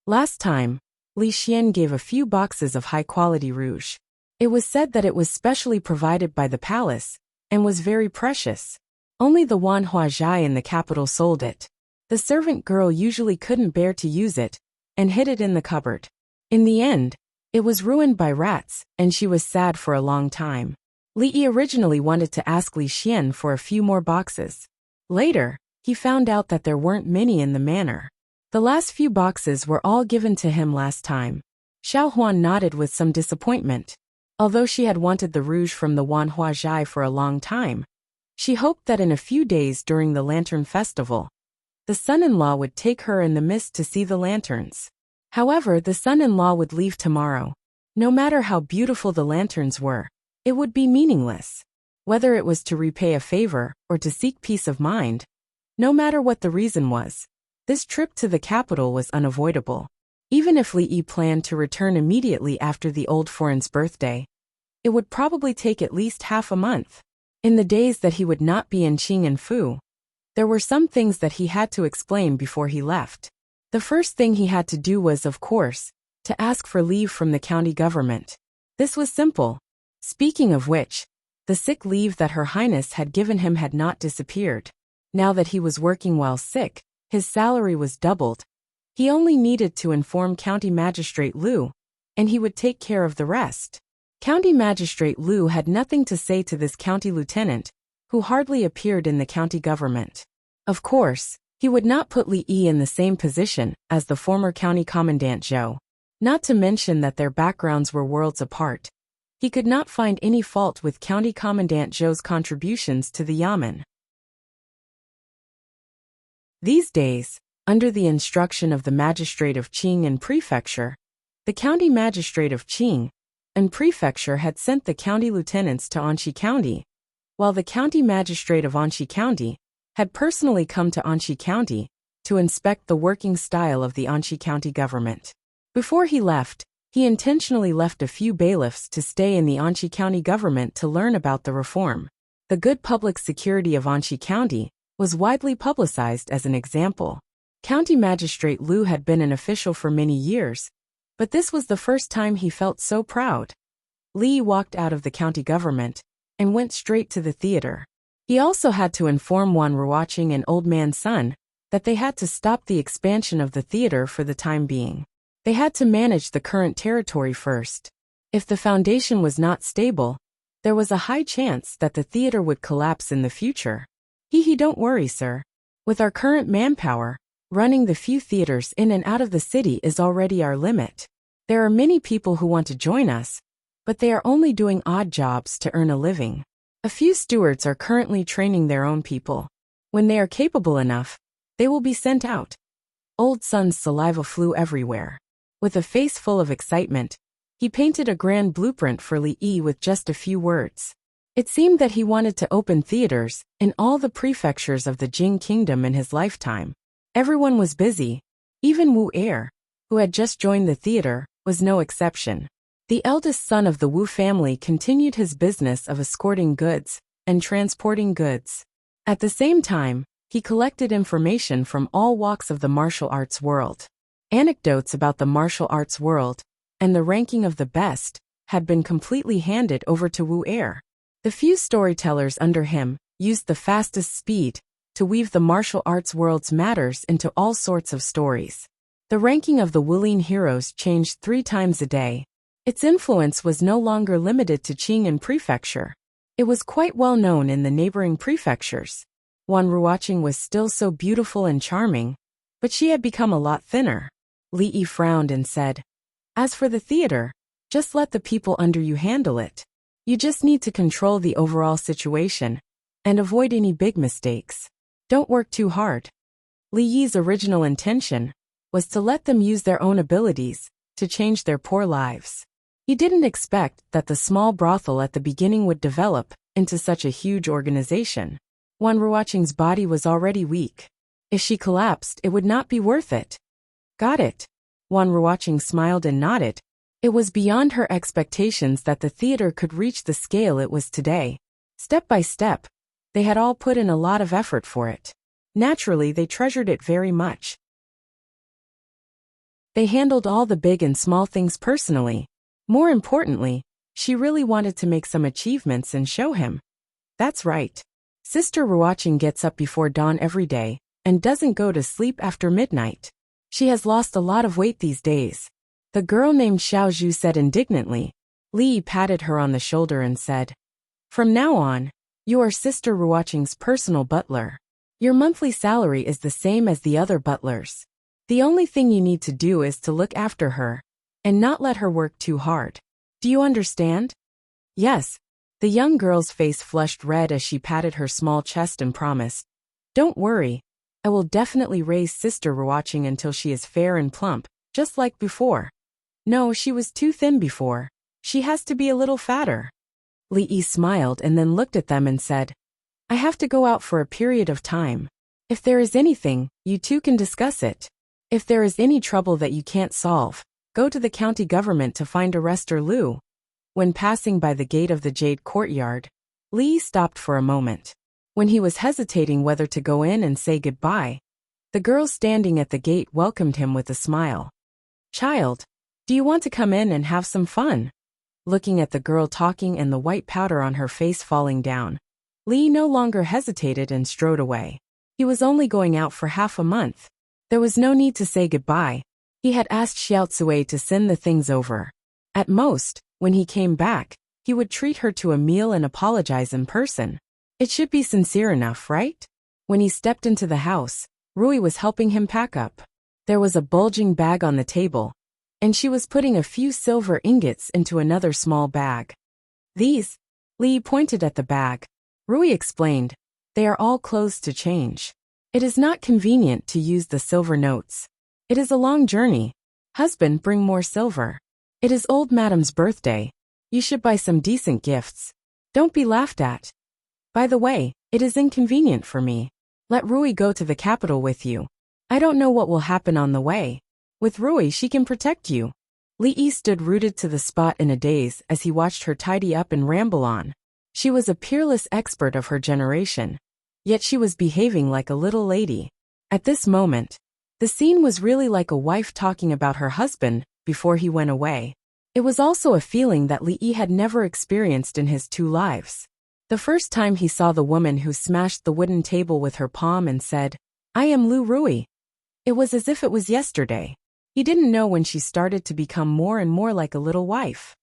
A: Last time, Li Xian gave a few boxes of high-quality rouge. It was said that it was specially provided by the palace and was very precious. Only the Wan Huazhai in the capital sold it. The servant girl usually couldn't bear to use it and hid it in the cupboard. In the end, it was ruined by rats, and she was sad for a long time. Li originally wanted to ask Li Xian for a few more boxes. Later, he found out that there weren't many in the manor. The last few boxes were all given to him last time. Xiao Huan nodded with some disappointment. Although she had wanted the rouge from the Wan Huazhai for a long time, she hoped that in a few days during the Lantern Festival, the son-in-law would take her in the mist to see the lanterns. However, the son-in-law would leave tomorrow. No matter how beautiful the lanterns were, it would be meaningless. Whether it was to repay a favor or to seek peace of mind, no matter what the reason was, this trip to the capital was unavoidable. Even if Li planned to return immediately after the old foreign's birthday, it would probably take at least half a month. In the days that he would not be in Qing and Fu, there were some things that he had to explain before he left. The first thing he had to do was, of course, to ask for leave from the county government. This was simple. Speaking of which, the sick leave that Her Highness had given him had not disappeared. Now that he was working while sick, his salary was doubled. He only needed to inform County Magistrate Liu, and he would take care of the rest. County Magistrate Liu had nothing to say to this county lieutenant, who hardly appeared in the county government. Of course, he would not put Li in the same position as the former county commandant Zhou. Not to mention that their backgrounds were worlds apart. He could not find any fault with County Commandant Zhou's contributions to the Yamen. These days, Under the instruction of the magistrate of Qing and Prefecture, the county magistrate of Qing and Prefecture had sent the county lieutenants to Anxi County, while the county magistrate of Anxi County had personally come to Anxi County to inspect the working style of the Anxi County government. Before he left, he intentionally left a few bailiffs to stay in the Anxi County government to learn about the reform. The good public security of Anxi County was widely publicized as an example. County Magistrate Liu had been an official for many years, but this was the first time he felt so proud. Li walked out of the county government and went straight to the theater. He also had to inform Wan Ruoqing and Old Man Sun that they had to stop the expansion of the theater for the time being. They had to manage the current territory first. If the foundation was not stable, there was a high chance that the theater would collapse in the future. Don't worry, sir. With our current manpower, running the few theaters in and out of the city is already our limit. There are many people who want to join us, but they are only doing odd jobs to earn a living. A few stewards are currently training their own people. When they are capable enough, they will be sent out. Old Sun's saliva flew everywhere. With a face full of excitement, he painted a grand blueprint for Li Yi with just a few words. It seemed that he wanted to open theaters in all the prefectures of the Jing Kingdom in his lifetime. Everyone was busy. Even Wu Er, who had just joined the theater, was no exception. The eldest son of the Wu family continued his business of escorting goods and transporting goods. At the same time, he collected information from all walks of the martial arts world. Anecdotes about the martial arts world and the ranking of the best had been completely handed over to Wu Er. The few storytellers under him used the fastest speed to weave the martial arts world's matters into all sorts of stories. The ranking of the Wulin heroes changed 3 times a day. Its influence was no longer limited to Qing and Prefecture. It was quite well known in the neighboring prefectures. Wan Ruoqing was still so beautiful and charming, but she had become a lot thinner. Li Yi frowned and said, "As for the theater, just let the people under you handle it. You just need to control the overall situation and avoid any big mistakes. Don't work too hard." Li Yi's original intention was to let them use their own abilities to change their poor lives. He didn't expect that the small brothel at the beginning would develop into such a huge organization. Wan Ruoqing's body was already weak. If she collapsed, it would not be worth it. Got it. Wan Ruoqing smiled and nodded. It was beyond her expectations that the theater could reach the scale it was today. Step by step, they had all put in a lot of effort for it. Naturally, they treasured it very much. They handled all the big and small things personally. More importantly, she really wanted to make some achievements and show him. That's right. Sister Ruoqing gets up before dawn every day and doesn't go to sleep after midnight. She has lost a lot of weight these days. The girl named Xiao Zhu said indignantly. Li patted her on the shoulder and said, "From now on, you are Sister Ruoqing's personal butler. Your monthly salary is the same as the other butlers. The only thing you need to do is to look after her and not let her work too hard. Do you understand?" Yes. The young girl's face flushed red as she patted her small chest and promised, "Don't worry. I will definitely raise Sister Ruoqing until she is fair and plump, just like before." No, she was too thin before. She has to be a little fatter. Li Yi smiled and then looked at them and said, "I have to go out for a period of time. If there is anything, you two can discuss it. If there is any trouble that you can't solve, go to the county government to find Arrestor Liu." When passing by the gate of the Jade Courtyard, Li stopped for a moment. When he was hesitating whether to go in and say goodbye, the girl standing at the gate welcomed him with a smile. "Child, do you want to come in and have some fun?" Looking at the girl talking and the white powder on her face falling down, Li no longer hesitated and strode away. He was only going out for half a month. There was no need to say goodbye. He had asked Xiao Cui to send the things over. At most, when he came back, he would treat her to a meal and apologize in person. It should be sincere enough, right? When he stepped into the house, Rui was helping him pack up. There was a bulging bag on the table, and she was putting a few silver ingots into another small bag. "These," Li pointed at the bag. Rui explained, "they are all clothes to change. It is not convenient to use the silver notes. It is a long journey. Husband, bring more silver. It is old madam's birthday. You should buy some decent gifts. Don't be laughed at. By the way, it is inconvenient for me. Let Rui go to the capital with you. I don't know what will happen on the way. With Rui, she can protect you. Li stood rooted to the spot in a daze as he watched her tidy up and ramble on. She was a peerless expert of her generation. Yet she was behaving like a little lady. At this moment, the scene was really like a wife talking about her husband before he went away. It was also a feeling that Li had never experienced in his 2 lives. The first time he saw the woman who smashed the wooden table with her palm and said, "I am Lu Rui." It was as if it was yesterday. He didn't know when she started to become more and more like a little wife.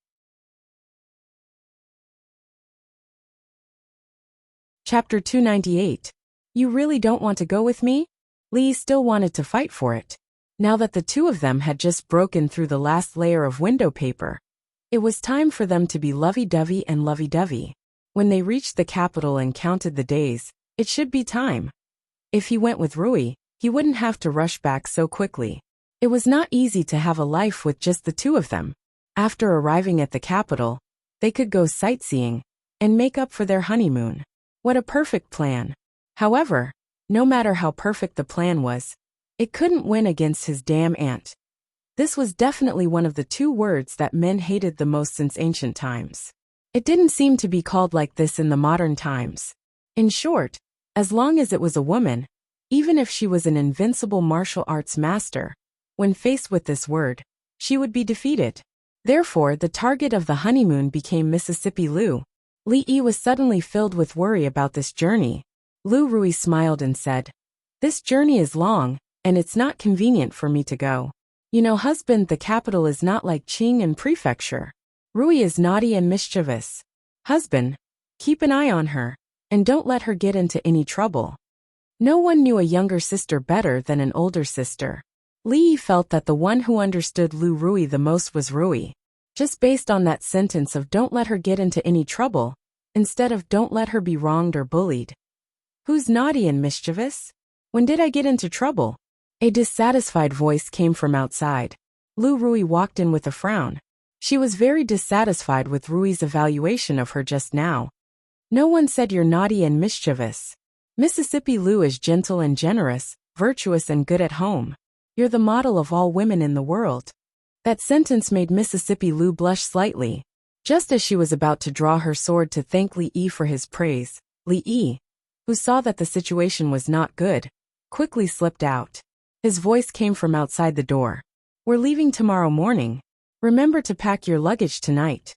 A: Chapter 298. You really don't want to go with me? Li still wanted to fight for it. Now that the 2 of them had just broken through the last layer of window paper, it was time for them to be lovey-dovey and lovey-dovey. When they reached the capital and counted the days, it should be time. If he went with Rui, he wouldn't have to rush back so quickly. It was not easy to have a life with just the 2 of them. After arriving at the capital, they could go sightseeing and make up for their honeymoon. What a perfect plan. However, no matter how perfect the plan was, it couldn't win against his damn aunt. This was definitely one of the 2 words that men hated the most since ancient times. It didn't seem to be called like this in the modern times. In short, as long as it was a woman, even if she was an invincible martial arts master, when faced with this word, she would be defeated. Therefore, the target of the honeymoon became Mississippi Lu. Li was suddenly filled with worry about this journey. Lu Rui smiled and said, "This journey is long, and it's not convenient for me to go. You know, husband, the capital is not like Qing and prefecture. Rui is naughty and mischievous. Husband, keep an eye on her, and don't let her get into any trouble." No one knew a younger sister better than an older sister. Li felt that the one who understood Lu Rui the most was Rui. Just based on that sentence of "don't let her get into any trouble," instead of "don't let her be wronged or bullied." Who's naughty and mischievous? When did I get into trouble? A dissatisfied voice came from outside. Lu Rui walked in with a frown. She was very dissatisfied with Rui's evaluation of her just now. No one said you're naughty and mischievous. Mississippi Lu is gentle and generous, virtuous and good at home. You're the model of all women in the world. That sentence made Mississippi Lu blush slightly. Just as she was about to draw her sword to thank Li for his praise, Li, who saw that the situation was not good, quickly slipped out. His voice came from outside the door. "We're leaving tomorrow morning. Remember to pack your luggage tonight."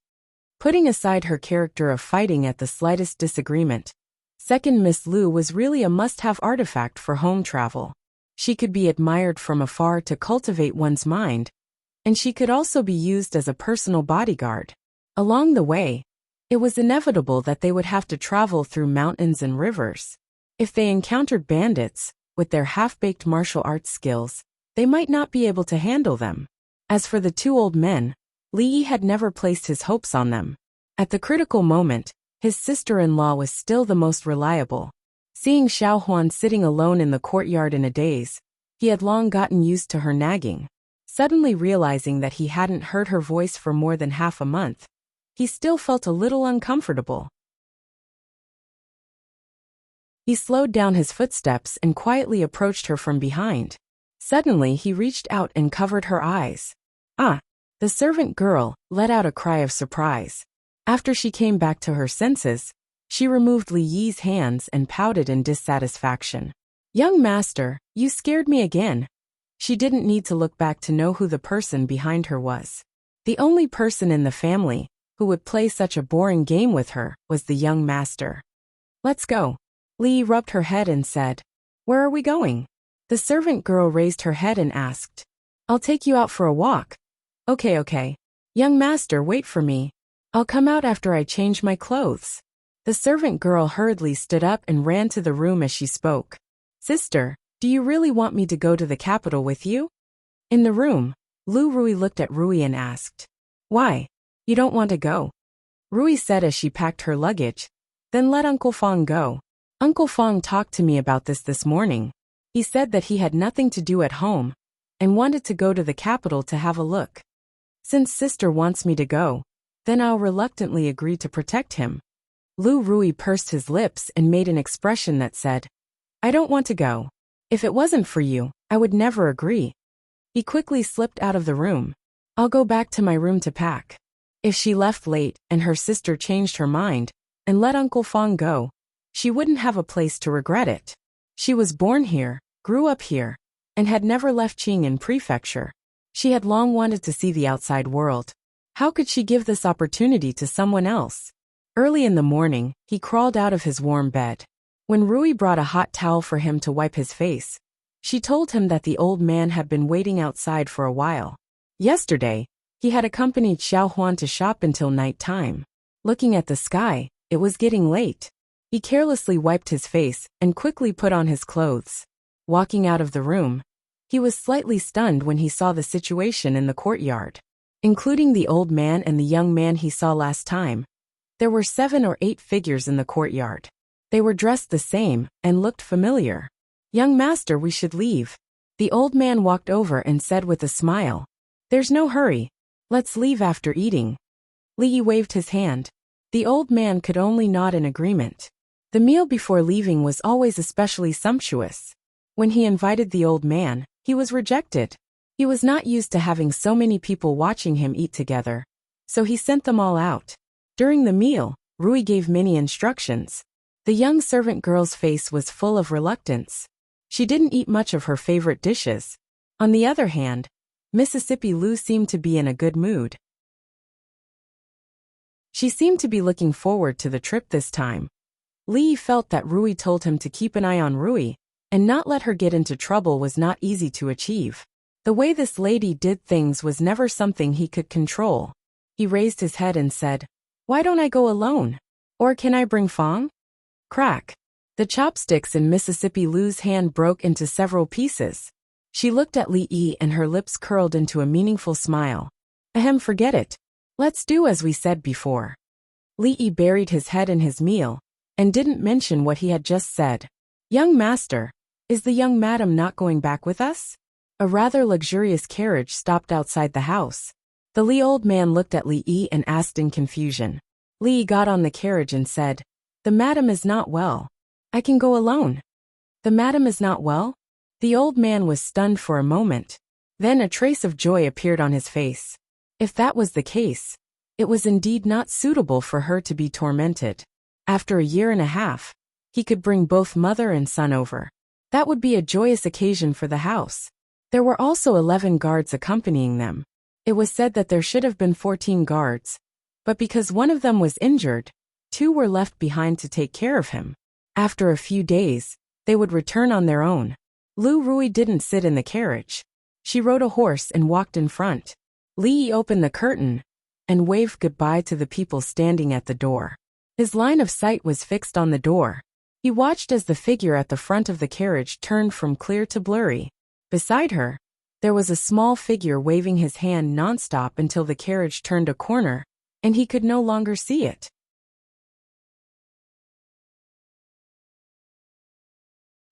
A: Putting aside her character of fighting at the slightest disagreement, second Miss Lu was really a must-have artifact for home travel. She could be admired from afar to cultivate one's mind, and she could also be used as a personal bodyguard. Along the way, it was inevitable that they would have to travel through mountains and rivers. If they encountered bandits, with their half-baked martial arts skills, they might not be able to handle them. As for the 2 old men, Li had never placed his hopes on them. At the critical moment, his sister-in-law was still the most reliable. Seeing Xiao Huan sitting alone in the courtyard in a daze, he had long gotten used to her nagging. Suddenly realizing that he hadn't heard her voice for more than half a month, he still felt a little uncomfortable. He slowed down his footsteps and quietly approached her from behind. Suddenly he reached out and covered her eyes. "Ah!" The servant girl let out a cry of surprise. After she came back to her senses, she removed Li Yi's hands and pouted in dissatisfaction. "Young master, you scared me again." She didn't need to look back to know who the person behind her was. The only person in the family who would play such a boring game with her was the young master. "Let's go." Li rubbed her head and said, "Where are we going?" The servant girl raised her head and asked, "I'll take you out for a walk." Okay. Young master, wait for me. I'll come out after I change my clothes." The servant girl hurriedly stood up and ran to the room as she spoke. "Sister, do you really want me to go to the capital with you?" In the room, Lu Rui looked at Rui and asked, "Why? You don't want to go?" Rui said as she packed her luggage, "Then let Uncle Fong go. Uncle Fong talked to me about this morning. He said that he had nothing to do at home and wanted to go to the capital to have a look. Since sister wants me to go, then I'll reluctantly agree to protect him. Lu Rui pursed his lips and made an expression that said, I don't want to go. If it wasn't for you, I would never agree. He quickly slipped out of the room. I'll go back to my room to pack. If she left late and her sister changed her mind and let Uncle Fong go, she wouldn't have a place to regret it. She was born here, grew up here, and had never left Qing'an Prefecture. She had long wanted to see the outside world. How could she give this opportunity to someone else? Early in the morning, he crawled out of his warm bed. When Rui brought a hot towel for him to wipe his face, she told him that the old man had been waiting outside for a while. Yesterday, he had accompanied Xiao Huan to shop until night time. Looking at the sky, it was getting late. He carelessly wiped his face and quickly put on his clothes. Walking out of the room, he was slightly stunned when he saw the situation in the courtyard. Including the old man and the young man he saw last time, there were 7 or 8 figures in the courtyard. They were dressed the same and looked familiar. Young master, we should leave. The old man walked over and said with a smile, There's no hurry. Let's leave after eating. Li waved his hand. The old man could only nod in agreement. The meal before leaving was always especially sumptuous. When he invited the old man, he was rejected. He was not used to having so many people watching him eat together, so he sent them all out. During the meal, Rui gave many instructions. The young servant girl's face was full of reluctance. She didn't eat much of her favorite dishes. On the other hand, Mississippi Lu seemed to be in a good mood. She seemed to be looking forward to the trip this time. Li felt that Rui told him to keep an eye on Rui, and not let her get into trouble was not easy to achieve. The way this lady did things was never something he could control. He raised his head and said, Why don't I go alone? Or can I bring Fong? Crack. The chopsticks in Mississippi Lu's hand broke into several pieces. She looked at Li Yi and her lips curled into a meaningful smile. Ahem, forget it. Let's do as we said before. Li Yi buried his head in his meal and didn't mention what he had just said. Young master, is the young madam not going back with us? A rather luxurious carriage stopped outside the house. The Li old man looked at Li Yi and asked in confusion. Li got on the carriage and said, The madam is not well. I can go alone. The madam is not well? The old man was stunned for a moment. Then a trace of joy appeared on his face. If that was the case, it was indeed not suitable for her to be tormented. After a year and a half, he could bring both mother and son over. That would be a joyous occasion for the house. There were also 11 guards accompanying them. It was said that there should have been 14 guards, but because one of them was injured, 2 were left behind to take care of him. After a few days, they would return on their own. Lu Rui didn't sit in the carriage. She rode a horse and walked in front. Li opened the curtain and waved goodbye to the people standing at the door. His line of sight was fixed on the door. He watched as the figure at the front of the carriage turned from clear to blurry. Beside her, there was a small figure waving his hand nonstop until the carriage turned a corner, and he could no longer see it.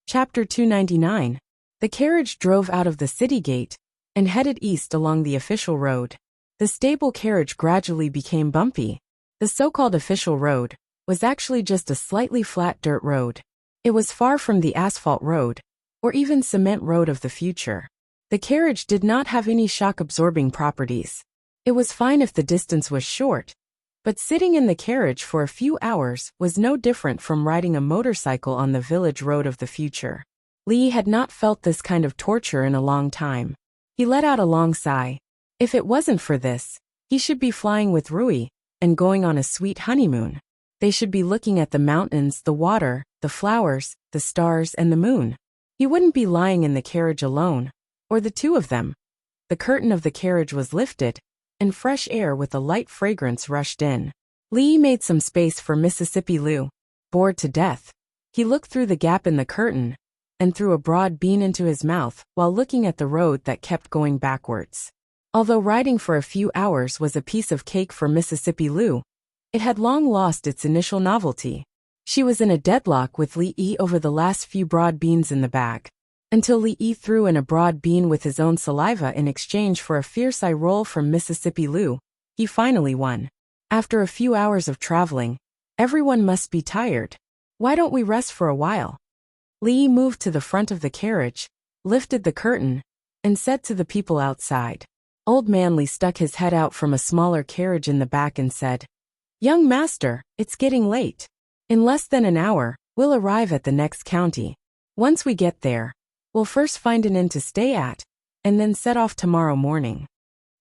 A: Chapter 299. The carriage drove out of the city gate and headed east along the official road. The stable carriage gradually became bumpy. The so-called official road was actually just a slightly flat dirt road. It was far from the asphalt road, or even cement road of the future. The carriage did not have any shock-absorbing properties. It was fine if the distance was short, but sitting in the carriage for a few hours was no different from riding a motorcycle on the village road of the future. Li had not felt this kind of torture in a long time. He let out a long sigh. If it wasn't for this, he should be flying with Rui and going on a sweet honeymoon. They should be looking at the mountains, the water, the flowers, the stars, and the moon. He wouldn't be lying in the carriage alone, or the two of them. The curtain of the carriage was lifted, and fresh air with a light fragrance rushed in. Li made some space for Mississippi Lu. Bored to death, he looked through the gap in the curtain and threw a broad bean into his mouth while looking at the road that kept going backwards. Although riding for a few hours was a piece of cake for Mississippi Lu, it had long lost its initial novelty. She was in a deadlock with Li Yi over the last few broad beans in the bag. until Li threw in a broad bean with his own saliva in exchange for a fierce eye roll from Mississippi Lou. He finally won. After a few hours of traveling, everyone must be tired. Why don't we rest for a while? Li moved to the front of the carriage, lifted the curtain, and said to the people outside. Old Man Li stuck his head out from a smaller carriage in the back and said, "Young master, it's getting late. In less than an hour, we'll arrive at the next county. Once we get there, we'll first find an inn to stay at, and then set off tomorrow morning."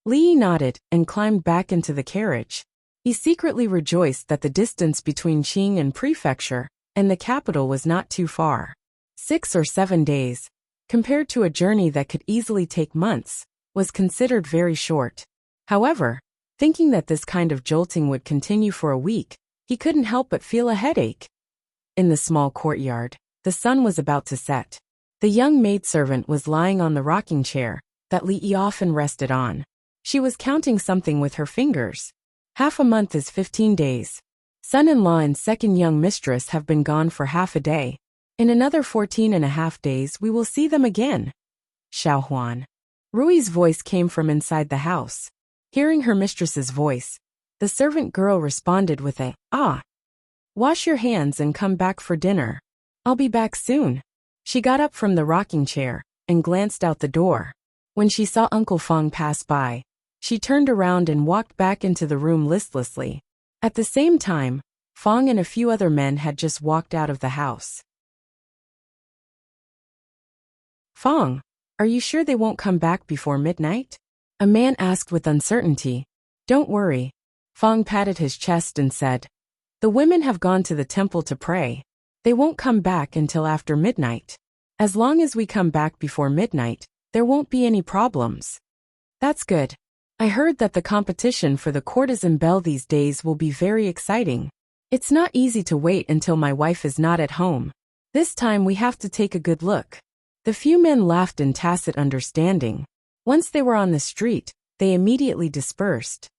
A: Li nodded and climbed back into the carriage. He secretly rejoiced that the distance between Qing and Prefecture and the capital was not too far. 6 or 7 days, compared to a journey that could easily take months, was considered very short. However, thinking that this kind of jolting would continue for a week, he couldn't help but feel a headache. In the small courtyard, the sun was about to set. The young maidservant was lying on the rocking chair that Li often rested on. She was counting something with her fingers. Half a month is 15 days. Son-in-law and second young mistress have been gone for half a day. In another 14.5 days we will see them again. Xiaohuan. Rui's voice came from inside the house. Hearing her mistress's voice, the servant girl responded with a, "Ah. Wash your hands and come back for dinner. I'll be back soon." She got up from the rocking chair and glanced out the door. When she saw Uncle Fong pass by, she turned around and walked back into the room listlessly. At the same time, Fong and a few other men had just walked out of the house. "Fong, are you sure they won't come back before midnight?" a man asked with uncertainty. "Don't worry." Fong patted his chest and said, "The women have gone to the temple to pray. They won't come back until after midnight. As long as we come back before midnight, there won't be any problems." "That's good. I heard that the competition for the courtesan belle these days will be very exciting. It's not easy to wait until my wife is not at home. This time we have to take a good look." The few men laughed in tacit understanding. Once they were on the street, they immediately dispersed.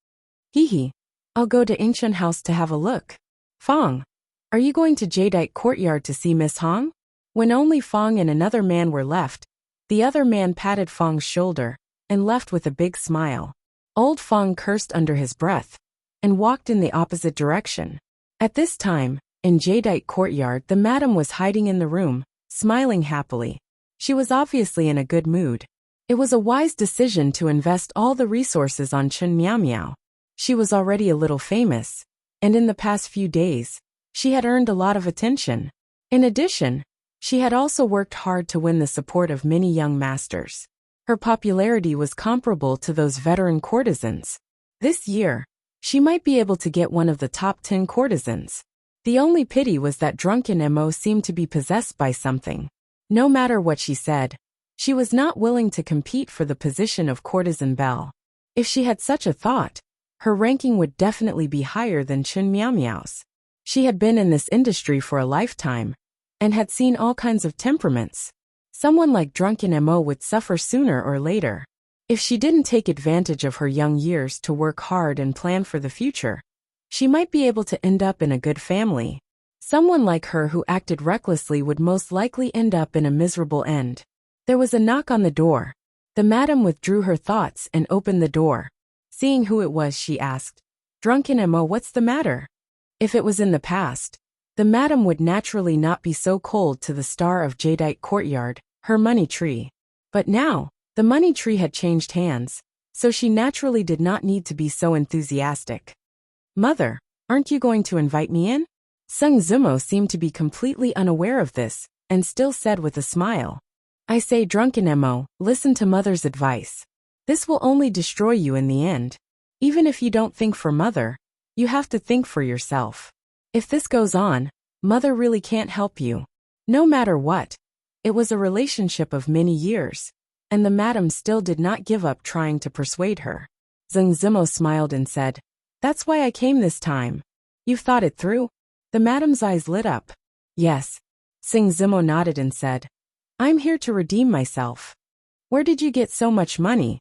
A: "Hee, I'll go to Ingchen House to have a look." "Fong, are you going to Jadeite Courtyard to see Miss Hong?" When only Fong and another man were left, the other man patted Fong's shoulder and left with a big smile. Old Fong cursed under his breath and walked in the opposite direction. At this time, in Jadeite Courtyard, the madam was hiding in the room, smiling happily. She was obviously in a good mood. It was a wise decision to invest all the resources on Chen Miao Miao. She was already a little famous, and in the past few days, she had earned a lot of attention. In addition, she had also worked hard to win the support of many young masters. Her popularity was comparable to those veteran courtesans. This year, she might be able to get one of the top 10 courtesans. The only pity was that drunken Mo seemed to be possessed by something. No matter what she said, she was not willing to compete for the position of courtesan belle. If she had such a thought, her ranking would definitely be higher than Chen Miao Miao's. She had been in this industry for a lifetime and had seen all kinds of temperaments. Someone like drunken Mo would suffer sooner or later. If she didn't take advantage of her young years to work hard and plan for the future, she might be able to end up in a good family. Someone like her who acted recklessly would most likely end up in a miserable end. There was a knock on the door. The madam withdrew her thoughts and opened the door. Seeing who it was, she asked, "Drunken Mo, what's the matter?" If it was in the past, the madam would naturally not be so cold to the star of Jadeite Courtyard, her money tree. But now, the money tree had changed hands, so she naturally did not need to be so enthusiastic. "Mother, aren't you going to invite me in?" Sung Zumo seemed to be completely unaware of this, and still said with a smile, "I say, drunken Mo, listen to mother's advice. This will only destroy you in the end. Even if you don't think for mother, you have to think for yourself. If this goes on, mother really can't help you. No matter what." It was a relationship of many years, and the madam still did not give up trying to persuade her. Zeng Zimo smiled and said, "That's why I came this time. You've thought it through?" The madam's eyes lit up. "Yes." Sing Zimo nodded and said, "I'm here to redeem myself." "Where did you get so much money?"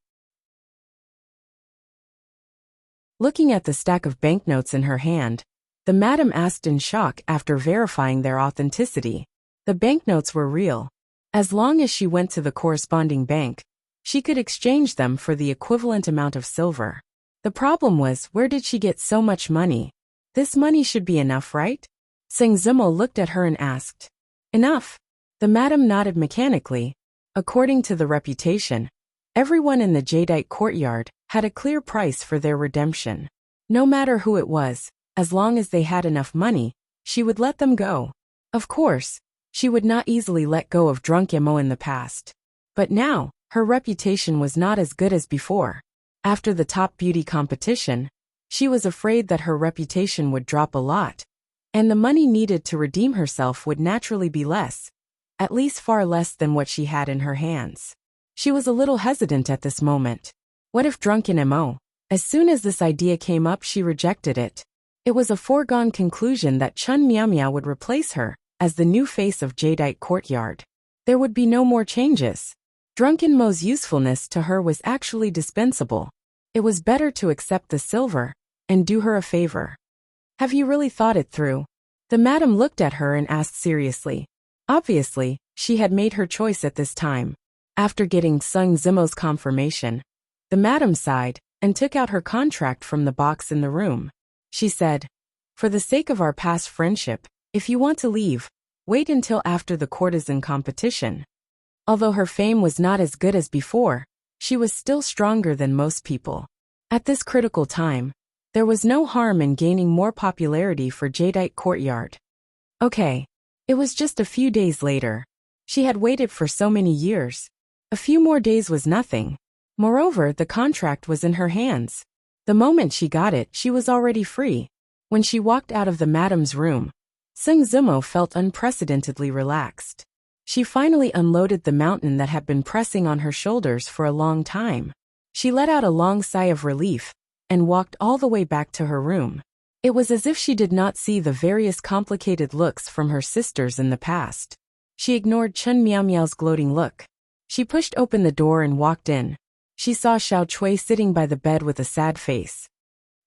A: Looking at the stack of banknotes in her hand, the madam asked in shock after verifying their authenticity. The banknotes were real. As long as she went to the corresponding bank, she could exchange them for the equivalent amount of silver. The problem was, where did she get so much money? This money should be enough, right? Zhang Zimo looked at her and asked. Enough? The madam nodded mechanically. According to the reputation, everyone in the jadeite courtyard had a clear price for their redemption. No matter who it was, as long as they had enough money, she would let them go. Of course, she would not easily let go of drunk Emo in the past. But now, her reputation was not as good as before. After the top beauty competition, she was afraid that her reputation would drop a lot, and the money needed to redeem herself would naturally be less, at least far less than what she had in her hands. She was a little hesitant at this moment. What if drunken Emo? As soon as this idea came up, she rejected it. It was a foregone conclusion that Chun Miao Miao would replace her as the new face of jadeite courtyard. There would be no more changes. Drunken Mo's usefulness to her was actually dispensable. It was better to accept the silver and do her a favor. Have you really thought it through? The madam looked at her and asked seriously. Obviously, she had made her choice at this time. After getting Zhang Zimo's confirmation, the madam sighed and took out her contract from the box in the room. She said, "For the sake of our past friendship, if you want to leave, wait until after the courtesan competition." Although her fame was not as good as before, she was still stronger than most people. At this critical time, there was no harm in gaining more popularity for jadeite courtyard. Okay. It was just a few days later. She had waited for so many years. A few more days was nothing. Moreover, the contract was in her hands. The moment she got it, she was already free. When she walked out of the madam's room, Zhang Zimo felt unprecedentedly relaxed. She finally unloaded the mountain that had been pressing on her shoulders for a long time. She let out a long sigh of relief and walked all the way back to her room. It was as if she did not see the various complicated looks from her sisters in the past. She ignored Chun Miao Miao's gloating look. She pushed open the door and walked in. She saw Xiao Cui sitting by the bed with a sad face.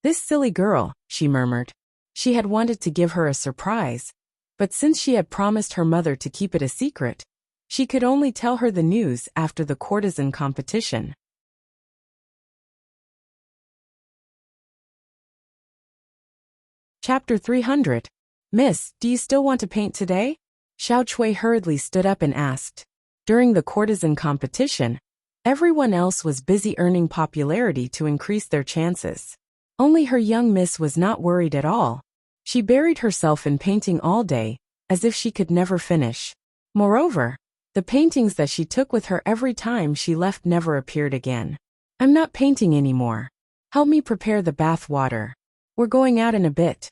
A: This silly girl, she murmured. She had wanted to give her a surprise, but since she had promised her mother to keep it a secret, she could only tell her the news after the courtesan competition. Chapter 300. Miss, do you still want to paint today? Xiao Cui hurriedly stood up and asked. During the courtesan competition, everyone else was busy earning popularity to increase their chances. Only her young miss was not worried at all. She buried herself in painting all day, as if she could never finish. Moreover, the paintings that she took with her every time she left never appeared again. I'm not painting anymore. Help me prepare the bath water. We're going out in a bit.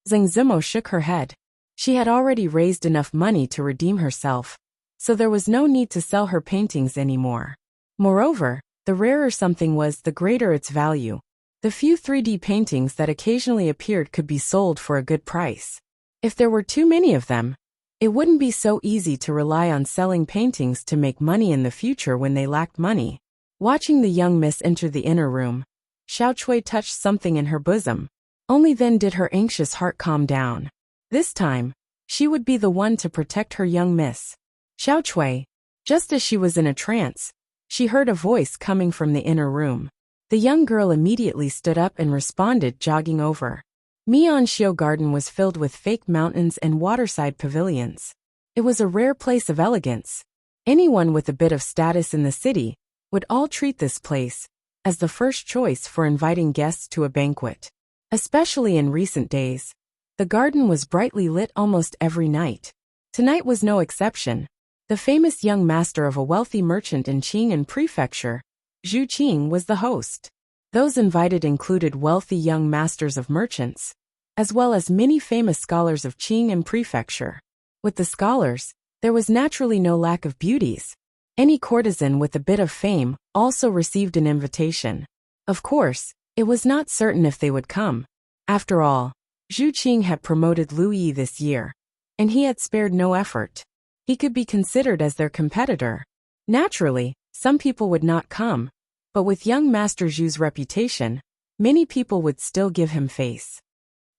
A: Zhang Zimo shook her head. She had already raised enough money to redeem herself, so there was no need to sell her paintings anymore. Moreover, the rarer something was, the greater its value. The few 3D paintings that occasionally appeared could be sold for a good price. If there were too many of them, it wouldn't be so easy to rely on selling paintings to make money in the future when they lacked money. Watching the young miss enter the inner room, Xiao Cui touched something in her bosom. Only then did her anxious heart calm down. This time, she would be the one to protect her young miss. Xiao Cui. Just as she was in a trance, she heard a voice coming from the inner room. The young girl immediately stood up and responded, jogging over. Mianxiu Garden was filled with fake mountains and waterside pavilions. It was a rare place of elegance. Anyone with a bit of status in the city would all treat this place as the first choice for inviting guests to a banquet. Especially in recent days, the garden was brightly lit almost every night. Tonight was no exception. The famous young master of a wealthy merchant in Qing'an Prefecture, Zhu Qing, was the host. Those invited included wealthy young masters of merchants, as well as many famous scholars of Qing'an Prefecture. With the scholars, there was naturally no lack of beauties. Any courtesan with a bit of fame also received an invitation. Of course, it was not certain if they would come. After all, Zhu Qing had promoted Lu Yi this year, and he had spared no effort. He could be considered as their competitor. Naturally, some people would not come, but with young Master Zhu's reputation, many people would still give him face.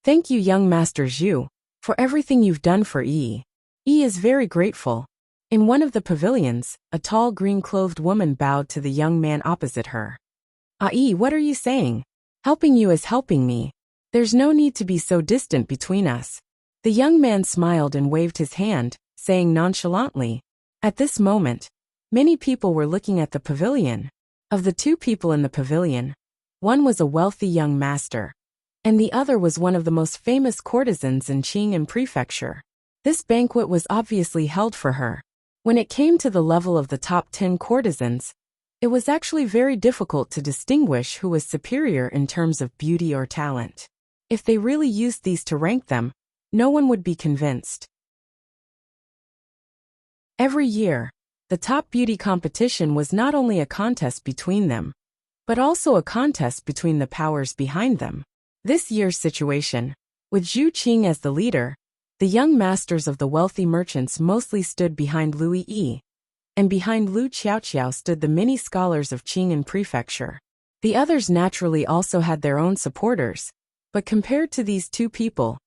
A: Thank you, young Master Zhu, for everything you've done for Yi. Yi is very grateful. In one of the pavilions, a tall green-clothed woman bowed to the young man opposite her. "Ai, what are you saying? Helping you is helping me. There's no need to be so distant between us." The young man smiled and waved his hand, saying nonchalantly. At this moment, many people were looking at the pavilion. Of the two people in the pavilion, one was a wealthy young master, and the other was one of the most famous courtesans in Qing'an Prefecture. This banquet was obviously held for her. When it came to the level of the top 10 courtesans, it was actually very difficult to distinguish who was superior in terms of beauty or talent. If they really used these to rank them, no one would be convinced. Every year, the top beauty competition was not only a contest between them, but also a contest between the powers behind them. This year's situation, with Zhu Qing as the leader, the young masters of the wealthy merchants mostly stood behind Lu Yi, and behind Lu Qiaoqiao stood the many scholars of Qing'an Prefecture. The others naturally also had their own supporters, but compared to these two people,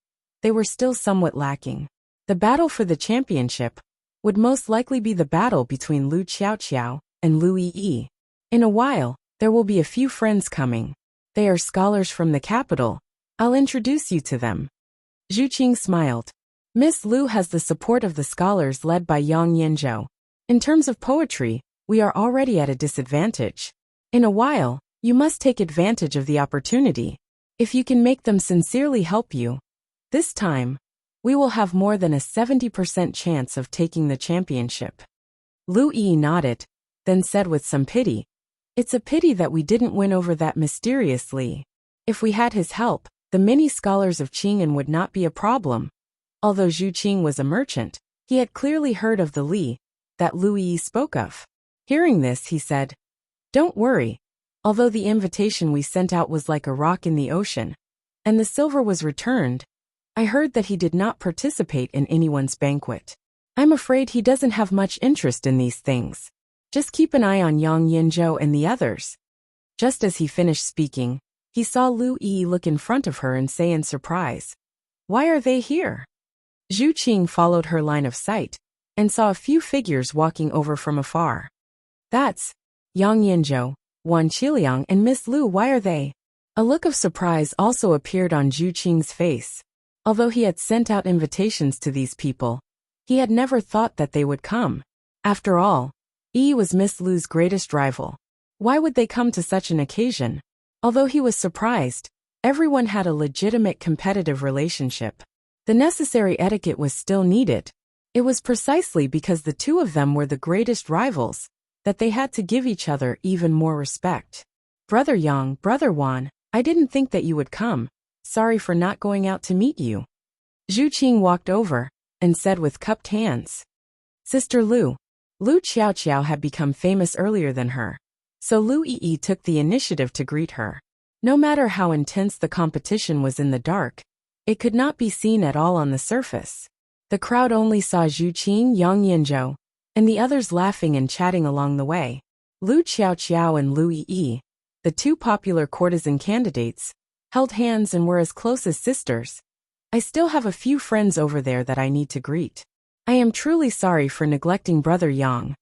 A: they were still somewhat lacking. The battle for the championship would most likely be the battle between Lu Qiaoqiao and Lu Yi. In a while, there will be a few friends coming. They are scholars from the capital. I'll introduce you to them. Zhu Qing smiled. Miss Lu has the support of the scholars led by Yang Yinzhou. In terms of poetry, we are already at a disadvantage. In a while, you must take advantage of the opportunity. If you can make them sincerely help you, this time, we will have more than a 70% chance of taking the championship. Lu Yi nodded, then said with some pity, "It's a pity that we didn't win over that mysterious Li. If we had his help, the many scholars of Qing'an would not be a problem." Although Zhu Qing was a merchant, he had clearly heard of the Li that Lu Yi spoke of. Hearing this, he said, "Don't worry. Although the invitation we sent out was like a rock in the ocean, and the silver was returned, I heard that he did not participate in anyone's banquet. I'm afraid he doesn't have much interest in these things. Just keep an eye on Yang Yinzhou and the others." Just as he finished speaking, he saw Lu Yi look in front of her and say in surprise, "Why are they here?" Zhu Qing followed her line of sight and saw a few figures walking over from afar. "That's Yang Yinzhou, Wan Qiliang and Miss Lu. Why are they?" A look of surprise also appeared on Zhu Qing's face. Although he had sent out invitations to these people, he had never thought that they would come. After all, Yi was Miss Lu's greatest rival. Why would they come to such an occasion? Although he was surprised, everyone had a legitimate competitive relationship. The necessary etiquette was still needed. It was precisely because the two of them were the greatest rivals that they had to give each other even more respect. "Brother Yang, Brother Wan, I didn't think that you would come. Sorry for not going out to meet you." Zhu Qing walked over and said with cupped hands, "Sister Lu." Lu Qiaoqiao had become famous earlier than her, so Lu Yi took the initiative to greet her. No matter how intense the competition was in the dark, it could not be seen at all on the surface. The crowd only saw Zhu Qing, Yang Yinzhou, and the others laughing and chatting along the way. Lu Qiaoqiao and Lu Yi, the two popular courtesan candidates, held hands and were as close as sisters. "I still have a few friends over there that I need to greet. I am truly sorry for neglecting Brother Yang."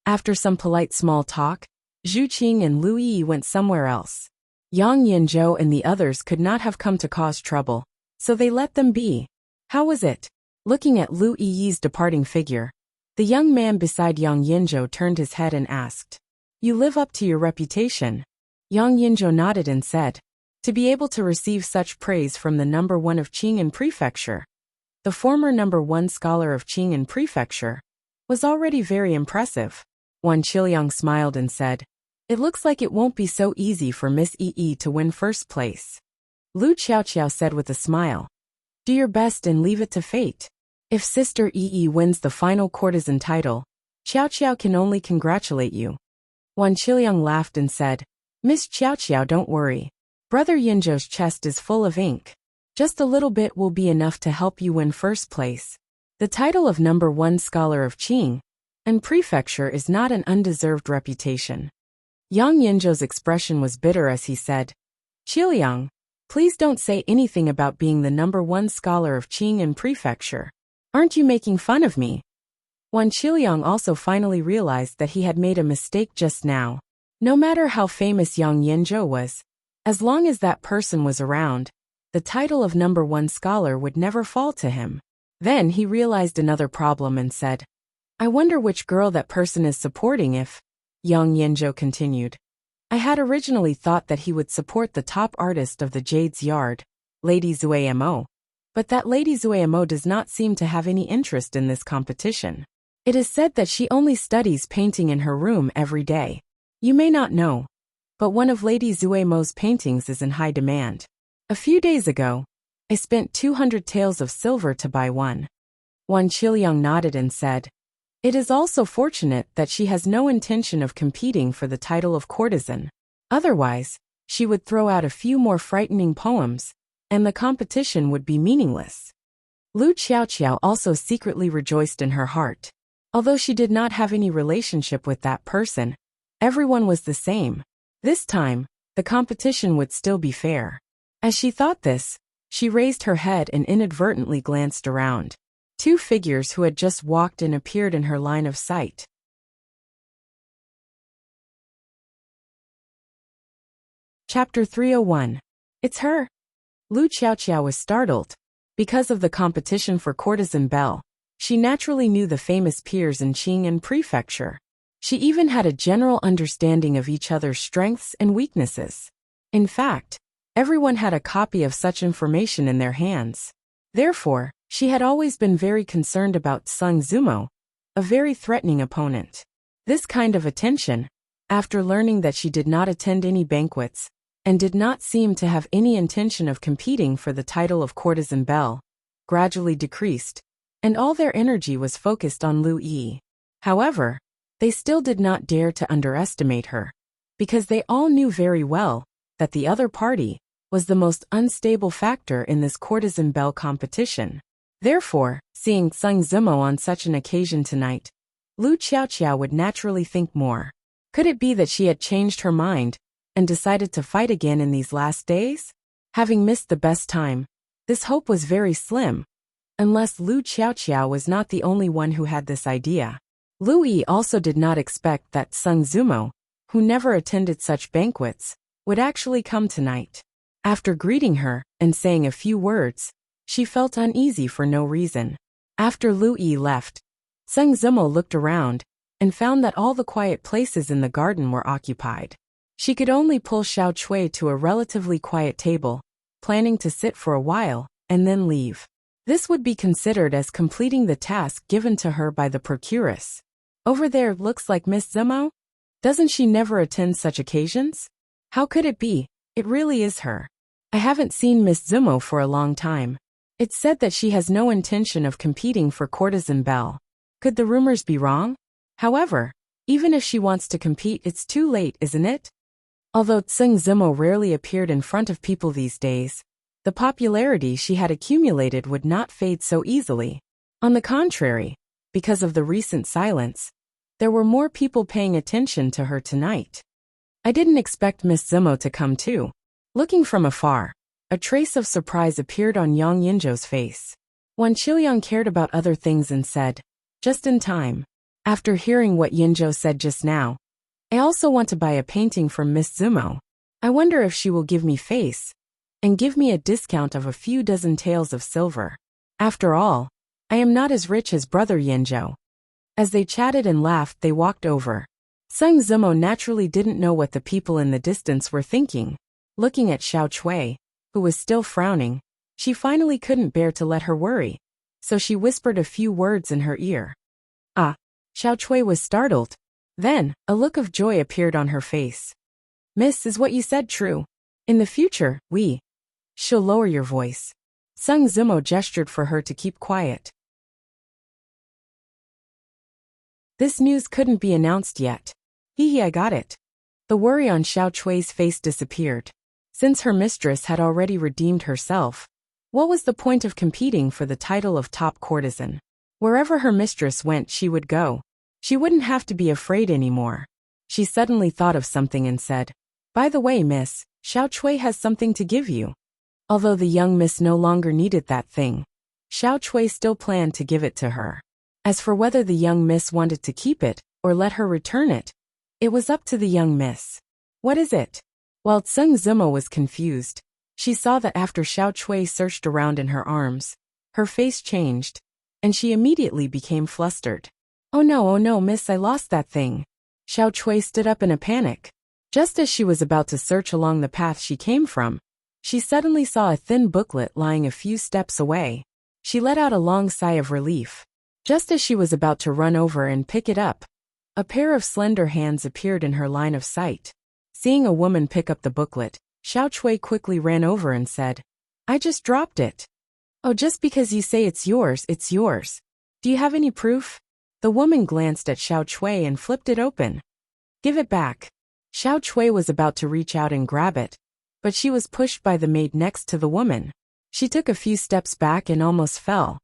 A: After some polite small talk, Zhu Qing and Lu Yi went somewhere else. Yang Yinzhou and the others could not have come to cause trouble, so they let them be. How was it? Looking at Lu Yi's departing figure, the young man beside Yang Yinzhou turned his head and asked, "You live up to your reputation?" Yang Yinzhou nodded and said, "To be able to receive such praise from the number one of Qing'an Prefecture, the former number one scholar of Qing'an Prefecture, was already very impressive." Wan Qiliang smiled and said, "It looks like it won't be so easy for Miss Yi to win first place." Lu Qiaoqiao said with a smile, "Do your best and leave it to fate. If Sister Yi wins the final courtesan title, Qiaoqiao can only congratulate you." Wan Qiliang laughed and said, "Miss Qiaoqiao, don't worry. Brother Yinzhou's chest is full of ink. Just a little bit will be enough to help you win first place. The title of number one scholar of Qing and Prefecture is not an undeserved reputation." Yang Yinzhou's expression was bitter as he said, "Qiliang, please don't say anything about being the number one scholar of Qing'an Prefecture. Aren't you making fun of me? Wan Qiliang also finally realized that he had made a mistake just now. No matter how famous Yang Yinzhou was, as long as that person was around, the title of #1 scholar would never fall to him. Then he realized another problem and said, I wonder which girl that person is supporting if… Yang Yinzhou continued. I had originally thought that he would support the top artist of the Jade's Yard, Lady Zuamo. But that Lady Zuamo does not seem to have any interest in this competition. It is said that she only studies painting in her room every day. You may not know, but one of Lady Zuamo's paintings is in high demand. A few days ago, I spent 200 taels of silver to buy one. Wan Qiliang nodded and said, It is also fortunate that she has no intention of competing for the title of courtesan. Otherwise, she would throw out a few more frightening poems, and the competition would be meaningless. Lu Xiaoqiao also secretly rejoiced in her heart. Although she did not have any relationship with that person, everyone was the same. This time, the competition would still be fair. As she thought this, she raised her head and inadvertently glanced around. 2 figures who had just walked in appeared in her line of sight. Chapter 301. It's her. Lu Xiaoqiao was startled. Because of the competition for courtesan belle, she naturally knew the famous peers in Qing'an Prefecture. She even had a general understanding of each other's strengths and weaknesses. In fact, everyone had a copy of such information in their hands. Therefore, she had always been very concerned about Sung Zumo, a very threatening opponent. This kind of attention, after learning that she did not attend any banquets, and did not seem to have any intention of competing for the title of courtesan belle, gradually decreased, and all their energy was focused on Lu Yi. However, they still did not dare to underestimate her, because they all knew very well that the other party was the most unstable factor in this courtesan belle competition. Therefore, seeing Sung Zumo on such an occasion tonight, Lu Xiaoqiao would naturally think more. Could it be that she had changed her mind and decided to fight again in these last days? Having missed the best time, this hope was very slim, unless Lu Xiaoqiao was not the only one who had this idea. Lu Yi also did not expect that Sung Zumo, who never attended such banquets, would actually come tonight. After greeting her and saying a few words, she felt uneasy for no reason. After Lu Yi left, Sung Zumo looked around and found that all the quiet places in the garden were occupied. She could only pull Xiao Chui to a relatively quiet table, planning to sit for a while and then leave. This would be considered as completing the task given to her by the procuress. Over there looks like Miss Zumo? Doesn't she never attend such occasions? How could it be? It really is her. I haven't seen Miss Zumo for a long time. It's said that she has no intention of competing for courtesan belle. Could the rumors be wrong? However, even if she wants to compete, it's too late, isn't it? Although Sung Zumo rarely appeared in front of people these days, the popularity she had accumulated would not fade so easily. On the contrary, because of the recent silence, there were more people paying attention to her tonight. I didn't expect Miss Zumo to come too. Looking from afar, a trace of surprise appeared on Yang Yinzhou's face. Wan Qiliang cared about other things and said, just in time. After hearing what Yinzhou said just now, I also want to buy a painting from Miss Zumo. I wonder if she will give me face and give me a discount of a few dozen taels of silver. After all, I am not as rich as brother Yinzhou. As they chatted and laughed, they walked over. Sung Zumo naturally didn't know what the people in the distance were thinking. Looking at Xiao Chui, who was still frowning, she finally couldn't bear to let her worry, so she whispered a few words in her ear. Ah! Xiao Chui was startled. Then, a look of joy appeared on her face. Miss, is what you said true? In the future, she'll lower your voice. Sung Zumo gestured for her to keep quiet. This news couldn't be announced yet. I got it. The worry on Xiao Chui's face disappeared. Since her mistress had already redeemed herself, what was the point of competing for the title of top courtesan? Wherever her mistress went, she would go. She wouldn't have to be afraid anymore. She suddenly thought of something and said, By the way, miss, Xiao Chui has something to give you. Although the young miss no longer needed that thing, Xiao Chui still planned to give it to her. As for whether the young miss wanted to keep it, or let her return it, it was up to the young miss. What is it? While Tseng Zimo was confused, she saw that after Xiao Chui searched around in her arms, her face changed, and she immediately became flustered. Oh no, miss, I lost that thing. Xiao Chui stood up in a panic. Just as she was about to search along the path she came from, she suddenly saw a thin booklet lying a few steps away. She let out a long sigh of relief. Just as she was about to run over and pick it up, a pair of slender hands appeared in her line of sight. Seeing a woman pick up the booklet, Xiao Chui quickly ran over and said, I just dropped it. Oh, just because you say it's yours, it's yours. Do you have any proof? The woman glanced at Xiao Chui and flipped it open. Give it back. Xiao Chui was about to reach out and grab it, but she was pushed by the maid next to the woman. She took a few steps back and almost fell.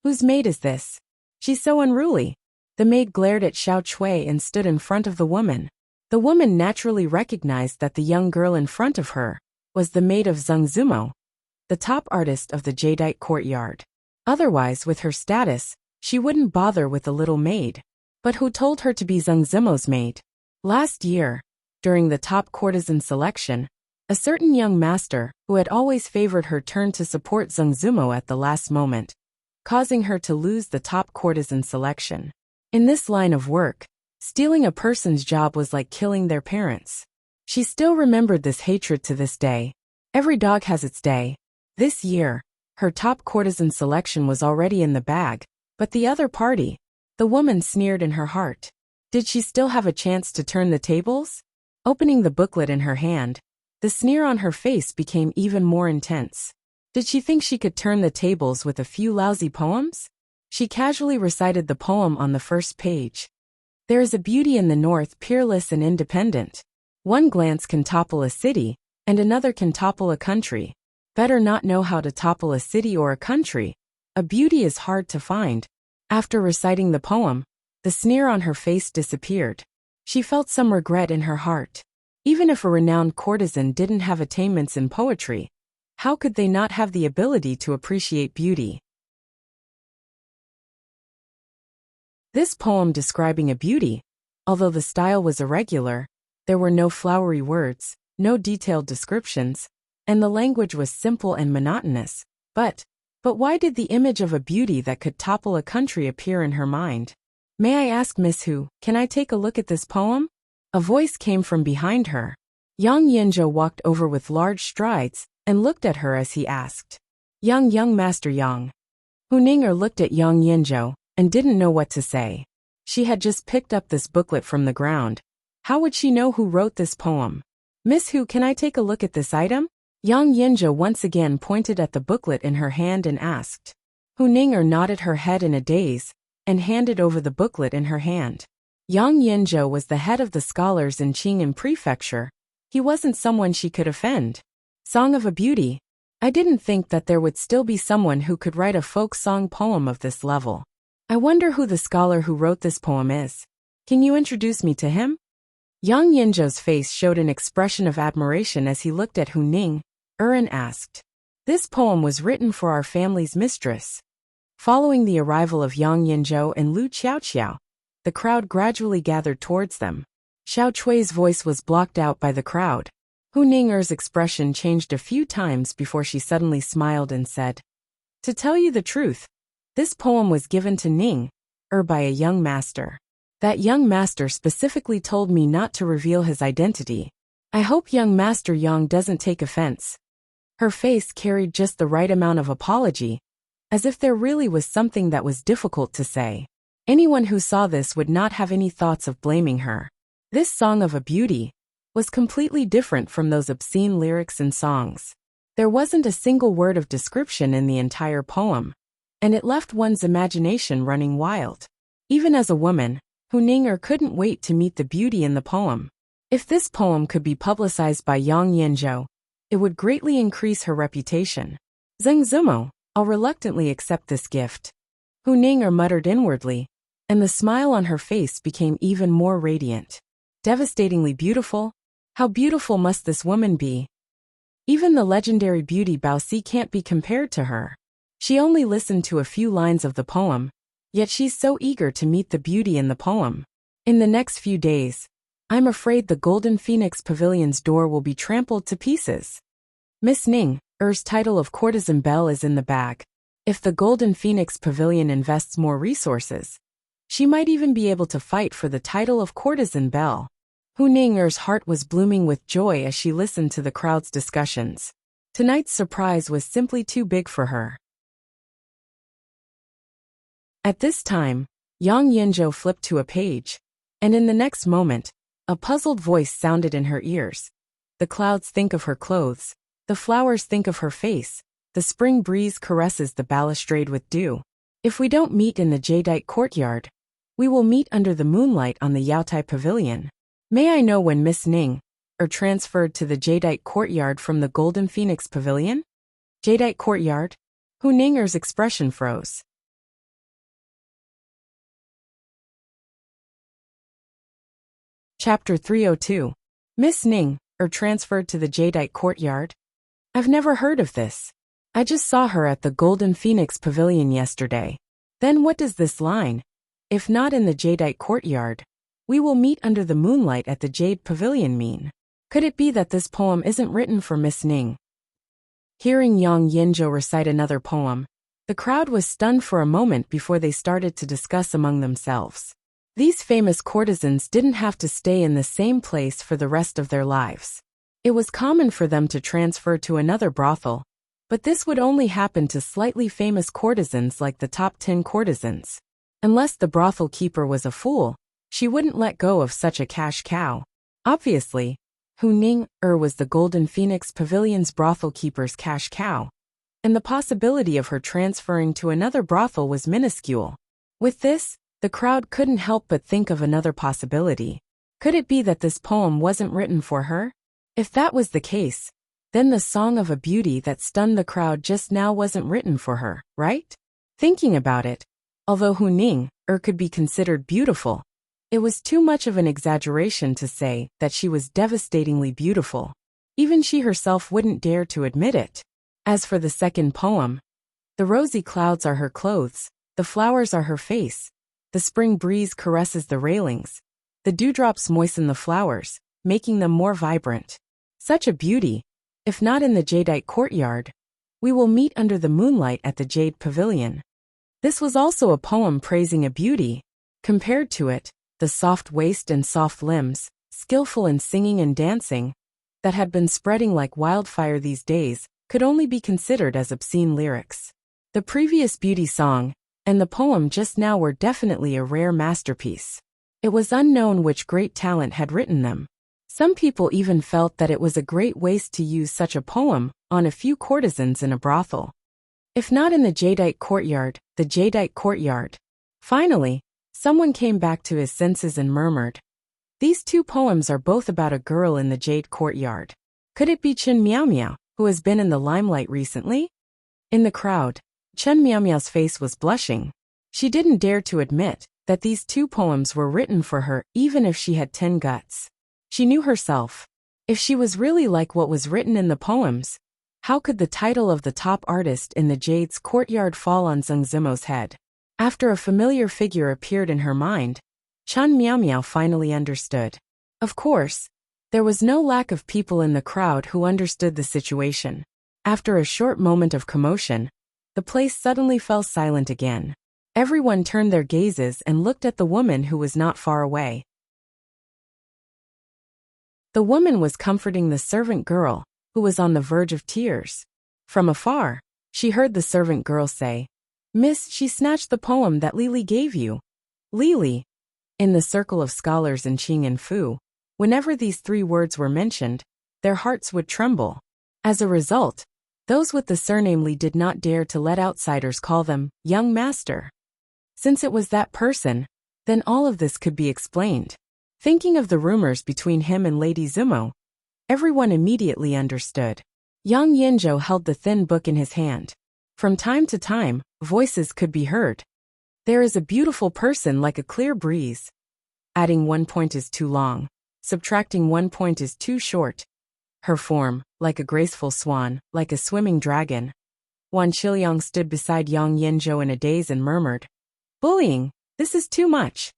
A: Whose maid is this? She's so unruly. The maid glared at Xiao Chui and stood in front of the woman. The woman naturally recognized that the young girl in front of her was the maid of Tseng Zimo, the top artist of the jadeite courtyard. Otherwise, with her status, she wouldn't bother with the little maid. But who told her to be Tseng Zimo's maid? Last year, during the top courtesan selection, a certain young master who had always favored her turned to support Tseng Zimo at the last moment, causing her to lose the top courtesan selection. In this line of work, stealing a person's job was like killing their parents. She still remembered this hatred to this day. Every dog has its day. This year, her top courtesan selection was already in the bag, but the other party, the woman sneered in her heart. Did she still have a chance to turn the tables? Opening the booklet in her hand, the sneer on her face became even more intense. Did she think she could turn the tables with a few lousy poems? She casually recited the poem on the first page. There is a beauty in the north, peerless and independent. One glance can topple a city, and another can topple a country. Better not know how to topple a city or a country. A beauty is hard to find. After reciting the poem, the sneer on her face disappeared. She felt some regret in her heart. Even if a renowned courtesan didn't have attainments in poetry, how could they not have the ability to appreciate beauty? This poem describing a beauty, although the style was irregular, there were no flowery words, no detailed descriptions, and the language was simple and monotonous. But why did the image of a beauty that could topple a country appear in her mind? May I ask, Miss Hu, can I take a look at this poem? A voice came from behind her. Yang Yinzhou walked over with large strides and looked at her as he asked, Young Master Yang. Hu Ning'er looked at Yang Yinzhou and didn't know what to say. She had just picked up this booklet from the ground. How would she know who wrote this poem? Miss Hu, can I take a look at this item? Yang Yinzhou once again pointed at the booklet in her hand and asked. Hu Ning'er nodded her head in a daze and handed over the booklet in her hand. Yang Yinzhou was the head of the scholars in Qing'an Prefecture. He wasn't someone she could offend. Song of a Beauty. I didn't think that there would still be someone who could write a folk song poem of this level. I wonder who the scholar who wrote this poem is. Can you introduce me to him? Yang Yinzhou's face showed an expression of admiration as he looked at Hu Ning'er and asked. This poem was written for our family's mistress. Following the arrival of Yang Yinzhou and Lu Qiaoqiao, the crowd gradually gathered towards them. Xiao Chui's voice was blocked out by the crowd. Hu Ning'er's expression changed a few times before she suddenly smiled and said, To tell you the truth, this poem was given to Ning'er by a young master. That young master specifically told me not to reveal his identity. I hope young Master Yang doesn't take offense. Her face carried just the right amount of apology, as if there really was something that was difficult to say. Anyone who saw this would not have any thoughts of blaming her. This Song of a Beauty was completely different from those obscene lyrics and songs. There wasn't a single word of description in the entire poem, and it left one's imagination running wild. Even as a woman, Hu Ning'er couldn't wait to meet the beauty in the poem. If this poem could be publicized by Yang Yinzhou, it would greatly increase her reputation. Tseng Zimo, I'll reluctantly accept this gift. Hu Ning'er muttered inwardly, and the smile on her face became even more radiant. Devastatingly beautiful? How beautiful must this woman be? Even the legendary beauty Bao Si can't be compared to her. She only listened to a few lines of the poem, yet she's so eager to meet the beauty in the poem. In the next few days, I'm afraid the Golden Phoenix Pavilion's door will be trampled to pieces. Miss Ning's title of courtesan belle is in the bag. If the Golden Phoenix Pavilion invests more resources, she might even be able to fight for the title of courtesan belle. Hu Ning's heart was blooming with joy as she listened to the crowd's discussions. Tonight's surprise was simply too big for her. At this time, Yang Yinzhou flipped to a page, and in the next moment, a puzzled voice sounded in her ears. The clouds think of her clothes, the flowers think of her face, the spring breeze caresses the balustrade with dew. If we don't meet in the jadeite courtyard, we will meet under the moonlight on the Yaotai Pavilion. May I know when Miss Ning transferred to the jadeite courtyard from the Golden Phoenix Pavilion? Jadeite courtyard? Hu Ning's expression froze. Chapter 302. Miss Ning transferred to the jadeite courtyard? I've never heard of this. I just saw her at the Golden Phoenix Pavilion yesterday. Then what does this line, if not in the jadeite courtyard, we will meet under the moonlight at the Jade Pavilion mean? Could it be that this poem isn't written for Miss Ning? Hearing Yang Yinzhou recite another poem, the crowd was stunned for a moment before they started to discuss among themselves. These famous courtesans didn't have to stay in the same place for the rest of their lives. It was common for them to transfer to another brothel, but this would only happen to slightly famous courtesans like the top 10 courtesans. Unless the brothel keeper was a fool, she wouldn't let go of such a cash cow. Obviously, Hu Ning was the Golden Phoenix Pavilion's brothel keeper's cash cow, and the possibility of her transferring to another brothel was minuscule. With this, the crowd couldn't help but think of another possibility. Could it be that this poem wasn't written for her? If that was the case, then the song of a beauty that stunned the crowd just now wasn't written for her, right? Thinking about it, although Hu Ning could be considered beautiful, it was too much of an exaggeration to say that she was devastatingly beautiful. Even she herself wouldn't dare to admit it. As for the second poem, the rosy clouds are her clothes, the flowers are her face, the spring breeze caresses the railings, the dewdrops moisten the flowers, making them more vibrant. Such a beauty, if not in the jadeite courtyard, we will meet under the moonlight at the Jade Pavilion. This was also a poem praising a beauty. Compared to it, the soft waist and soft limbs, skillful in singing and dancing, that had been spreading like wildfire these days, could only be considered as obscene lyrics. The previous beauty song and the poem just now were definitely a rare masterpiece. It was unknown which great talent had written them. Some people even felt that it was a great waste to use such a poem on a few courtesans in a brothel. If not in the jadeite courtyard, the jadeite courtyard. Finally, someone came back to his senses and murmured, "These two poems are both about a girl in the jade courtyard. Could it be Chen Miao Miao, who has been in the limelight recently?" In the crowd, Chen Miao Miao's face was blushing. She didn't dare to admit that these two poems were written for her even if she had 10 guts. She knew herself. If she was really like what was written in the poems, how could the title of the top artist in the Jade's courtyard fall on Zheng Zimo's head? After a familiar figure appeared in her mind, Chen Miao Miao finally understood. Of course, there was no lack of people in the crowd who understood the situation. After a short moment of commotion, the place suddenly fell silent again. Everyone turned their gazes and looked at the woman who was not far away. The woman was comforting the servant girl, who was on the verge of tears. From afar, she heard the servant girl say, "Miss, she snatched the poem that Lili gave you." Lili. In the circle of scholars in Qing and Fu, whenever these three words were mentioned, their hearts would tremble. As a result, those with the surname Li did not dare to let outsiders call them young master. Since it was that person, then all of this could be explained. Thinking of the rumors between him and Lady Zimo, everyone immediately understood. Yang Yinzhou held the thin book in his hand. From time to time, voices could be heard. "There is a beautiful person like a clear breeze. Adding 1 point is too long. Subtracting 1 point is too short. Her form, like a graceful swan, like a swimming dragon. Wan Qilyang stood beside Yang Yinzhou in a daze and murmured, "Bullying, this is too much."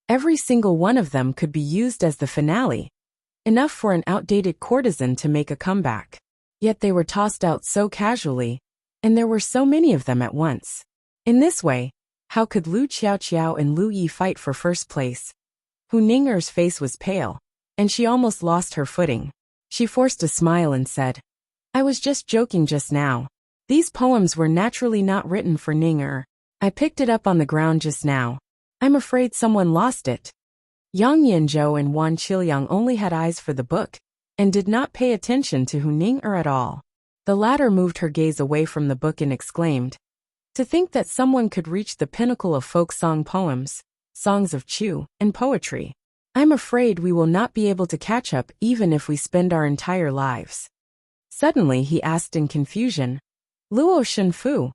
A: Every single one of them could be used as the finale. Enough for an outdated courtesan to make a comeback. Yet they were tossed out so casually, and there were so many of them at once. In this way, how could Lu Qiaoqiao and Lu Yi fight for first place? Hu Ning'er's face was pale, and she almost lost her footing. She forced a smile and said, "I was just joking just now. These poems were naturally not written for Ning'er. I picked it up on the ground just now. I'm afraid someone lost it." Yang Yinzhou and Wan Qilyang only had eyes for the book, and did not pay attention to Hu Ning'er at all. The latter moved her gaze away from the book and exclaimed, "To think that someone could reach the pinnacle of folk song poems, songs of Chu, and poetry. I'm afraid we will not be able to catch up even if we spend our entire lives." Suddenly he asked in confusion, "Luo Shenfu?"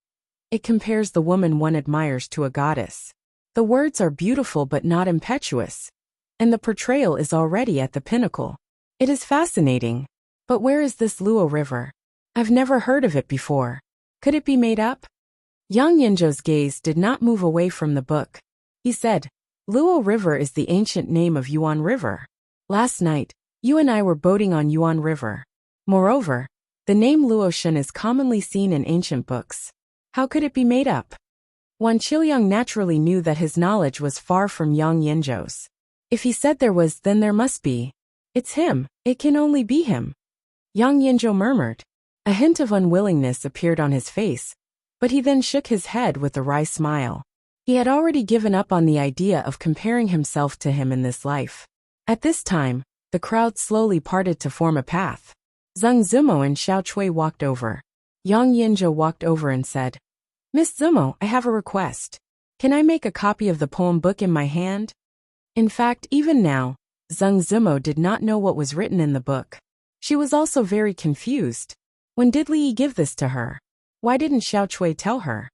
A: It compares the woman one admires to a goddess. The words are beautiful but not impetuous, and the portrayal is already at the pinnacle. It is fascinating. But where is this Luo River? I've never heard of it before. Could it be made up? Yang Yinzhou's gaze did not move away from the book. He said, "Luo River is the ancient name of Yuan River. Last night, you and I were boating on Yuan River. Moreover, the name Luoshen is commonly seen in ancient books. How could it be made up?" Wan Qilyang naturally knew that his knowledge was far from Yang Yinzhou's. If he said there was, then there must be. It's him. It can only be him. Yang Yinzhou murmured. A hint of unwillingness appeared on his face, but he then shook his head with a wry smile. He had already given up on the idea of comparing himself to him in this life. At this time, the crowd slowly parted to form a path. Zheng Zimo and Xiao Chui walked over. Yang Yinzhou walked over and said, "Miss Zimo, I have a request. Can I make a copy of the poem book in my hand?" In fact, even now, Zheng Zimo did not know what was written in the book. She was also very confused. When did Li Yi give this to her? Why didn't Xiao Chui tell her?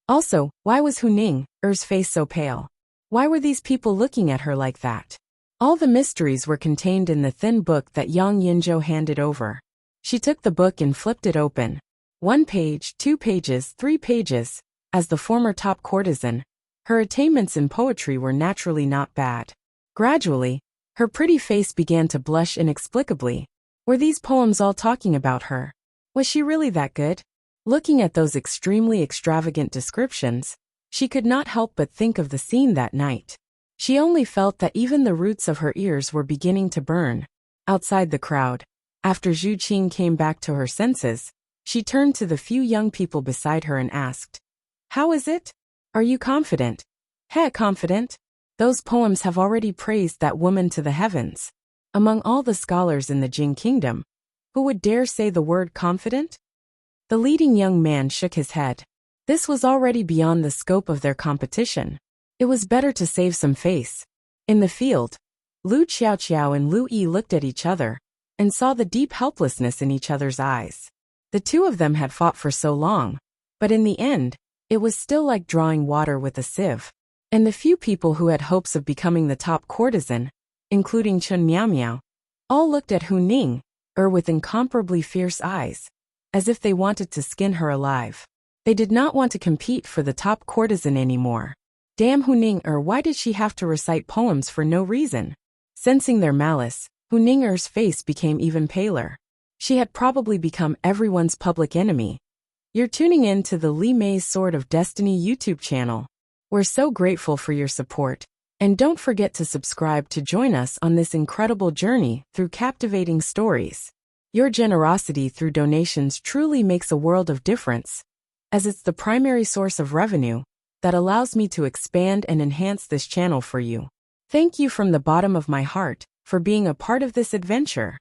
A: Also, why was Hu Ning'er's face so pale? Why were these people looking at her like that? All the mysteries were contained in the thin book that Yang Yinzhou handed over. She took the book and flipped it open. 1 page, 2 pages, 3 pages. As the former top courtesan, her attainments in poetry were naturally not bad. Gradually, her pretty face began to blush inexplicably. Were these poems all talking about her? Was she really that good? Looking at those extremely extravagant descriptions, she could not help but think of the scene that night. She only felt that even the roots of her ears were beginning to burn. Outside the crowd, after Zhu Qing came back to her senses, she turned to the few young people beside her and asked, "How is it? Are you confident?" Confident? Those poems have already praised that woman to the heavens. Among all the scholars in the Jing kingdom, who would dare say the word confident? The leading young man shook his head. This was already beyond the scope of their competition. It was better to save some face. In the field, Lu Qiaoqiao and Lu Yi looked at each other, and saw the deep helplessness in each other's eyes. The two of them had fought for so long, but in the end, it was still like drawing water with a sieve. And the few people who had hopes of becoming the top courtesan, including Chun Miao Miao, all looked at Hu Ning'er with incomparably fierce eyes, as if they wanted to skin her alive. They did not want to compete for the top courtesan anymore. Damn Hu Ning'er, why did she have to recite poems for no reason? Sensing their malice, Hu Ning'er's face became even paler. She had probably become everyone's public enemy. You're tuning in to the Li Mei's Sword of Destiny YouTube channel. We're so grateful for your support, and don't forget to subscribe to join us on this incredible journey through captivating stories. Your generosity through donations truly makes a world of difference, as it's the primary source of revenue that allows me to expand and enhance this channel for you. Thank you from the bottom of my heart for being a part of this adventure.